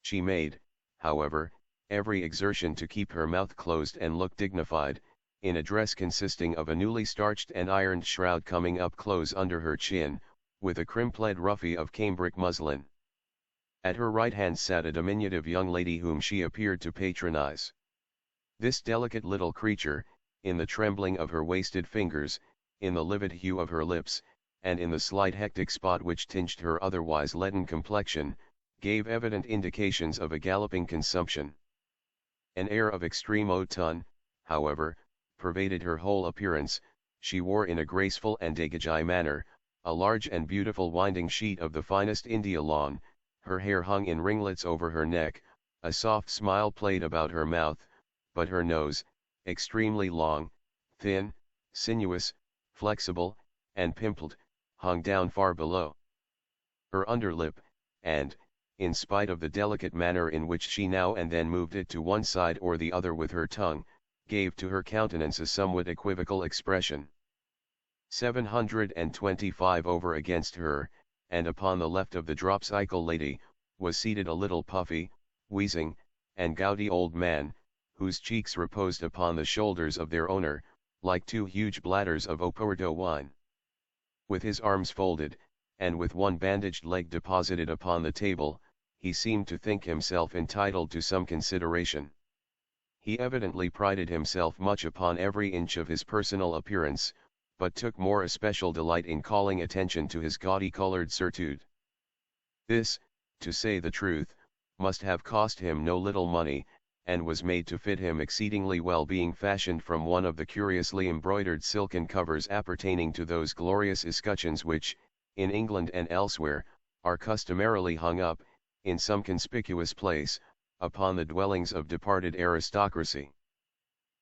She made, however, every exertion to keep her mouth closed and look dignified, in a dress consisting of a newly starched and ironed shroud coming up close under her chin, with a crimp-plaid ruffy of cambric muslin. At her right hand sat a diminutive young lady whom she appeared to patronize. This delicate little creature, in the trembling of her wasted fingers, in the livid hue of her lips, and in the slight hectic spot which tinged her otherwise leaden complexion, gave evident indications of a galloping consumption. An air of extreme automne, however, pervaded her whole appearance. She wore in a graceful and dégagé manner, a large and beautiful winding sheet of the finest India lawn, her hair hung in ringlets over her neck, a soft smile played about her mouth, but her nose, extremely long, thin, sinuous, flexible, and pimpled, hung down far below. Her underlip, and, in spite of the delicate manner in which she now and then moved it to one side or the other with her tongue, gave to her countenance a somewhat equivocal expression. 725 over against her, and upon the left of the dropsical lady, was seated a little puffy, wheezing, and gouty old man, whose cheeks reposed upon the shoulders of their owner, like two huge bladders of Oporto wine. With his arms folded, and with one bandaged leg deposited upon the table, he seemed to think himself entitled to some consideration. He evidently prided himself much upon every inch of his personal appearance, but took more especial delight in calling attention to his gaudy-colored surtout. This, to say the truth, must have cost him no little money, and was made to fit him exceedingly well, being fashioned from one of the curiously embroidered silken covers appertaining to those glorious escutcheons which, in England and elsewhere, are customarily hung up, in some conspicuous place, upon the dwellings of departed aristocracy.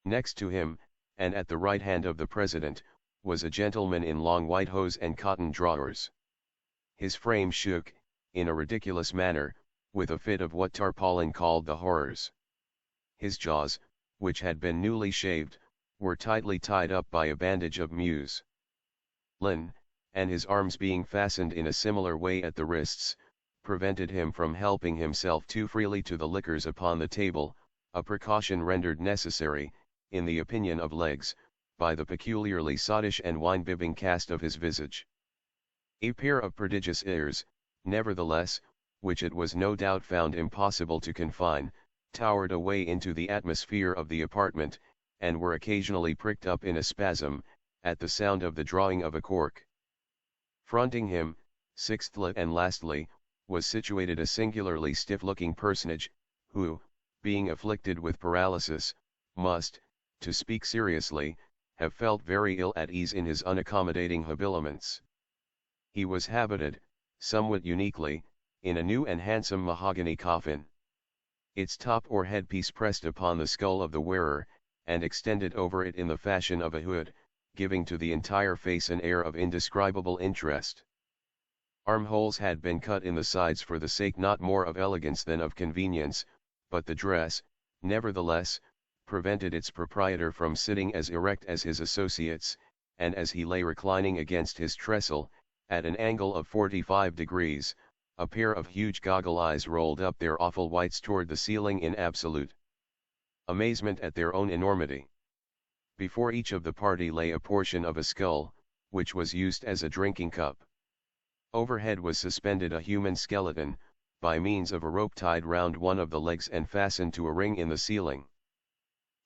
Next to him, and at the right hand of the president, was a gentleman in long white hose and cotton drawers. His frame shook, in a ridiculous manner, with a fit of what Tarpaulin called the horrors. His jaws, which had been newly shaved, were tightly tied up by a bandage of muslin, and his arms being fastened in a similar way at the wrists, prevented him from helping himself too freely to the liquors upon the table, a precaution rendered necessary, in the opinion of Legs, by the peculiarly sottish and wine-bibbing cast of his visage. A pair of prodigious ears, nevertheless, which it was no doubt found impossible to confine, towered away into the atmosphere of the apartment, and were occasionally pricked up in a spasm, at the sound of the drawing of a cork. Fronting him, sixthly and lastly, was situated a singularly stiff-looking personage, who, being afflicted with paralysis, must, to speak seriously, have felt very ill at ease in his unaccommodating habiliments. He was habited, somewhat uniquely, in a new and handsome mahogany coffin. Its top or headpiece pressed upon the skull of the wearer, and extended over it in the fashion of a hood, giving to the entire face an air of indescribable interest. Armholes had been cut in the sides for the sake not more of elegance than of convenience, but the dress, nevertheless, prevented its proprietor from sitting as erect as his associates, and as he lay reclining against his trestle, at an angle of 45 degrees, a pair of huge goggle eyes rolled up their awful whites toward the ceiling in absolute amazement at their own enormity. Before each of the party lay a portion of a skull, which was used as a drinking cup. Overhead was suspended a human skeleton, by means of a rope tied round one of the legs and fastened to a ring in the ceiling.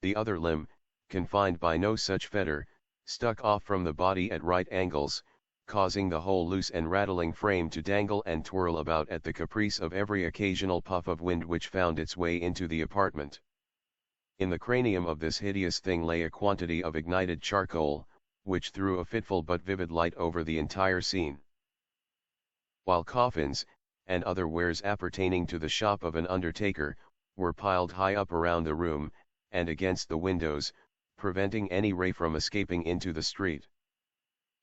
The other limb, confined by no such fetter, stuck off from the body at right angles, causing the whole loose and rattling frame to dangle and twirl about at the caprice of every occasional puff of wind which found its way into the apartment. In the cranium of this hideous thing lay a quantity of ignited charcoal, which threw a fitful but vivid light over the entire scene. While coffins, and other wares appertaining to the shop of an undertaker, were piled high up around the room, and against the windows, preventing any ray from escaping into the street.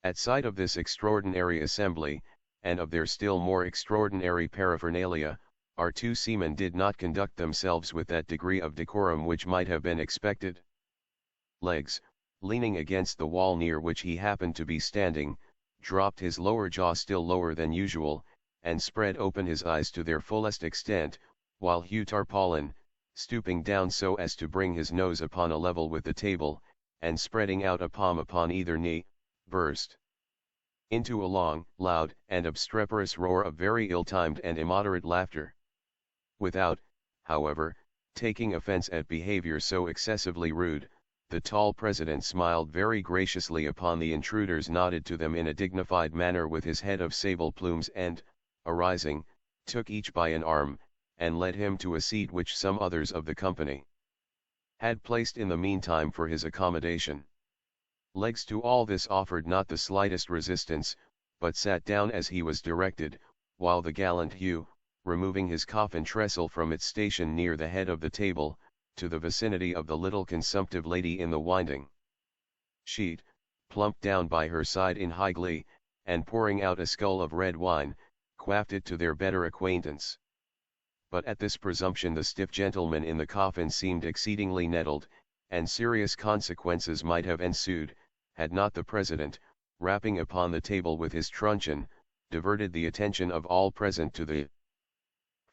At sight of this extraordinary assembly, and of their still more extraordinary paraphernalia, our two seamen did not conduct themselves with that degree of decorum which might have been expected. Legs, leaning against the wall near which he happened to be standing, dropped his lower jaw still lower than usual, and spread open his eyes to their fullest extent, while Hugh Tarpaulin, stooping down so as to bring his nose upon a level with the table, and spreading out a palm upon either knee, burst into a long, loud, and obstreperous roar of very ill-timed and immoderate laughter. Without, however, taking offense at behavior so excessively rude, the tall president smiled very graciously upon the intruders, nodded to them in a dignified manner with his head of sable plumes, and, arising, took each by an arm, and led him to a seat which some others of the company had placed in the meantime for his accommodation. Legs to all this offered not the slightest resistance, but sat down as he was directed, while the gallant Hugh, removing his coffin trestle from its station near the head of the table, to the vicinity of the little consumptive lady in the winding sheet, plumped down by her side in high glee, and pouring out a scull of red wine, quaffed it to their better acquaintance. But at this presumption the stiff gentleman in the coffin seemed exceedingly nettled, and serious consequences might have ensued, had not the president, rapping upon the table with his truncheon, diverted the attention of all present to the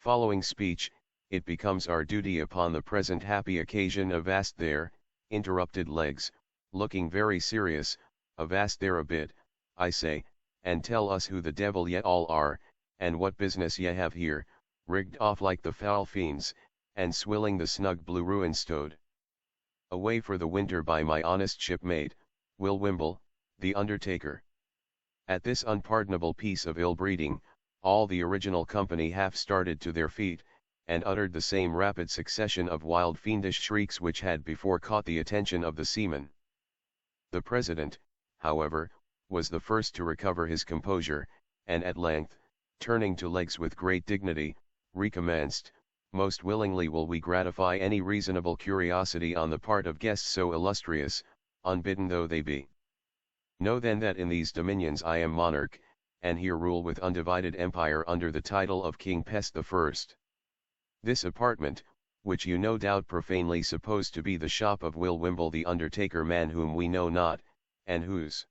following speech. It becomes our duty upon the present happy occasion. Avast there, interrupted Legs, looking very serious, avast there a bit, I say, and tell us who the devil ye all are, and what business ye have here, rigged off like the foul fiends, and swilling the snug blue ruin stowed away for the winter by my honest shipmate, Will Wimble, the undertaker. At this unpardonable piece of ill-breeding, all the original company half started to their feet, and uttered the same rapid succession of wild fiendish shrieks which had before caught the attention of the seamen. The president, however, was the first to recover his composure, and at length, turning to Legs with great dignity, recommenced, "Most willingly will we gratify any reasonable curiosity on the part of guests so illustrious, unbidden though they be. Know then that in these dominions I am monarch, and here rule with undivided empire under the title of King Pest the First. This apartment, which you no doubt profanely suppose to be the shop of Will Wimble the undertaker, man whom we know not, and whose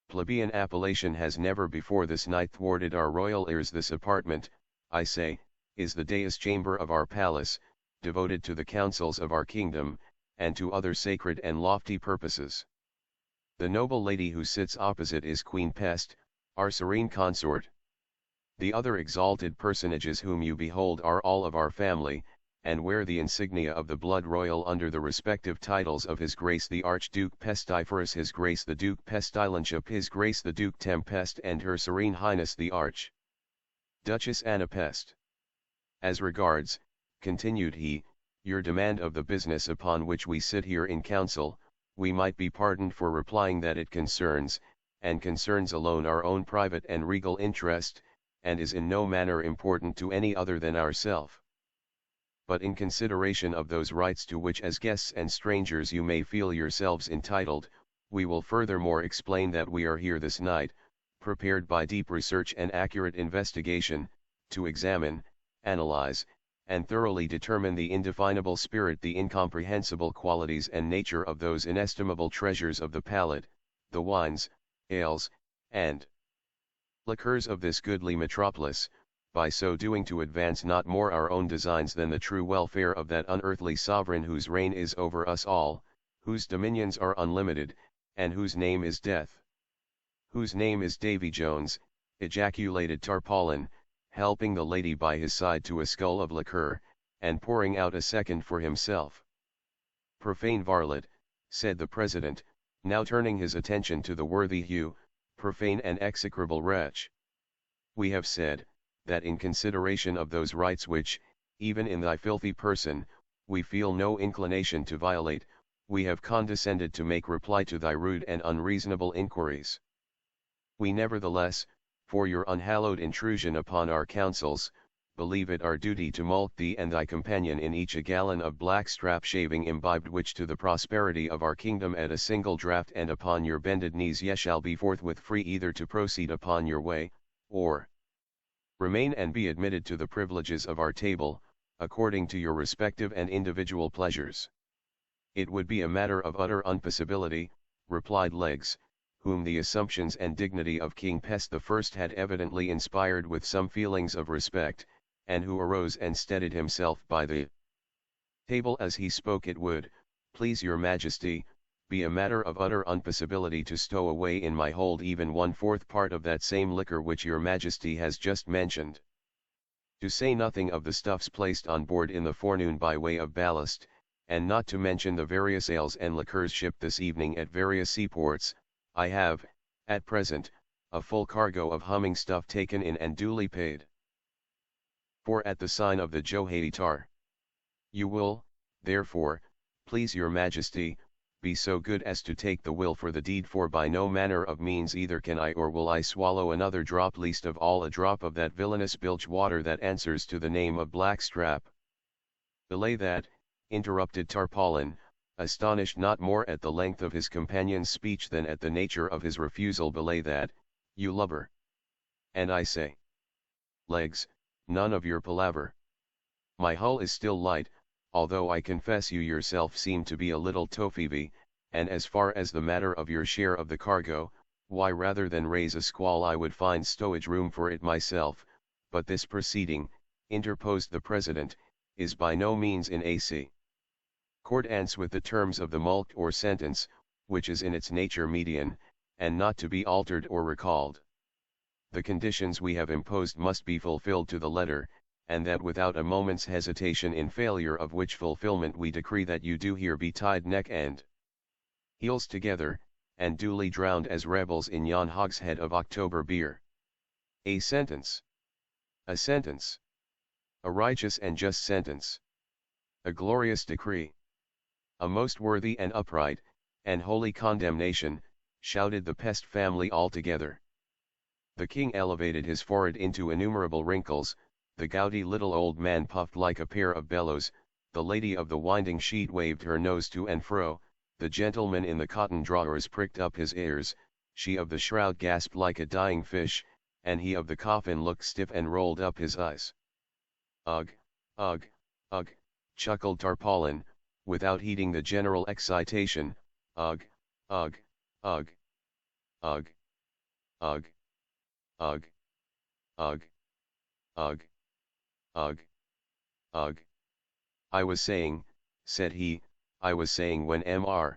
plebeian appellation has never before this night thwarted our royal ears, this apartment, I say, is the dais chamber of our palace, devoted to the councils of our kingdom, and to other sacred and lofty purposes. The noble lady who sits opposite is Queen Pest, our serene consort. The other exalted personages whom you behold are all of our family, and wear the insignia of the blood royal under the respective titles of His Grace the Archduke Pestiferous, His Grace the Duke Pestilential, His Grace the Duke Tempest, and Her Serene Highness the Duchess Anna Pest. As regards," continued he, "your demand of the business upon which we sit here in council, we might be pardoned for replying that it concerns, and concerns alone, our own private and regal interest, and is in no manner important to any other than ourself. But in consideration of those rights to which as guests and strangers you may feel yourselves entitled, we will furthermore explain that we are here this night, prepared by deep research and accurate investigation, to examine, analyze, and thoroughly determine the indefinable spirit, the incomprehensible qualities and nature of those inestimable treasures of the palate, the wines, ales, and liquors of this goodly metropolis, by so doing to advance not more our own designs than the true welfare of that unearthly sovereign whose reign is over us all, whose dominions are unlimited, and whose name is Death." "Whose name is Davy Jones," ejaculated Tarpaulin, helping the lady by his side to a scull of liqueur, and pouring out a second for himself. "Profane varlet," said the president, now turning his attention to the worthy Hugh, "profane and execrable wretch. We have said, that in consideration of those rights which, even in thy filthy person, we feel no inclination to violate, we have condescended to make reply to thy rude and unreasonable inquiries. We nevertheless, for your unhallowed intrusion upon our councils, believe it our duty to mulct thee and thy companion in each a gallon of black-strap shaving imbibed, which to the prosperity of our kingdom at a single draught, and upon your bended knees ye shall be forthwith free either to proceed upon your way, or remain and be admitted to the privileges of our table, according to your respective and individual pleasures. It would be a matter of utter impossibility, replied Legs, whom the assumptions and dignity of King Pest I had evidently inspired with some feelings of respect, and who arose and steadied himself by the table as he spoke. It would, please your majesty, be a matter of utter impossibility to stow away in my hold even 1/4 part of that same liquor which your majesty has just mentioned. To say nothing of the stuffs placed on board in the forenoon by way of ballast, and not to mention the various ales and liqueurs shipped this evening at various seaports, I have, at present, a full cargo of humming stuff taken in and duly paid for at the sign of the Johaitar. You will, therefore, please your majesty, be so good as to take the will for the deed, for by no manner of means either can I or will I swallow another drop, least of all a drop of that villainous bilge water that answers to the name of blackstrap. Belay that, interrupted Tarpaulin, astonished not more at the length of his companion's speech than at the nature of his refusal. Belay that, you lubber. And I say, Legs, none of your palaver. My hull is still light, although I confess you yourself seem to be a little tofeevy, and as far as the matter of your share of the cargo, why rather than raise a squall I would find stowage room for it myself, but this proceeding, interposed the President, is by no means in ac. Accordance with the terms of the mulct or sentence, which is in its nature median, and not to be altered or recalled. The conditions we have imposed must be fulfilled to the letter, and that without a moment's hesitation, in failure of which fulfillment we decree that you do here be tied neck and heels together, and duly drowned as rebels in yon hogshead of October beer. A sentence. A sentence. A righteous and just sentence. A glorious decree. A most worthy and upright, and holy condemnation, shouted the Pest family all together. The king elevated his forehead into innumerable wrinkles, the gouty little old man puffed like a pair of bellows, the lady of the winding sheet waved her nose to and fro, the gentleman in the cotton drawers pricked up his ears, she of the shroud gasped like a dying fish, and he of the coffin looked stiff and rolled up his eyes. Ugh, ugh, ugh, chuckled Tarpaulin, without heeding the general excitation, ugh, ugh, ugh, ugh, ugh, ugh, ugh, ugh, ugh, ugh. I was saying, said he, I was saying when Mr.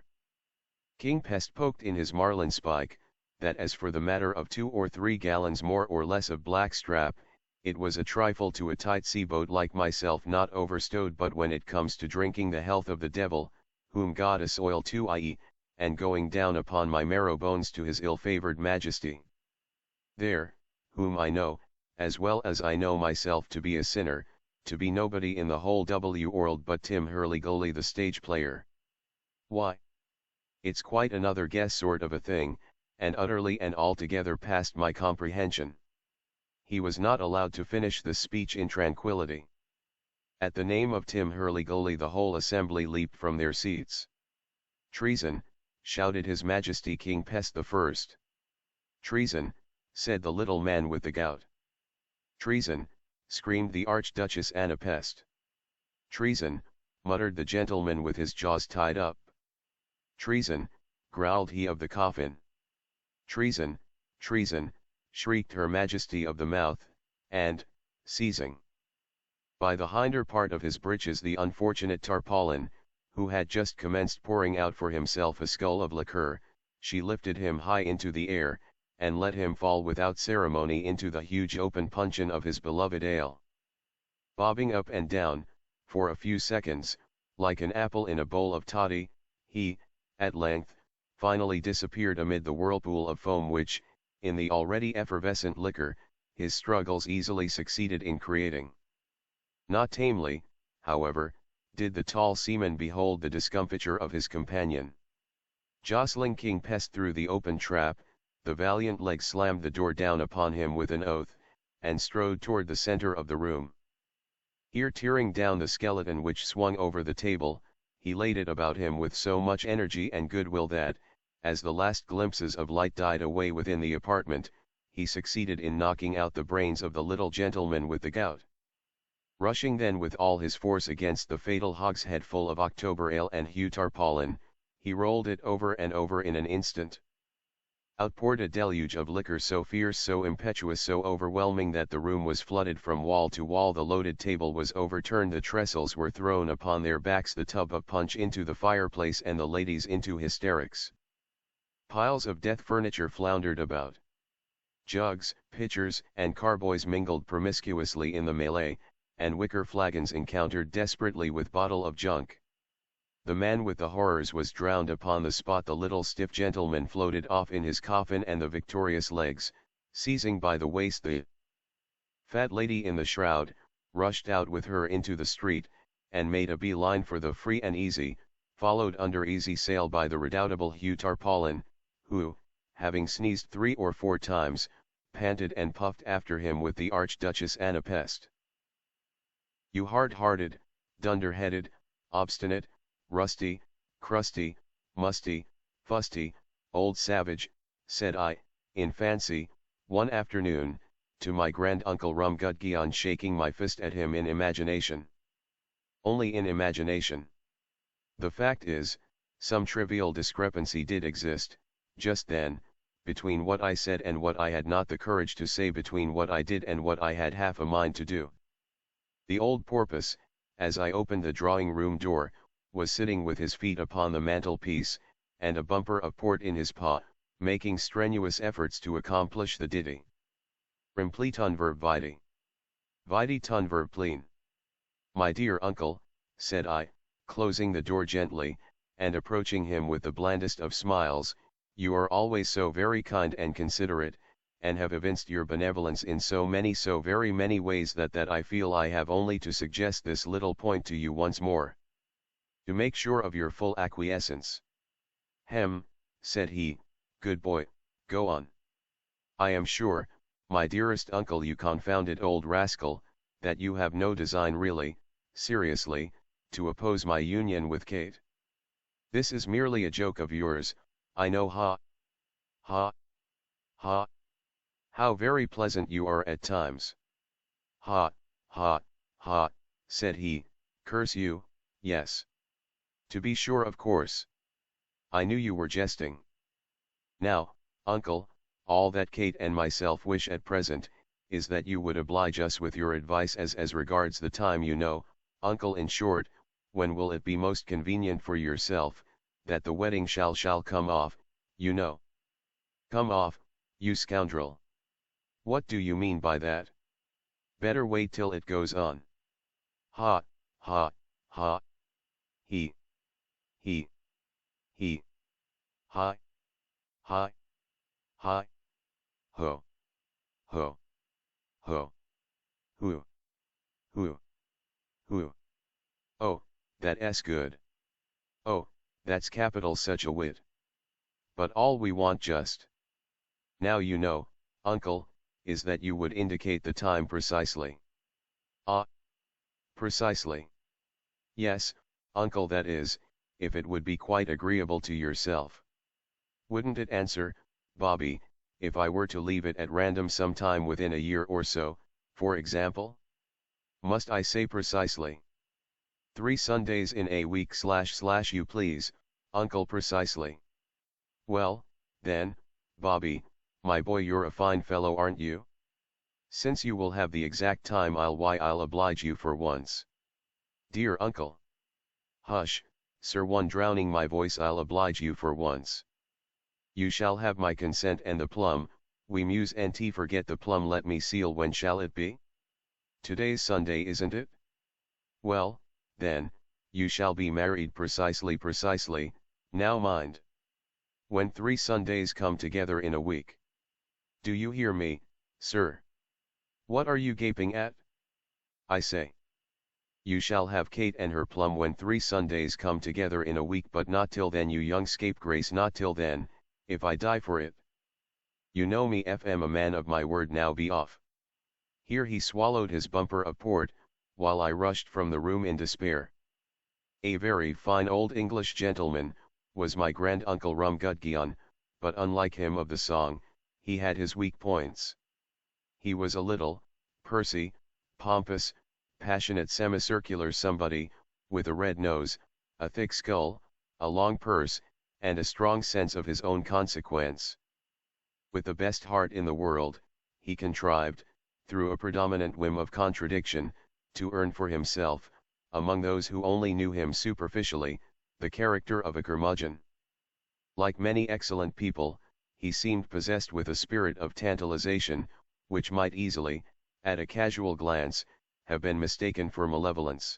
King Pest poked in his marlinspike, that as for the matter of 2 or 3 gallons more or less of blackstrap, it was a trifle to a tight seaboat like myself, not overstowed, but when it comes to drinking the health of the devil, whom God assoil to ie, and going down upon my marrow bones to his ill-favoured majesty. There, whom I know, as well as I know myself to be a sinner, to be nobody in the whole world but Tim Hurley-Goly the stage player. Why? It's quite another guess sort of a thing, and utterly and altogether past my comprehension. He was not allowed to finish the speech in tranquillity. At the name of Tim Hurley-Goly the whole assembly leaped from their seats. Treason, shouted His Majesty King Pest I. Treason, said the little man with the gout. Treason, screamed the Archduchess Anna Pest. Treason, muttered the gentleman with his jaws tied up. Treason, growled he of the coffin. Treason, treason, shrieked Her Majesty of the Mouth, and, seizing by the hinder part of his breeches the unfortunate Tarpaulin, who had just commenced pouring out for himself a scull of liqueur, she lifted him high into the air, and let him fall without ceremony into the huge open puncheon of his beloved ale. Bobbing up and down, for a few seconds, like an apple in a bowl of toddy, he, at length, finally disappeared amid the whirlpool of foam which, in the already effervescent liquor, his struggles easily succeeded in creating. Not tamely, however, did the tall seaman behold the discomfiture of his companion. Jostling King Pest through the open trap, the valiant leg slammed the door down upon him with an oath, and strode toward the center of the room. Here tearing down the skeleton which swung over the table, he laid it about him with so much energy and goodwill that, as the last glimpses of light died away within the apartment, he succeeded in knocking out the brains of the little gentleman with the gout. Rushing then with all his force against the fatal hogshead full of October ale and Hugh tarpaulin, he rolled it over and over in an instant. Out poured a deluge of liquor so fierce, so impetuous, so overwhelming that the room was flooded from wall to wall. The loaded table was overturned, the trestles were thrown upon their backs, the tub of punch into the fireplace, and the ladies into hysterics. Piles of death furniture floundered about. Jugs, pitchers, and carboys mingled promiscuously in the melee, and wicker flagons encountered desperately with bottle of junk. The man with the horrors was drowned upon the spot. The little stiff gentleman floated off in his coffin, and the victorious legs, seizing by the waist the fat lady in the shroud, rushed out with her into the street, and made a bee-line for the free and easy, followed under easy sail by the redoubtable Hugh tarpaulin, who, having sneezed 3 or 4 times, panted and puffed after him with the Archduchess Anna Pest. "You hard-hearted, dunder-headed, obstinate, rusty, crusty, musty, fusty, old savage," said I, in fancy, one afternoon, to my grand-uncle Rumgudgeon, shaking my fist at him in imagination. Only in imagination. The fact is, some trivial discrepancy did exist, just then, between what I said and what I had not the courage to say, between what I did and what I had half a mind to do. The old porpoise, as I opened the drawing-room door, was sitting with his feet upon the mantelpiece, and a bumper of port in his paw, making strenuous efforts to accomplish the ditty. Rempliton verb vidi. Vidi ton verb pleen. "My dear uncle," said I, closing the door gently, and approaching him with the blandest of smiles, "you are always so very kind and considerate, and have evinced your benevolence in so very many ways that I feel I have only to suggest this little point to you once more, to make sure of your full acquiescence." "Hem," said he, "good boy, go on." "I am sure, my dearest uncle, you confounded old rascal, that you have no design really, seriously, to oppose my union with Kate. This is merely a joke of yours, I know. Ha! Ha! Ha! How very pleasant you are at times." "Ha! Ha! Ha!" said he, "curse you, yes. To be sure, of course. I knew you were jesting. Now, uncle, all that Kate and myself wish at present, is that you would oblige us with your advice as regards the time, you know, uncle, in short, when will it be most convenient for yourself, that the wedding shall come off, you know." "Come off, you scoundrel. What do you mean by that? Better wait till it goes on." "Ha, ha, ha. He. Hi, hi, hi. Ho, ho, ho. Hoo, hoo, hoo. Oh, that's good. Oh, that's capital, such a wit. But all we want just now, you know, uncle, is that you would indicate the time precisely." "Ah, precisely. Yes, uncle, that is, if it would be quite agreeable to yourself. Wouldn't it answer, Bobby, if I were to leave it at random some time within a year or so, for example? Must I say precisely 3 Sundays in a week / you please, uncle, precisely? Well, then, Bobby, my boy, you're a fine fellow, aren't you? Since you will have the exact time, I'll oblige you for once." "Dear uncle." "Hush, sir, one drowning my voice, I'll oblige you for once. You shall have my consent and the plum, we muse and forget the plum, let me seal, when shall it be? Today's Sunday, isn't it? Well, then, you shall be married precisely, now mind. When 3 Sundays come together in a week. Do you hear me, sir? What are you gaping at? I say. You shall have Kate and her plum when 3 Sundays come together in a week, but not till then, you young scapegrace, not till then, if I die for it." You know me FM, a man of my word, now be off. Here he swallowed his bumper of port, while I rushed from the room in despair. A very fine old English gentleman, was my grand-uncle Rumgudgeon, but unlike him of the song, he had his weak points. He was a little, pursy, pompous, passionate semicircular somebody, with a red nose, a thick skull, a long purse, and a strong sense of his own consequence. With the best heart in the world, he contrived, through a predominant whim of contradiction, to earn for himself, among those who only knew him superficially, the character of a curmudgeon. Like many excellent people, he seemed possessed with a spirit of tantalization, which might easily, at a casual glance, have been mistaken for malevolence.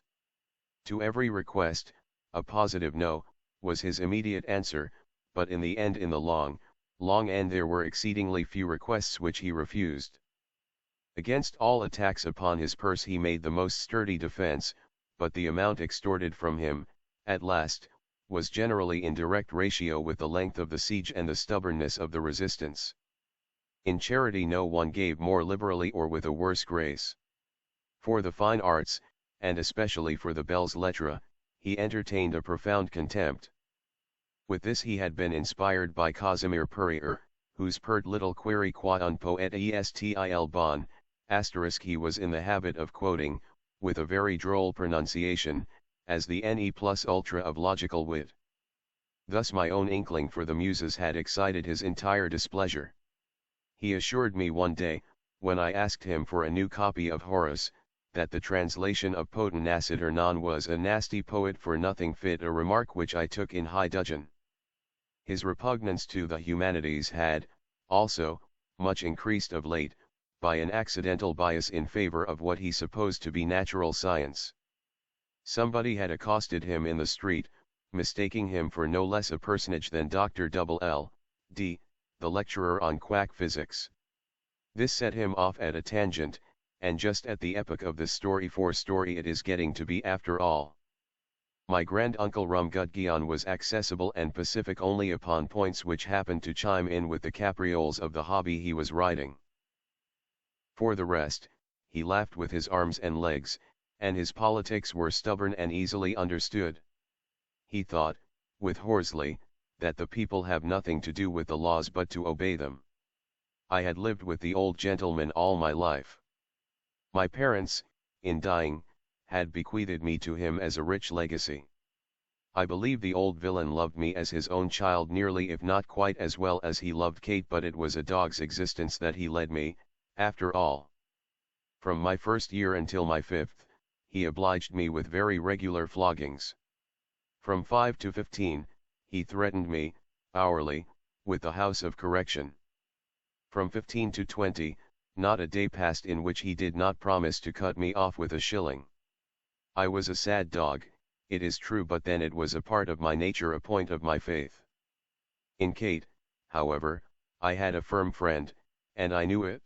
To every request, a positive no, was his immediate answer, but in the end, in the long end, there were exceedingly few requests which he refused. Against all attacks upon his purse he made the most sturdy defense, but the amount extorted from him, at last, was generally in direct ratio with the length of the siege and the stubbornness of the resistance. In charity no one gave more liberally or with a worse grace. For the fine arts, and especially for the belles lettres, he entertained a profound contempt. With this he had been inspired by Casimir Purier, whose pert little query qua un poet estil bon, * he was in the habit of quoting, with a very droll pronunciation, as the ne plus ultra of logical wit. Thus my own inkling for the Muses had excited his entire displeasure. He assured me one day, when I asked him for a new copy of Horace, that the translation of Poenaciturnon was a nasty poet for nothing fit, a remark which I took in high dudgeon. His repugnance to the humanities had, also, much increased of late, by an accidental bias in favor of what he supposed to be natural science. Somebody had accosted him in the street, mistaking him for no less a personage than Dr. L.D., the lecturer on quack physics. This set him off at a tangent, and just at the epoch of this story, for story it is getting to be after all. My grand-uncle Rumgudgeon was accessible and pacific only upon points which happened to chime in with the caprioles of the hobby he was riding. For the rest, he laughed with his arms and legs, and his politics were stubborn and easily understood. He thought, with Horsley, that the people have nothing to do with the laws but to obey them. I had lived with the old gentleman all my life. My parents, in dying, had bequeathed me to him as a rich legacy. I believe the old villain loved me as his own child nearly, if not quite as well as he loved Kate, but it was a dog's existence that he led me, after all. From my first year until my 5th, he obliged me with very regular floggings. From 5 to 15, he threatened me, hourly, with the house of correction. From 15 to 20, not a day passed in which he did not promise to cut me off with a shilling. I was a sad dog, it is true, but then it was a part of my nature, a point of my faith. In Kate, however, I had a firm friend, and I knew it.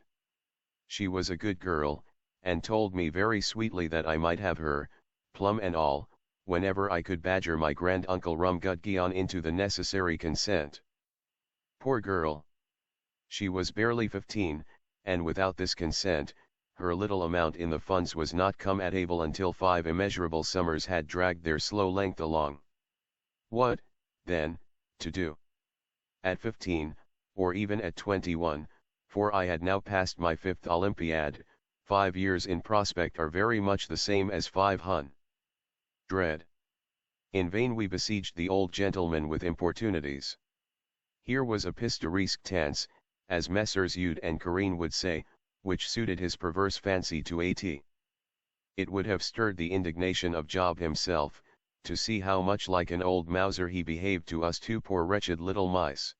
She was a good girl, and told me very sweetly that I might have her, plum and all, whenever I could badger my grand-uncle Rumgudgeon into the necessary consent. Poor girl! She was barely 15, and without this consent, her little amount in the funds was not come at able until 5 immeasurable summers had dragged their slow length along. What, then, to do? At 15, or even at 21, for I had now passed my 5th Olympiad, 5 years in prospect are very much the same as 500. Dread. In vain we besieged the old gentleman with importunities. Here was a pistoresque tense, as Messrs. Ude and Carine would say, which suited his perverse fancy to a T. It would have stirred the indignation of Job himself, to see how much like an old Mauser he behaved to us two poor wretched little mice.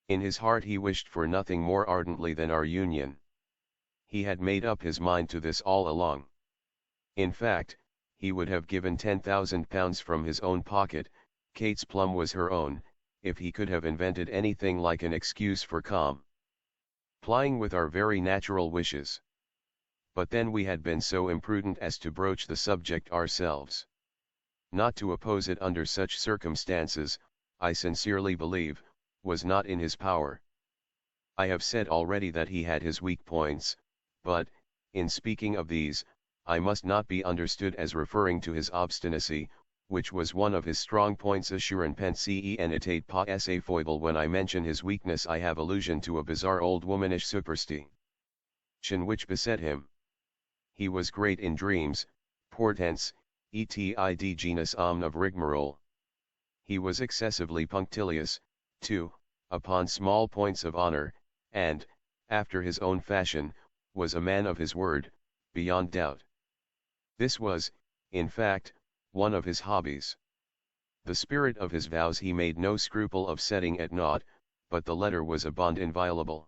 In his heart he wished for nothing more ardently than our union. He had made up his mind to this all along. In fact, he would have given £10,000 from his own pocket, Kate's plum was her own, if he could have invented anything like an excuse for complying with our very natural wishes. But then we had been so imprudent as to broach the subject ourselves. Not to oppose it under such circumstances, I sincerely believe, was not in his power. I have said already that he had his weak points, but, in speaking of these, I must not be understood as referring to his obstinacy, which was one of his strong points. Assuran pense en etate pas esse foible. When I mention his weakness, I have allusion to a bizarre old womanish superstition which beset him. He was great in dreams, portents, etid genus omne of rigmarole. He was excessively punctilious, too, upon small points of honor, and, after his own fashion, was a man of his word, beyond doubt. This was, in fact, one of his hobbies. The spirit of his vows he made no scruple of setting at naught, but the letter was a bond inviolable.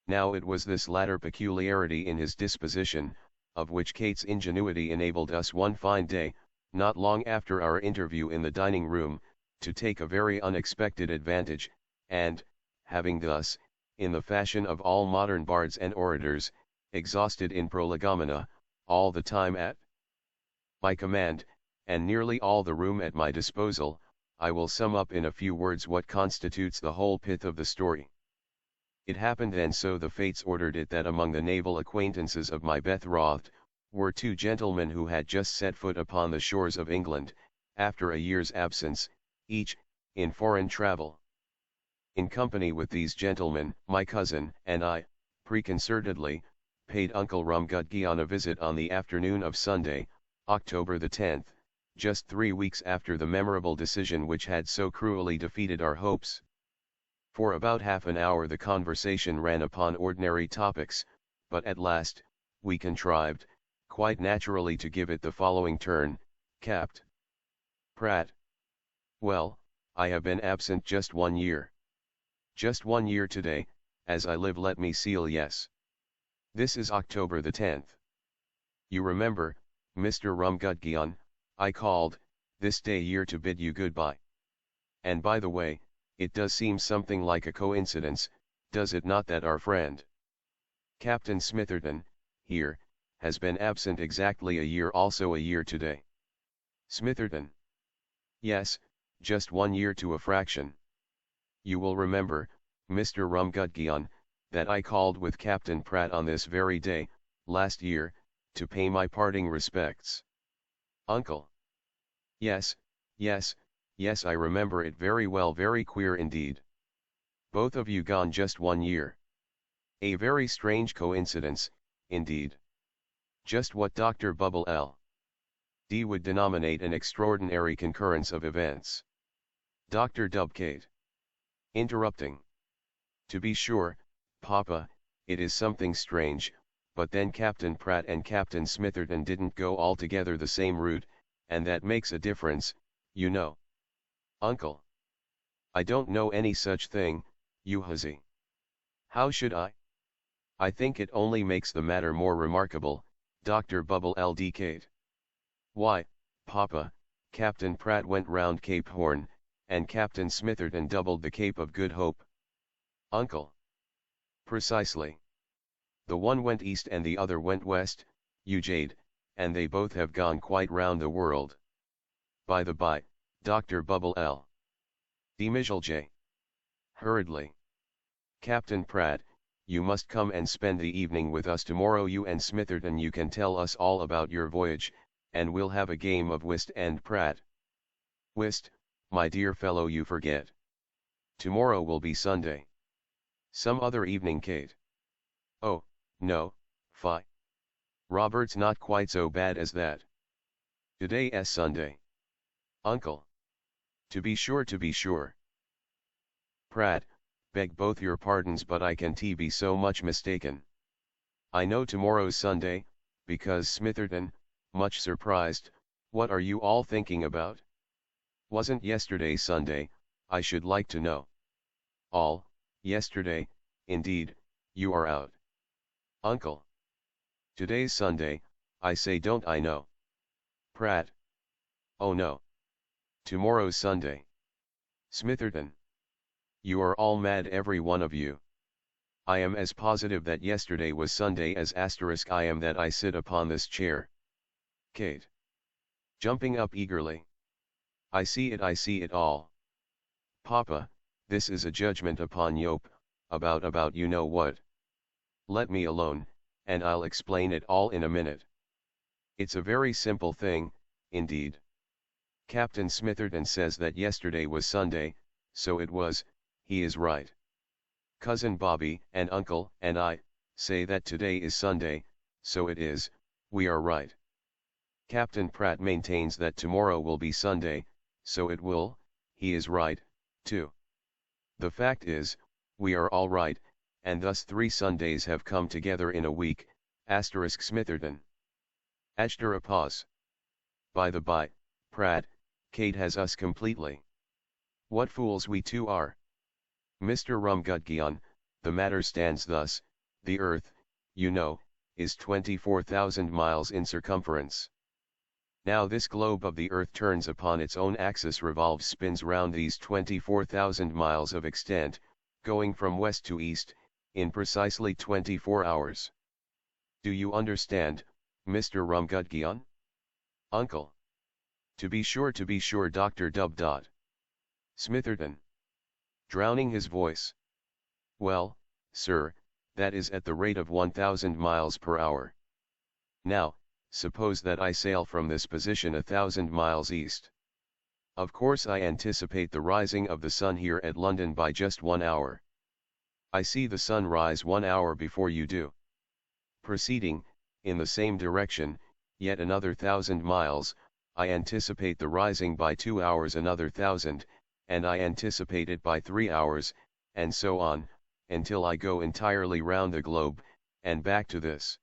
Now it was this latter peculiarity in his disposition, of which Kate's ingenuity enabled us one fine day, not long after our interview in the dining room, to take a very unexpected advantage, and, having thus, in the fashion of all modern bards and orators, exhausted in prolegomena, all the time at my command, and nearly all the room at my disposal, I will sum up in a few words what constitutes the whole pith of the story. It happened, and so the fates ordered it, that among the naval acquaintances of my betrothed, were two gentlemen who had just set foot upon the shores of England, after a year's absence, each, in foreign travel. In company with these gentlemen, my cousin and I, preconcertedly, paid Uncle Rumgudgeon a visit on the afternoon of Sunday, October the 10th, just 3 weeks after the memorable decision which had so cruelly defeated our hopes. For about half an hour the conversation ran upon ordinary topics, but at last, we contrived, quite naturally, to give it the following turn: Capt. Pratt. Well, I have been absent just 1 year. Just 1 year today, as I live, let me seal. Yes. This is October the 10th. You remember, Mr. Rumgudgeon, I called, this day year, to bid you goodbye. And by the way, it does seem something like a coincidence, does it not, that our friend Captain Smitherton, here, has been absent exactly a year, also a year today. Smitherton. Yes, just 1 year to a fraction. You will remember, Mr. Rumgudgeon, that I called with Captain Pratt on this very day, last year, to pay my parting respects. Uncle. Yes, yes, yes, I remember it very well. Very queer indeed. Both of you gone just 1 year. A very strange coincidence, indeed. Just what Dr. Bubble L.D. would denominate an extraordinary concurrence of events. Dr. Dubcate. Interrupting. To be sure, Papa, it is something strange, but then Captain Pratt and Captain Smitherton didn't go altogether the same route, and that makes a difference, you know. Uncle. I don't know any such thing, you hussy. How should I? I think it only makes the matter more remarkable, Dr. Bubble L.D. Kate. Why, Papa, Captain Pratt went round Cape Horn, and Captain Smitherton doubled the Cape of Good Hope. Uncle. Precisely. The one went east and the other went west, you jade, and they both have gone quite round the world. By the by, Dr. Bubble L.D. Michel. Hurriedly. Captain Pratt, you must come and spend the evening with us tomorrow. You and Smitherton, you can tell us all about your voyage, and we'll have a game of whist. And Pratt. Whist, my dear fellow, you forget. Tomorrow will be Sunday. Some other evening, Kate. Oh, no, fi. Robert's not quite so bad as that. Today's Sunday. Uncle. To be sure, to be sure. Pratt, beg both your pardons, but I can't be so much mistaken. I know tomorrow's Sunday, because Smitherton, much surprised, what are you all thinking about? Wasn't yesterday Sunday, I should like to know. All, yesterday, indeed, you are out. Uncle. Today's Sunday, I say, don't I know? Pratt. Oh no. Tomorrow's Sunday. Smitherton. You are all mad, every one of you. I am as positive that yesterday was Sunday as I am that I sit upon this chair. Kate. Jumping up eagerly. I see it all. Papa, this is a judgment upon Yope, about you know what. Let me alone, and I'll explain it all in a minute. It's a very simple thing, indeed. Captain Smitherton says that yesterday was Sunday, so it was, he is right. Cousin Bobby and Uncle and I say that today is Sunday, so it is, we are right. Captain Pratt maintains that tomorrow will be Sunday, so it will, he is right, too. The fact is, we are all right, and thus 3 Sundays have come together in a week, asterisk Smitherton. After a pause. By the by, Pratt, Kate has us completely. What fools we two are. Mr. Rumgudgeon, the matter stands thus, the earth, you know, is 24,000 miles in circumference. Now this globe of the earth turns upon its own axis, revolves, spins round these 24,000 miles of extent, going from west to east, in precisely 24 hours. Do you understand, Mr. Rumgudgeon? Uncle. To be sure, Dr. Dub. Smitherton. Drowning his voice. Well, sir, that is at the rate of 1,000 miles per hour. Now, suppose that I sail from this position 1,000 miles east. Of course I anticipate the rising of the sun here at London by just 1 hour. I see the sun rise 1 hour before you do. Proceeding, in the same direction, yet another 1,000 miles, I anticipate the rising by 2 hours another 1,000, and I anticipate it by 3 hours, and so on, until I go entirely round the globe, and back to this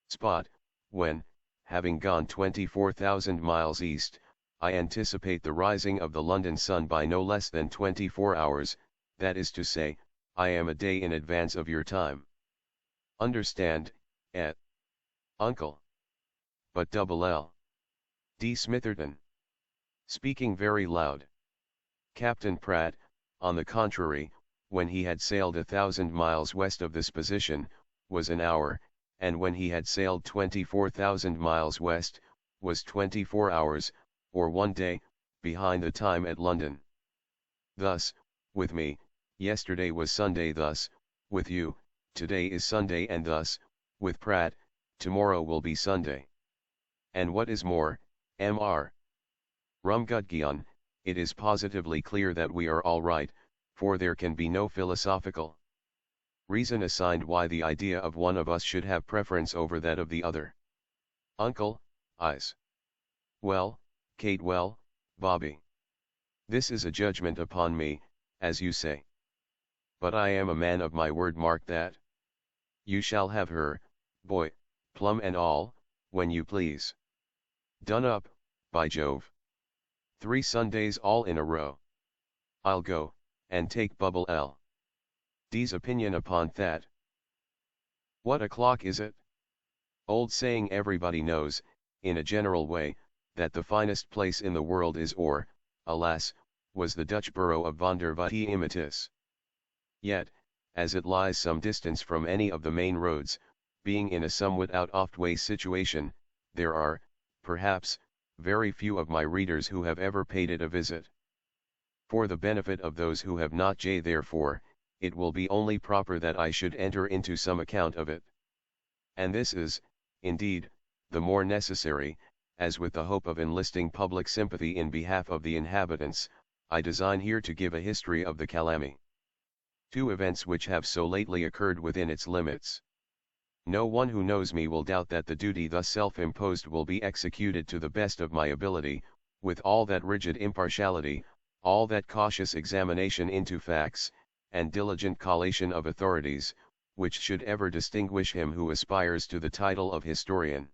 spot, when, having gone 24,000 miles east, I anticipate the rising of the London sun by no less than 24 hours, that is to say, I am a day in advance of your time. Understand, Uncle. But double L. D. Smitherton. Speaking very loud. Captain Pratt, on the contrary, when he had sailed 1,000 miles west of this position, was an hour, and when he had sailed 24,000 miles west, was 24 hours, or 1 day, behind the time at London. Thus, with me, yesterday was Sunday, thus, with you, today is Sunday, and thus, with Pratt, tomorrow will be Sunday. And what is more, Mr. Rumgudgeon, it is positively clear that we are all right, for there can be no philosophical reason assigned why the idea of one of us should have preference over that of the other. Uncle, eyes. Well, Kate, well, Bobby. This is a judgment upon me, as you say. But I am a man of my word, mark that. You shall have her, boy, plum and all, when you please. Done up, by Jove. 3 Sundays all in a row. I'll go, and take Bubble L. D's opinion upon that. What o'clock is it? Old saying everybody knows, in a general way, that the finest place in the world is, or, alas, was the Dutch borough of Vondervoetiematis. Yet, as it lies some distance from any of the main roads, being in a somewhat out-of-way situation, there are, perhaps, very few of my readers who have ever paid it a visit. For the benefit of those who have not, therefore, it will be only proper that I should enter into some account of it. And this is, indeed, the more necessary, as with the hope of enlisting public sympathy in behalf of the inhabitants, I design here to give a history of the Calame. 2 events which have so lately occurred within its limits. No one who knows me will doubt that the duty thus self-imposed will be executed to the best of my ability, with all that rigid impartiality, all that cautious examination into facts, and diligent collation of authorities, which should ever distinguish him who aspires to the title of historian.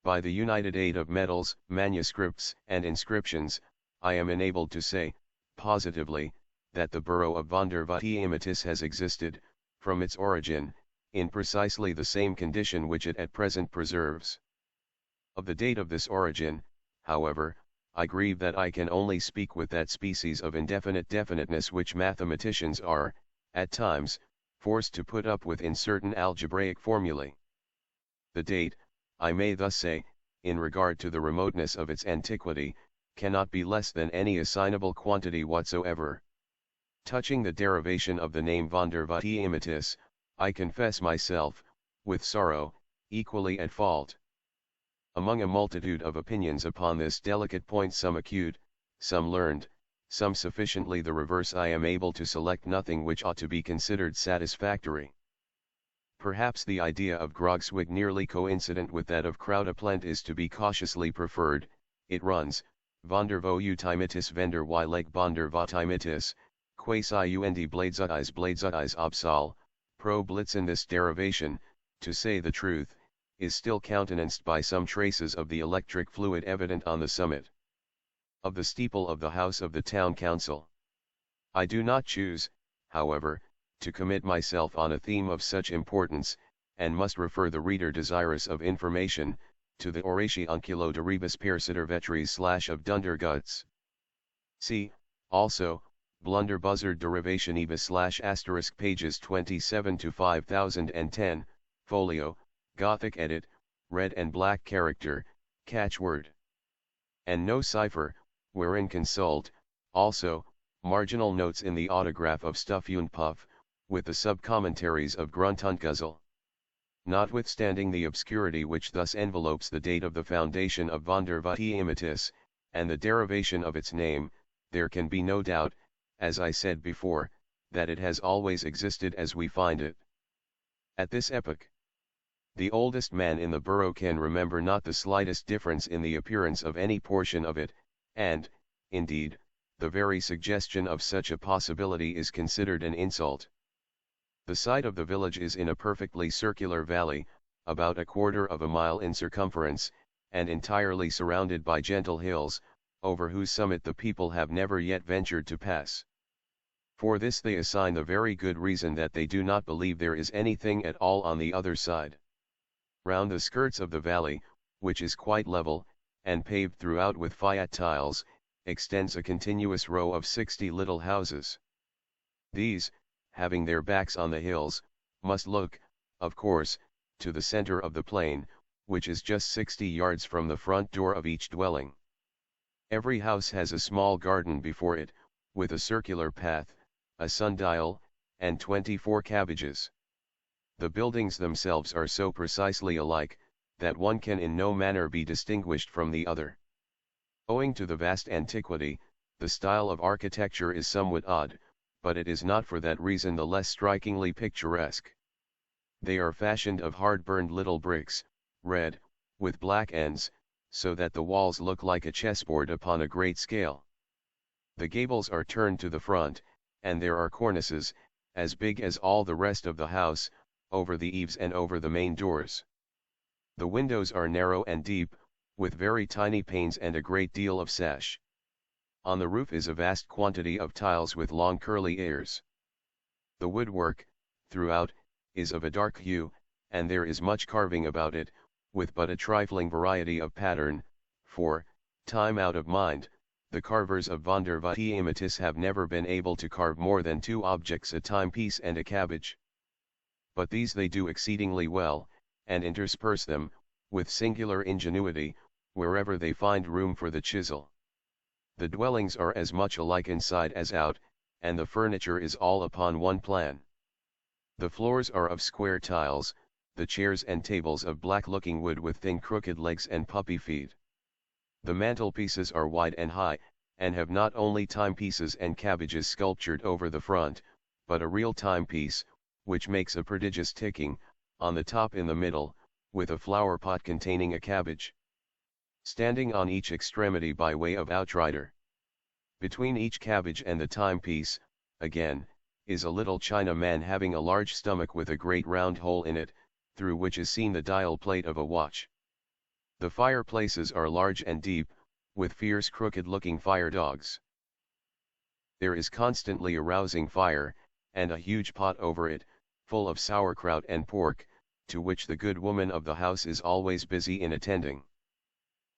By the united aid of medals, manuscripts, and inscriptions, I am enabled to say, positively, that the borough of Vondervoetiematis has existed, from its origin, in precisely the same condition which it at present preserves. Of the date of this origin, however, I grieve that I can only speak with that species of indefinite definiteness which mathematicians are, at times, forced to put up with in certain algebraic formulae. The date, I may thus say, in regard to the remoteness of its antiquity, cannot be less than any assignable quantity whatsoever. Touching the derivation of the name Vondervoetiematus, I confess myself, with sorrow, equally at fault. Among a multitude of opinions upon this delicate point, some acute, some learned, some sufficiently the reverse, I am able to select nothing which ought to be considered satisfactory. Perhaps the idea of Grogswig, nearly coincident with that of Crowdaplant, is to be cautiously preferred. It runs, Vondervoetiematus vender y leg Vondervoetiematus, quasi und Bladesuttis Obsal, pro Blitzen. This derivation, to say the truth, is still countenanced by some traces of the electric fluid evident on the summit of the steeple of the house of the town council. I do not choose, however, to commit myself on a theme of such importance, and must refer the reader desirous of information, to the Oratiunculo de Rebus Persitter Vetries / of Dunderguts. See, also, Blunderbuzzard Derivation / pages 27 to 5010, folio, Gothic edit, red and black character, catchword. And no cipher, wherein consult, also, marginal notes in the autograph of Stuff und Puff, with the sub-commentaries of Grunt und Guzzle. Notwithstanding the obscurity which thus envelopes the date of the foundation of Vondervoetiematus, and the derivation of its name, there can be no doubt, as I said before, that it has always existed as we find it. At this epoch, the oldest man in the borough can remember not the slightest difference in the appearance of any portion of it, and, indeed, the very suggestion of such a possibility is considered an insult. The site of the village is in a perfectly circular valley, about a quarter of a mile in circumference, and entirely surrounded by gentle hills, over whose summit the people have never yet ventured to pass. For this they assign the very good reason that they do not believe there is anything at all on the other side. Round the skirts of the valley, which is quite level, and paved throughout with fiat tiles, extends a continuous row of 60 little houses. These, having their backs on the hills, must look, of course, to the center of the plain, which is just 60 yards from the front door of each dwelling. Every house has a small garden before it, with a circular path, a sundial, and 24 cabbages. The buildings themselves are so precisely alike, that one can in no manner be distinguished from the other. Owing to the vast antiquity, the style of architecture is somewhat odd, but it is not for that reason the less strikingly picturesque. They are fashioned of hard-burned little bricks, red, with black ends, so that the walls look like a chessboard upon a great scale. The gables are turned to the front, and there are cornices, as big as all the rest of the house, over the eaves and over the main doors. The windows are narrow and deep, with very tiny panes and a great deal of sash. On the roof is a vast quantity of tiles with long curly ears. The woodwork, throughout, is of a dark hue, and there is much carving about it, with but a trifling variety of pattern, for, time out of mind, the carvers of Vondervoetiematus have never been able to carve more than 2 objects, a timepiece and a cabbage. But these they do exceedingly well, and intersperse them, with singular ingenuity, wherever they find room for the chisel. The dwellings are as much alike inside as out, and the furniture is all upon one plan. The floors are of square tiles, the chairs and tables of black-looking wood with thin crooked legs and puppy feet. The mantelpieces are wide and high, and have not only timepieces and cabbages sculptured over the front, but a real timepiece, which makes a prodigious ticking, on the top in the middle, with a flower pot containing a cabbage. Standing on each extremity by way of outrider. Between each cabbage and the timepiece, again, is a little china man having a large stomach with a great round hole in it, through which is seen the dial plate of a watch. The fireplaces are large and deep, with fierce crooked-looking fire dogs. There is constantly a rousing fire, and a huge pot over it, full of sauerkraut and pork, to which the good woman of the house is always busy in attending.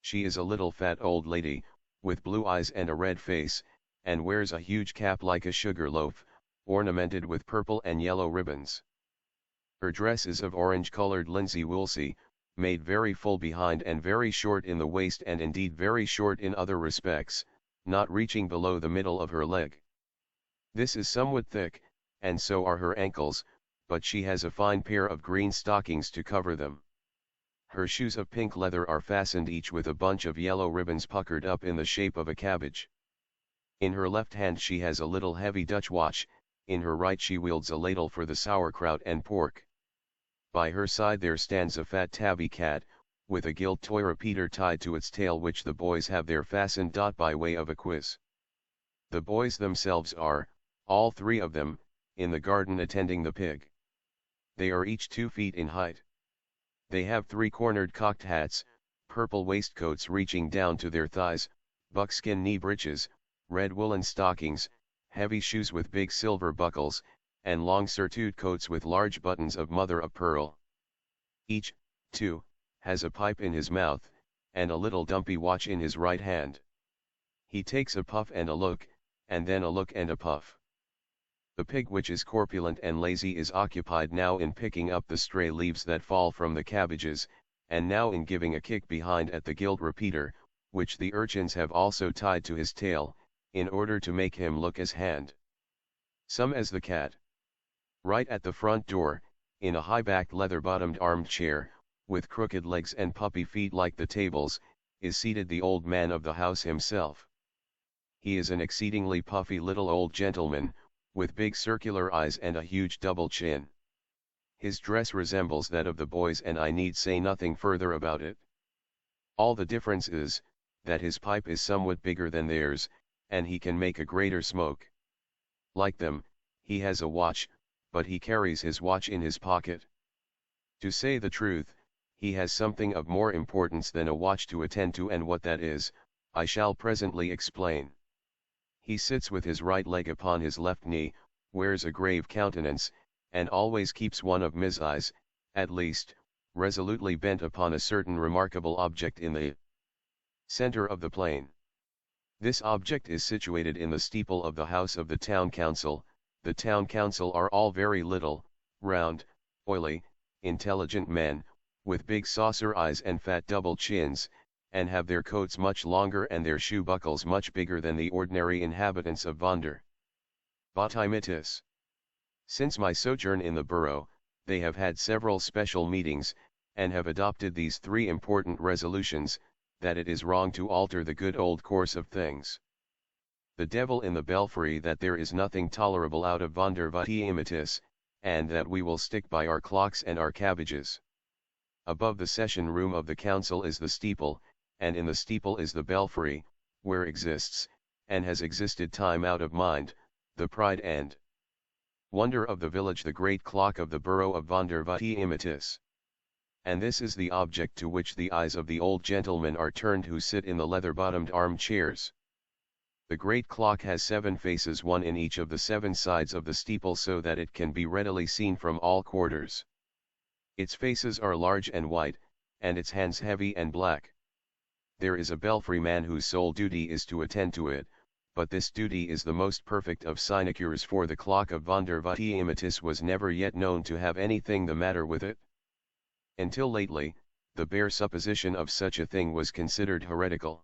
She is a little fat old lady, with blue eyes and a red face, and wears a huge cap like a sugar loaf, ornamented with purple and yellow ribbons. Her dress is of orange-colored linsey woolsey, made very full behind and very short in the waist, and indeed very short in other respects, not reaching below the middle of her leg. This is somewhat thick, and so are her ankles, but she has a fine pair of green stockings to cover them. Her shoes of pink leather are fastened each with a bunch of yellow ribbons puckered up in the shape of a cabbage. In her left hand she has a little heavy Dutch watch, in her right she wields a ladle for the sauerkraut and pork. By her side there stands a fat tabby cat, with a gilt toy repeater tied to its tail which the boys have there fastened. By way of a quiz. The boys themselves are, all three of them, in the garden attending the pig. They are each 2 feet in height. They have 3-cornered cocked hats, purple waistcoats reaching down to their thighs, buckskin knee breeches, red woolen stockings, heavy shoes with big silver buckles, and long surtout coats with large buttons of mother of pearl. Each, too, has a pipe in his mouth, and a little dumpy watch in his right hand. He takes a puff and a look, and then a look and a puff. The pig, which is corpulent and lazy, is occupied now in picking up the stray leaves that fall from the cabbages, and now in giving a kick behind at the gilt repeater, which the urchins have also tied to his tail, in order to make him look as handsome as the cat. Right at the front door, in a high-backed leather-bottomed armchair, with crooked legs and puppy feet like the tables, is seated the old man of the house himself. He is an exceedingly puffy little old gentleman, with big circular eyes and a huge double chin. His dress resembles that of the boys, and I need say nothing further about it. All the difference is, that his pipe is somewhat bigger than theirs, and he can make a greater smoke. Like them, he has a watch, but he carries his watch in his pocket. To say the truth, he has something of more importance than a watch to attend to, and what that is, I shall presently explain. He sits with his right leg upon his left knee, wears a grave countenance, and always keeps one of his eyes, at least, resolutely bent upon a certain remarkable object in the center of the plain. This object is situated in the steeple of the house of the town council. The town council are all very little, round, oily, intelligent men, with big saucer eyes and fat double chins, and have their coats much longer and their shoe buckles much bigger than the ordinary inhabitants of Vonder. Botimitis. Since my sojourn in the borough, they have had several special meetings, and have adopted these 3 important resolutions: that it is wrong to alter the good old course of things. The devil in the belfry, that there is nothing tolerable out of Vonder Botimitis, and that we will stick by our clocks and our cabbages. Above the session room of the council is the steeple, and in the steeple is the belfry, where exists, and has existed time out of mind, the pride and wonder of the village, the great clock of the borough of Vonder Botimitis. And this is the object to which the eyes of the old gentlemen are turned who sit in the leather-bottomed armchairs. The great clock has 7 faces, one in each of the 7 sides of the steeple, so that it can be readily seen from all quarters. Its faces are large and white, and its hands heavy and black. There is a belfry man whose sole duty is to attend to it, but this duty is the most perfect of sinecures, for the clock of Vonder Botimitis was never yet known to have anything the matter with it. Until lately, the bare supposition of such a thing was considered heretical.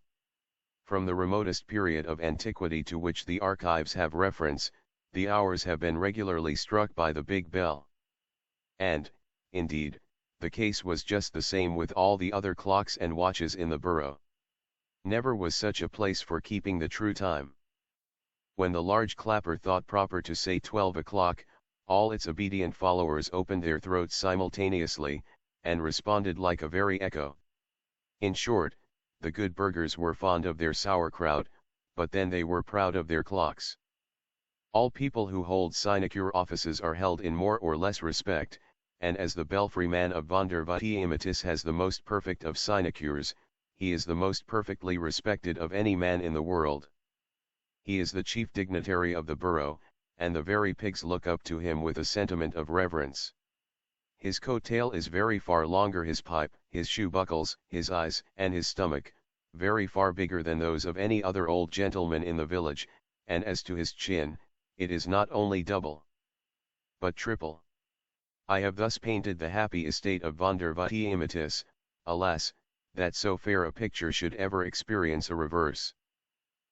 From the remotest period of antiquity to which the archives have reference, the hours have been regularly struck by the big bell. And, indeed, the case was just the same with all the other clocks and watches in the borough. Never was such a place for keeping the true time. When the large clapper thought proper to say 12 o'clock, all its obedient followers opened their throats simultaneously, and responded like a very echo. In short, the good burghers were fond of their sauerkraut, but then they were proud of their clocks. All people who hold sinecure offices are held in more or less respect, and as the belfry man of Vonder Botimitis has the most perfect of sinecures, he is the most perfectly respected of any man in the world. He is the chief dignitary of the borough, and the very pigs look up to him with a sentiment of reverence. His coat tail is very far longer, his pipe, his shoe buckles, his eyes, and his stomach, very far bigger than those of any other old gentleman in the village, and as to his chin, it is not only double, but triple. I have thus painted the happy estate of Vonder Botimitis. Alas, that so fair a picture should ever experience a reverse.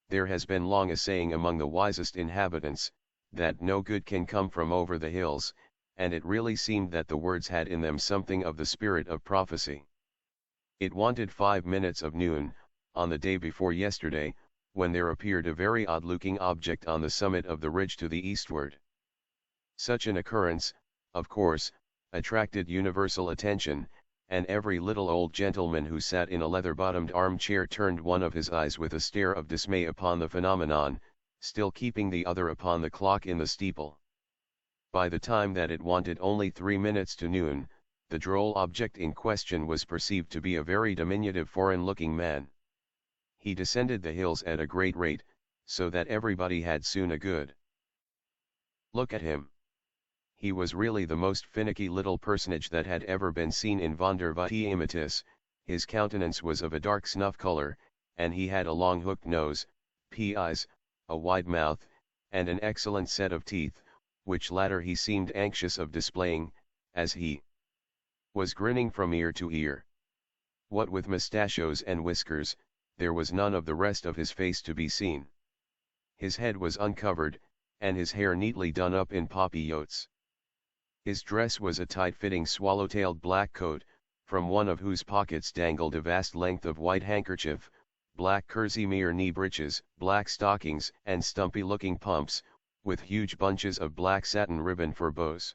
There has been long a saying among the wisest inhabitants, that no good can come from over the hills, and it really seemed that the words had in them something of the spirit of prophecy. It wanted 5 minutes of noon, on the day before yesterday, when there appeared a very odd-looking object on the summit of the ridge to the eastward. Such an occurrence, of course, attracted universal attention, and every little old gentleman who sat in a leather-bottomed armchair turned one of his eyes with a stare of dismay upon the phenomenon, still keeping the other upon the clock in the steeple. By the time that it wanted only 3 minutes to noon, the droll object in question was perceived to be a very diminutive foreign-looking man. He descended the hills at a great rate, so that everybody had soon a good look at him. He was really the most finicky little personage that had ever been seen in Vondervoetiematis. His countenance was of a dark snuff color, and he had a long hooked nose, pea eyes, a wide mouth, and an excellent set of teeth, which latter he seemed anxious of displaying, as he was grinning from ear to ear. What with mustachios and whiskers, there was none of the rest of his face to be seen. His head was uncovered, and his hair neatly done up in papillotes. His dress was a tight-fitting swallow-tailed black coat, from one of whose pockets dangled a vast length of white handkerchief, black kerseymere knee breeches, black stockings, and stumpy-looking pumps, with huge bunches of black satin ribbon for bows.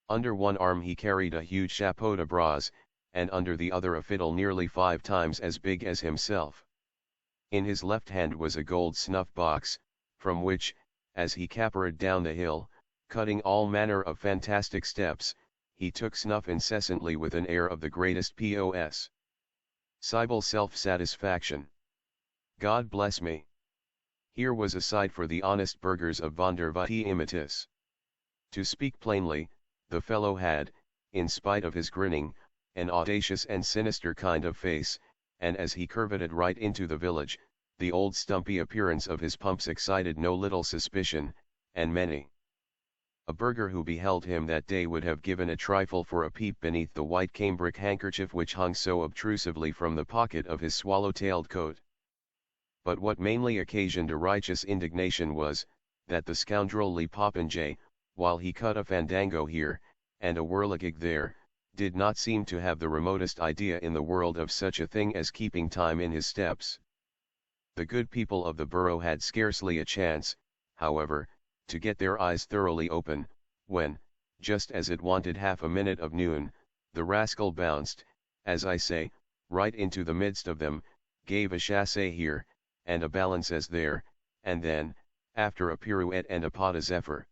Under one arm he carried a huge chapeau de bras, and under the other a fiddle nearly 5 times as big as himself. In his left hand was a gold snuff-box, from which, as he capered down the hill, cutting all manner of fantastic steps, he took snuff incessantly with an air of the greatest possible self-satisfaction. God bless me! Here was a sight for the honest burghers of Vondervoetiematis. To speak plainly, the fellow had, in spite of his grinning, an audacious and sinister kind of face, and as he curveted right into the village, the old stumpy appearance of his pumps excited no little suspicion, and many a burgher who beheld him that day would have given a trifle for a peep beneath the white cambric handkerchief which hung so obtrusively from the pocket of his swallow-tailed coat. But what mainly occasioned a righteous indignation was, that the scoundrelly popinjay, while he cut a fandango here, and a whirligig there, did not seem to have the remotest idea in the world of such a thing as keeping time in his steps. The good people of the borough had scarcely a chance, however, to get their eyes thoroughly open, when, just as it wanted half a minute of noon, the rascal bounced, as I say, right into the midst of them, gave a chasse here, and a balance as there, and then, after a pirouette and a pas de zephyr,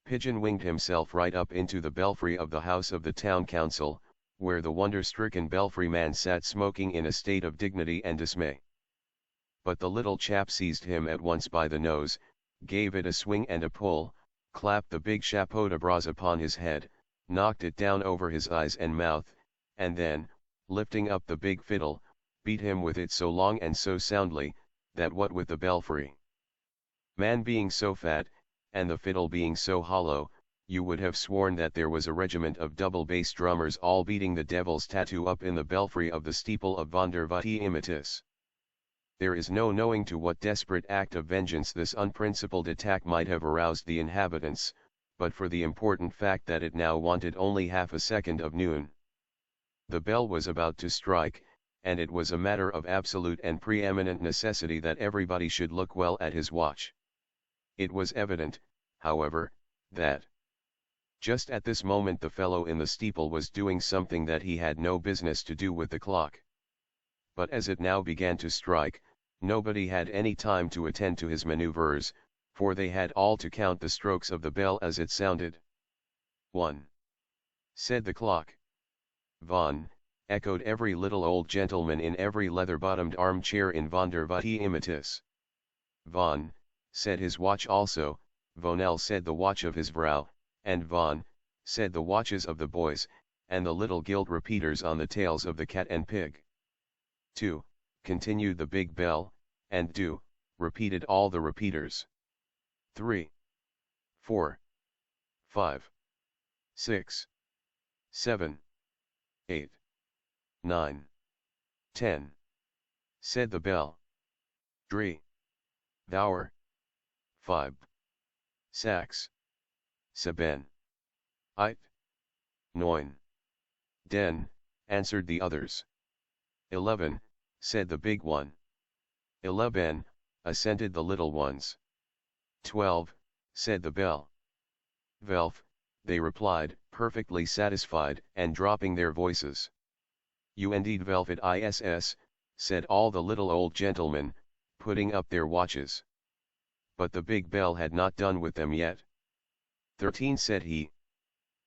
pigeon-winged himself right up into the belfry of the house of the town council, where the wonder-stricken belfry-man sat smoking in a state of dignity and dismay. But the little chap seized him at once by the nose, gave it a swing and a pull, clapped the big chapeau de bras upon his head, knocked it down over his eyes and mouth, and then, lifting up the big fiddle, beat him with it so long and so soundly, that what with the belfry man being so fat, and the fiddle being so hollow, you would have sworn that there was a regiment of double bass drummers all beating the devil's tattoo up in the belfry of the steeple of Vondervoetiematis. There is no knowing to what desperate act of vengeance this unprincipled attack might have aroused the inhabitants, but for the important fact that it now wanted only half a second of noon. The bell was about to strike, and it was a matter of absolute and preeminent necessity that everybody should look well at his watch. It was evident, however, that just at this moment the fellow in the steeple was doing something that he had no business to do with the clock. But as it now began to strike, nobody had any time to attend to his maneuvers, for they had all to count the strokes of the bell as it sounded. 1. Said the clock. Von, echoed every little old gentleman in every leather-bottomed armchair in Vondervoetiematis. Von, said his watch also, Vonel said the watch of his vrouw, and Von, said the watches of the boys, and the little gilt repeaters on the tails of the cat and pig. 2. Continued the big bell, and do, repeated all the repeaters. 3. 4. 5. 6. 7. 8. 9. 10. Said the bell. 3. Thouer. 5. Sax. Seben. Eit. Neun. Den, answered the others. 11, said the big one. 11, assented the little ones. 12, said the bell. 12, they replied, perfectly satisfied, and dropping their voices. You indeed velvet iss, said all the little old gentlemen, putting up their watches. But the big bell had not done with them yet. 13, said he.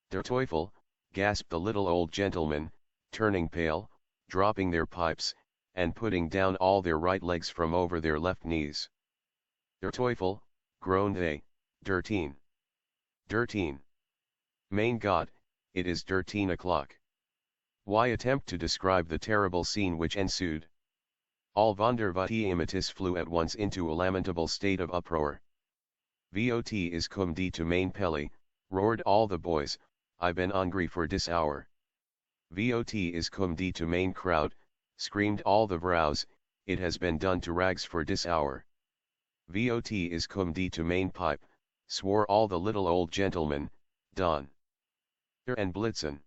Der Teufel, gasped the little old gentlemen, turning pale, dropping their pipes, and putting down all their right legs from over their left knees. Der Teufel, groaned they, 13. 13. Mein Gott, it is 13 o'clock. Why attempt to describe the terrible scene which ensued? All Vondervutiimitis flew at once into a lamentable state of uproar. Vot is cum die to main pelly, roared all the boys, I ben hungry for dis hour. Vot is cum die to main crowd, screamed all the vrows, it has been done to rags for dis hour. Vot is cum die to main pipe, swore all the little old gentlemen, Don. And Blitzen.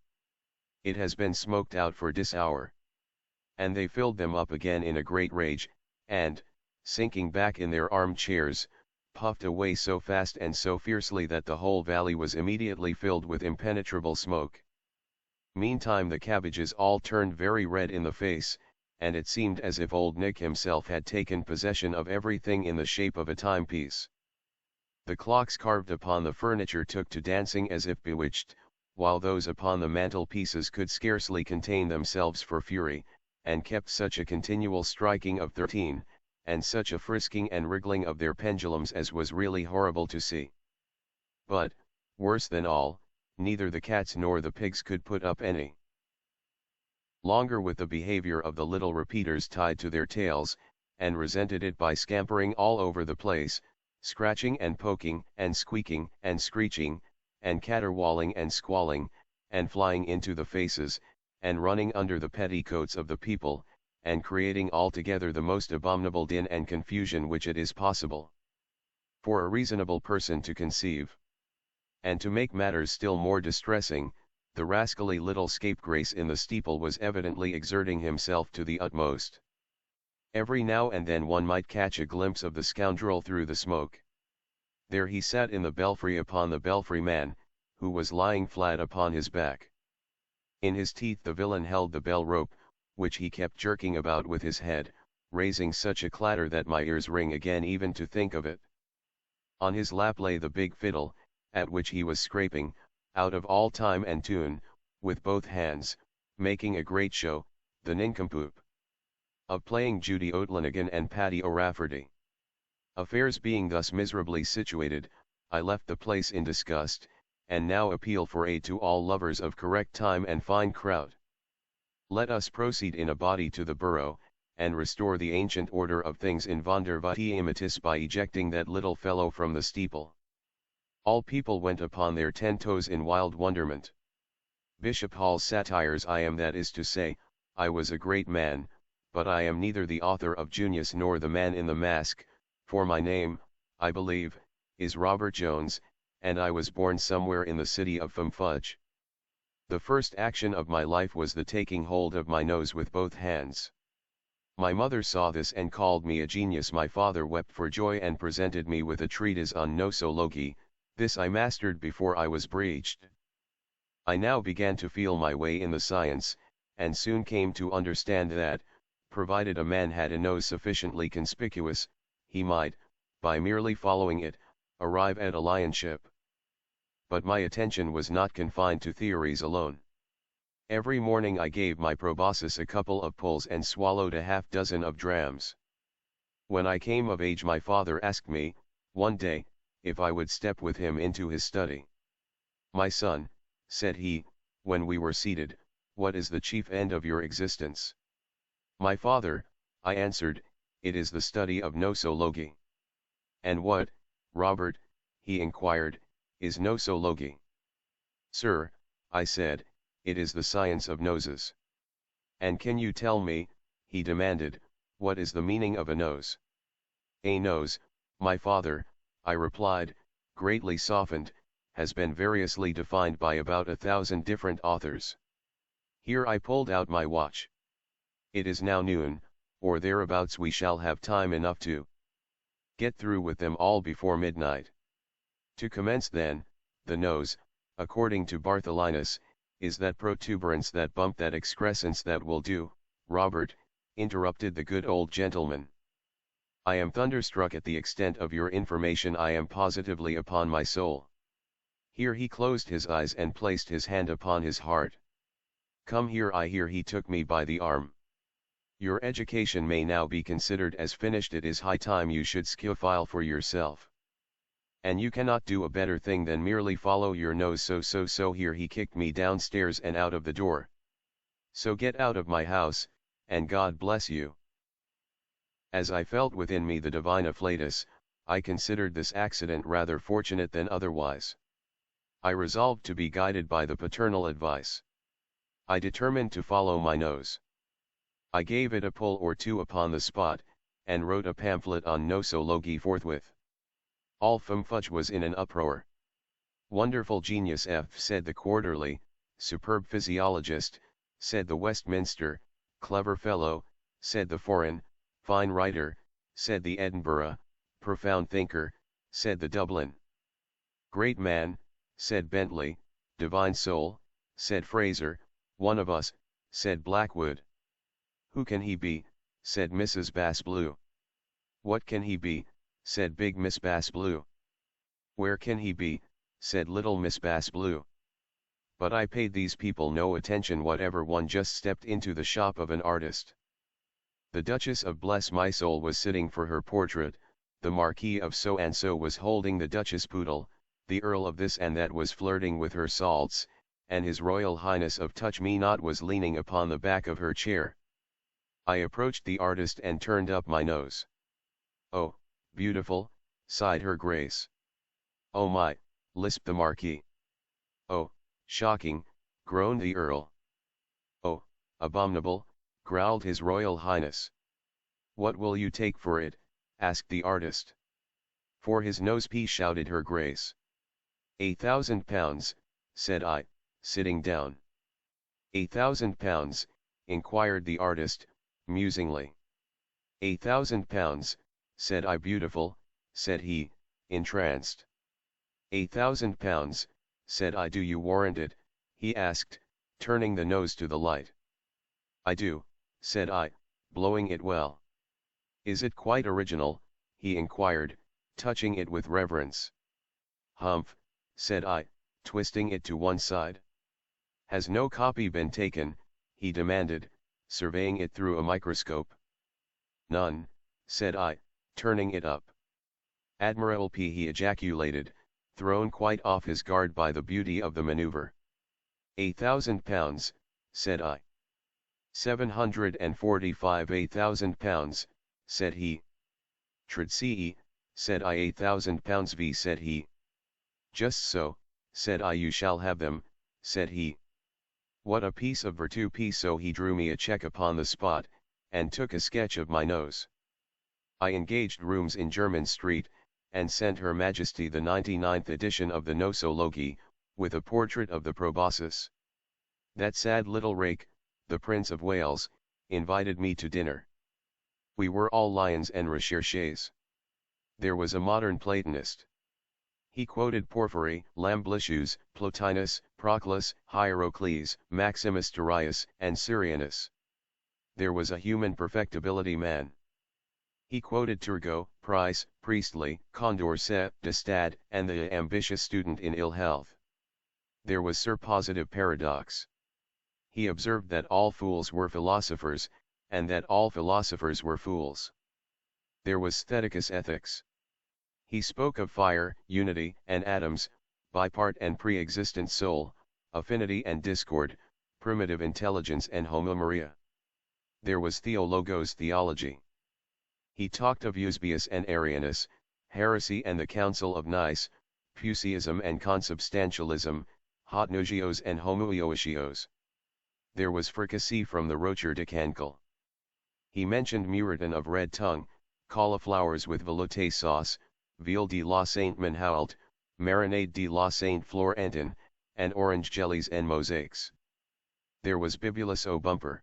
It has been smoked out for dis hour. And they filled them up again in a great rage, and, sinking back in their armchairs, puffed away so fast and so fiercely that the whole valley was immediately filled with impenetrable smoke. Meantime the cabbages all turned very red in the face, and it seemed as if old Nick himself had taken possession of everything in the shape of a timepiece. The clocks carved upon the furniture took to dancing as if bewitched, while those upon the mantelpieces could scarcely contain themselves for fury, and kept such a continual striking of 13, and such a frisking and wriggling of their pendulums as was really horrible to see. But, worse than all, neither the cats nor the pigs could put up any longer with the behavior of the little repeaters tied to their tails, and resented it by scampering all over the place, scratching and poking, and squeaking, and screeching, and caterwauling and squalling, and flying into the faces, and running under the petticoats of the people, and creating altogether the most abominable din and confusion which it is possible for a reasonable person to conceive. And to make matters still more distressing, the rascally little scapegrace in the steeple was evidently exerting himself to the utmost. Every now and then one might catch a glimpse of the scoundrel through the smoke. There he sat in the belfry upon the belfry man, who was lying flat upon his back. In his teeth the villain held the bell rope, which he kept jerking about with his head, raising such a clatter that my ears ring again even to think of it. On his lap lay the big fiddle, at which he was scraping, out of all time and tune, with both hands, making a great show, the nincompoop of playing Judy O'Tlanagan and Paddy O'Rafferty. Affairs being thus miserably situated, I left the place in disgust, and now appeal for aid to all lovers of correct time and fine kraut. Let us proceed in a body to the borough, and restore the ancient order of things in Vondervutiimitis by ejecting that little fellow from the steeple. All people went upon their 10 toes in wild wonderment. Bishop Hall's satires I am, that is to say, I was a great man, but I am neither the author of Junius nor the man in the mask, for my name, I believe, is Robert Jones, and I was born somewhere in the city of Fumfudge. The first action of my life was the taking hold of my nose with both hands. My mother saw this and called me a genius. My father wept for joy and presented me with a treatise on nosology. This I mastered before I was breeched. I now began to feel my way in the science, and soon came to understand that, provided a man had a nose sufficiently conspicuous, he might, by merely following it, arrive at a lionship. But my attention was not confined to theories alone. Every morning I gave my proboscis a couple of pulls and swallowed a half-dozen of drams. When I came of age my father asked me, one day, if I would step with him into his study. My son, said he, when we were seated, what is the chief end of your existence? My father, I answered, it is the study of nosology. And what, Robert, he inquired, is nosology? Sir, I said, it is the science of noses. And can you tell me, he demanded, what is the meaning of a nose? A nose, my father, I replied, greatly softened, has been variously defined by about 1,000 different authors. Here I pulled out my watch. It is now noon, or thereabouts. We shall have time enough to get through with them all before midnight. To commence then, the nose, according to Bartholinus, is that protuberance, that bump, that excrescence that will do. Robert, interrupted the good old gentleman. I am thunderstruck at the extent of your information, I am positively, upon my soul. Here he closed his eyes and placed his hand upon his heart. Come here, I hear. He took me by the arm. Your education may now be considered as finished. It is high time you should scoffile for yourself. And you cannot do a better thing than merely follow your nose. So here he kicked me downstairs and out of the door. So get out of my house, and God bless you. As I felt within me the divine afflatus, I considered this accident rather fortunate than otherwise. I resolved to be guided by the paternal advice. I determined to follow my nose. I gave it a pull or two upon the spot, and wrote a pamphlet on nosology forthwith. All Fudge was in an uproar. Wonderful genius, said the Quarterly. Superb physiologist, said the Westminster. Clever fellow, said the Foreign. Fine writer, said the Edinburgh. Profound thinker, said the Dublin. Great man, said Bentley. Divine soul, said Fraser. One of us, said Blackwood. Who can he be, said Mrs. Bass Blue. What can he be, said Big Miss Bass Blue. Where can he be, said Little Miss Bass Blue. But I paid these people no attention whatever. One just stepped into the shop of an artist. The Duchess of Bless My Soul was sitting for her portrait, the Marquis of So-and-so was holding the Duchess Poodle, the Earl of this and that was flirting with her salts, and His Royal Highness of Touch Me Not was leaning upon the back of her chair. I approached the artist and turned up my nose. Oh, beautiful, sighed her grace. Oh my, lisped the Marquis. Oh, shocking, groaned the Earl. Oh, abominable, growled His Royal Highness. What will you take for it? Asked the artist. For his nose-piece, shouted her grace. £1,000, said I, sitting down. £1,000, inquired the artist, musingly. £1,000, said I. Beautiful, said he, entranced. £1,000, said I. Do you warrant it? He asked, turning the nose to the light. I do, said I, blowing it well. Is it quite original? He inquired, touching it with reverence. Humph, said I, twisting it to one side. Has no copy been taken? He demanded, surveying it through a microscope. None, said I, turning it up. Admirable, he ejaculated, thrown quite off his guard by the beauty of the maneuver. £1,000, said I. 745. £1,000, said he. Trdce, said I. £1,000 v, said he. Just so, said I. You shall have them, said he. What a piece of virtue! So he drew me a cheque upon the spot, and took a sketch of my nose. I engaged rooms in Jermyn Street, and sent Her Majesty the 99th edition of the Nosology, with a portrait of the proboscis. That sad little rake, the Prince of Wales, invited me to dinner. We were all lions and recherches. There was a modern Platonist. He quoted Porphyry, Lamblicius, Plotinus, Proclus, Hierocles, Maximus Darius, and Syrianus. There was a human perfectibility man. He quoted Turgot, Price, Priestley, Condorcet, de Stade, and the ambitious student in ill health. There was Sir Positive Paradox. He observed that all fools were philosophers, and that all philosophers were fools. There was Theticus Ethics. He spoke of fire, unity and atoms, bipart and pre-existent soul, affinity and discord, primitive intelligence and homo Maria. There was Theologos Theology. He talked of Eusebius and Arianus, heresy and the Council of Nice, Puseyism and consubstantialism, hotnogios and homoioisios. There was fricassee from the Rocher de Cancale. He mentioned muriton of red tongue, cauliflowers with velouté sauce, Ville de la Sainte Manhoult, marinade de la Saint Florentin, and orange jellies and mosaics. There was Bibulus au Bumper.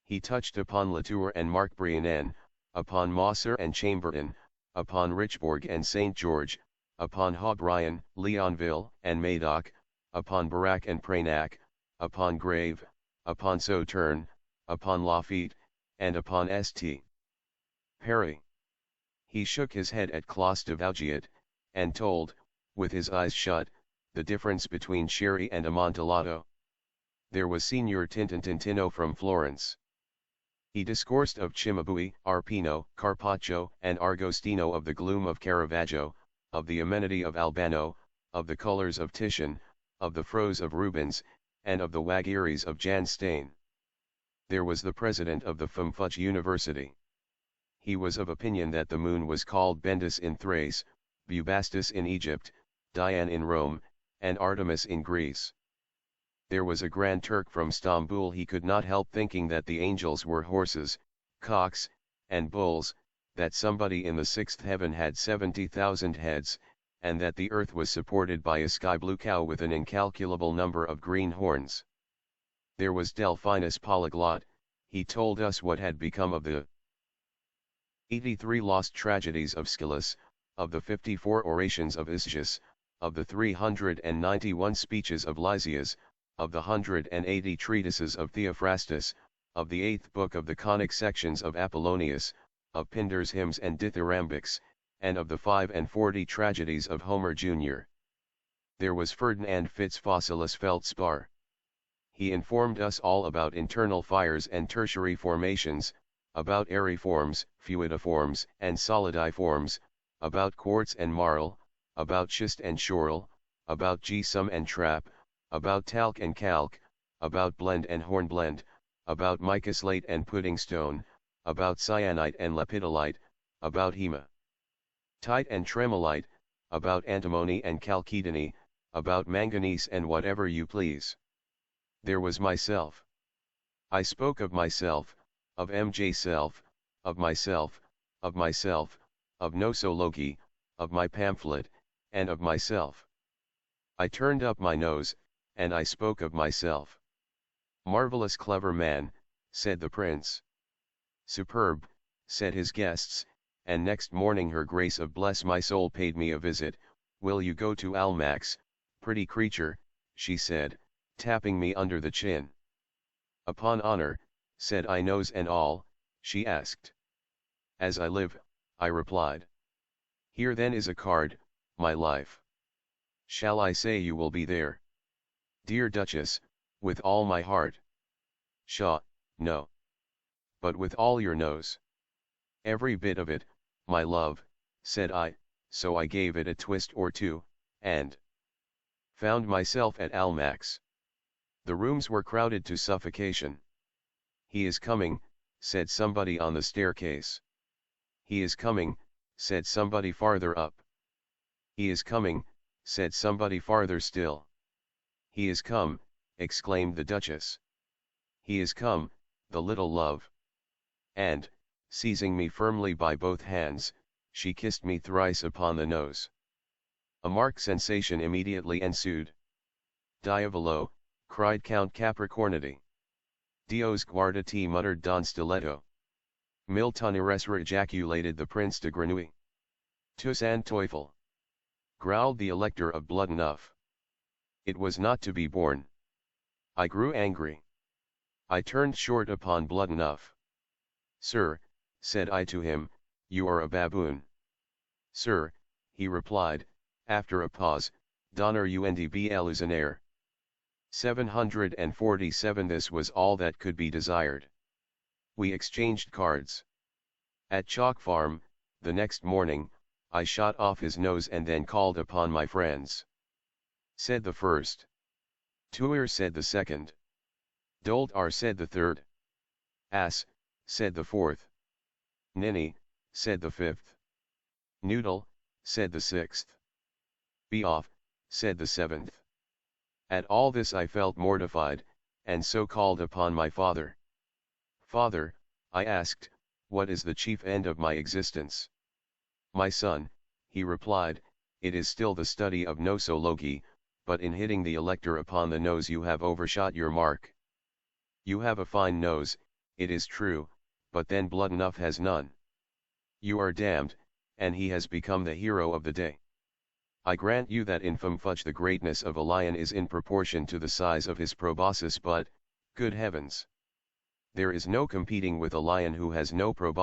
He touched upon Latour and Marc Brianin, upon Mosser and Chambertin, upon Richbourg and St. George, upon Haubrion, Leonville, and Médoc, upon Barac and Praynac, upon Grave, upon Sauternes, upon Lafitte, and upon St. Paris. He shook his head at Clos de Vougiat, and told, with his eyes shut, the difference between sherry and Amontillado. There was Signor Tintintintino from Florence. He discoursed of Cimabue, Arpino, Carpaccio, and Argostino, of the gloom of Caravaggio, of the amenity of Albano, of the colors of Titian, of the prose of Rubens, and of the waggeries of Jan Steen. There was the president of the Fumfuge University. He was of opinion that the moon was called Bendis in Thrace, Bubastis in Egypt, Diane in Rome, and Artemis in Greece. There was a Grand Turk from Stamboul. He could not help thinking that the angels were horses, cocks, and bulls, that somebody in the sixth heaven had 70,000 heads, and that the earth was supported by a sky-blue cow with an incalculable number of green horns. There was Delphinus Polyglot. He told us what had become of the 83 lost tragedies of Aeschylus, of the 54 orations of Isaeus, of the 391 speeches of Lysias, of the 180 treatises of Theophrastus, of the 8th book of the conic sections of Apollonius, of Pindar's hymns and dithyrambics, and of the 45 tragedies of Homer Jr. There was Ferdinand Fitzfossilis Feldspar. He informed us all about internal fires and tertiary formations, about aeriforms, fluidiforms, and solidiforms, about quartz and marl, about schist and schorl, about gypsum and trap, about talc and calc, about blende and hornblende, about mica slate and pudding stone, about cyanite and lepidolite, about hematite and tremolite, about antimony and chalcedony, about manganese and whatever you please. There was myself. I spoke of myself, of MJ self, of myself, of myself, of nosology, of my pamphlet, and of myself. I turned up my nose, and I spoke of myself. Marvelous clever man, said the prince. Superb, said his guests, and next morning her grace of bless my soul paid me a visit. Will you go to Almack's, pretty creature, she said, tapping me under the chin. Upon honor, said I, nose and all, she asked. As I live, I replied. Here then is a card, my life. Shall I say you will be there? Dear Duchess, with all my heart. Pshaw, no. But with all your nose. Every bit of it, my love, said I, so I gave it a twist or two, and found myself at Almack's. The rooms were crowded to suffocation. He is coming, said somebody on the staircase. He is coming, said somebody farther up. He is coming, said somebody farther still. He is come, exclaimed the Duchess. He is come, the little love. And, seizing me firmly by both hands, she kissed me thrice upon the nose. A marked sensation immediately ensued. Diavolo, cried Count Capricornity. Dios guarda te, muttered Don Stiletto. Mil toneresra, ejaculated the Prince de Grenouille. Tus and Teufel, growled the Elector of Bloodenough. It was not to be borne. I grew angry. I turned short upon Bloodenough. Sir, said I to him, you are a baboon. Sir, he replied, after a pause, donner und belusionaire. 747. This was all that could be desired. We exchanged cards. At Chalk Farm, the next morning, I shot off his nose and then called upon my friends. Said the first. Tuer, said the second. Dolt are, said the third. Ass, said the fourth. Ninny, said the fifth. Noodle, said the sixth. Be off, said the seventh. At all this I felt mortified, and so called upon my father. Father, I asked, what is the chief end of my existence? My son, he replied, it is still the study of nosology, but in hitting the elector upon the nose you have overshot your mark. You have a fine nose, it is true, but then Bloodenough has none. You are damned, and he has become the hero of the day. I grant you that in Fumfudge the greatness of a lion is in proportion to the size of his proboscis, but, good heavens! There is no competing with a lion who has no proboscis.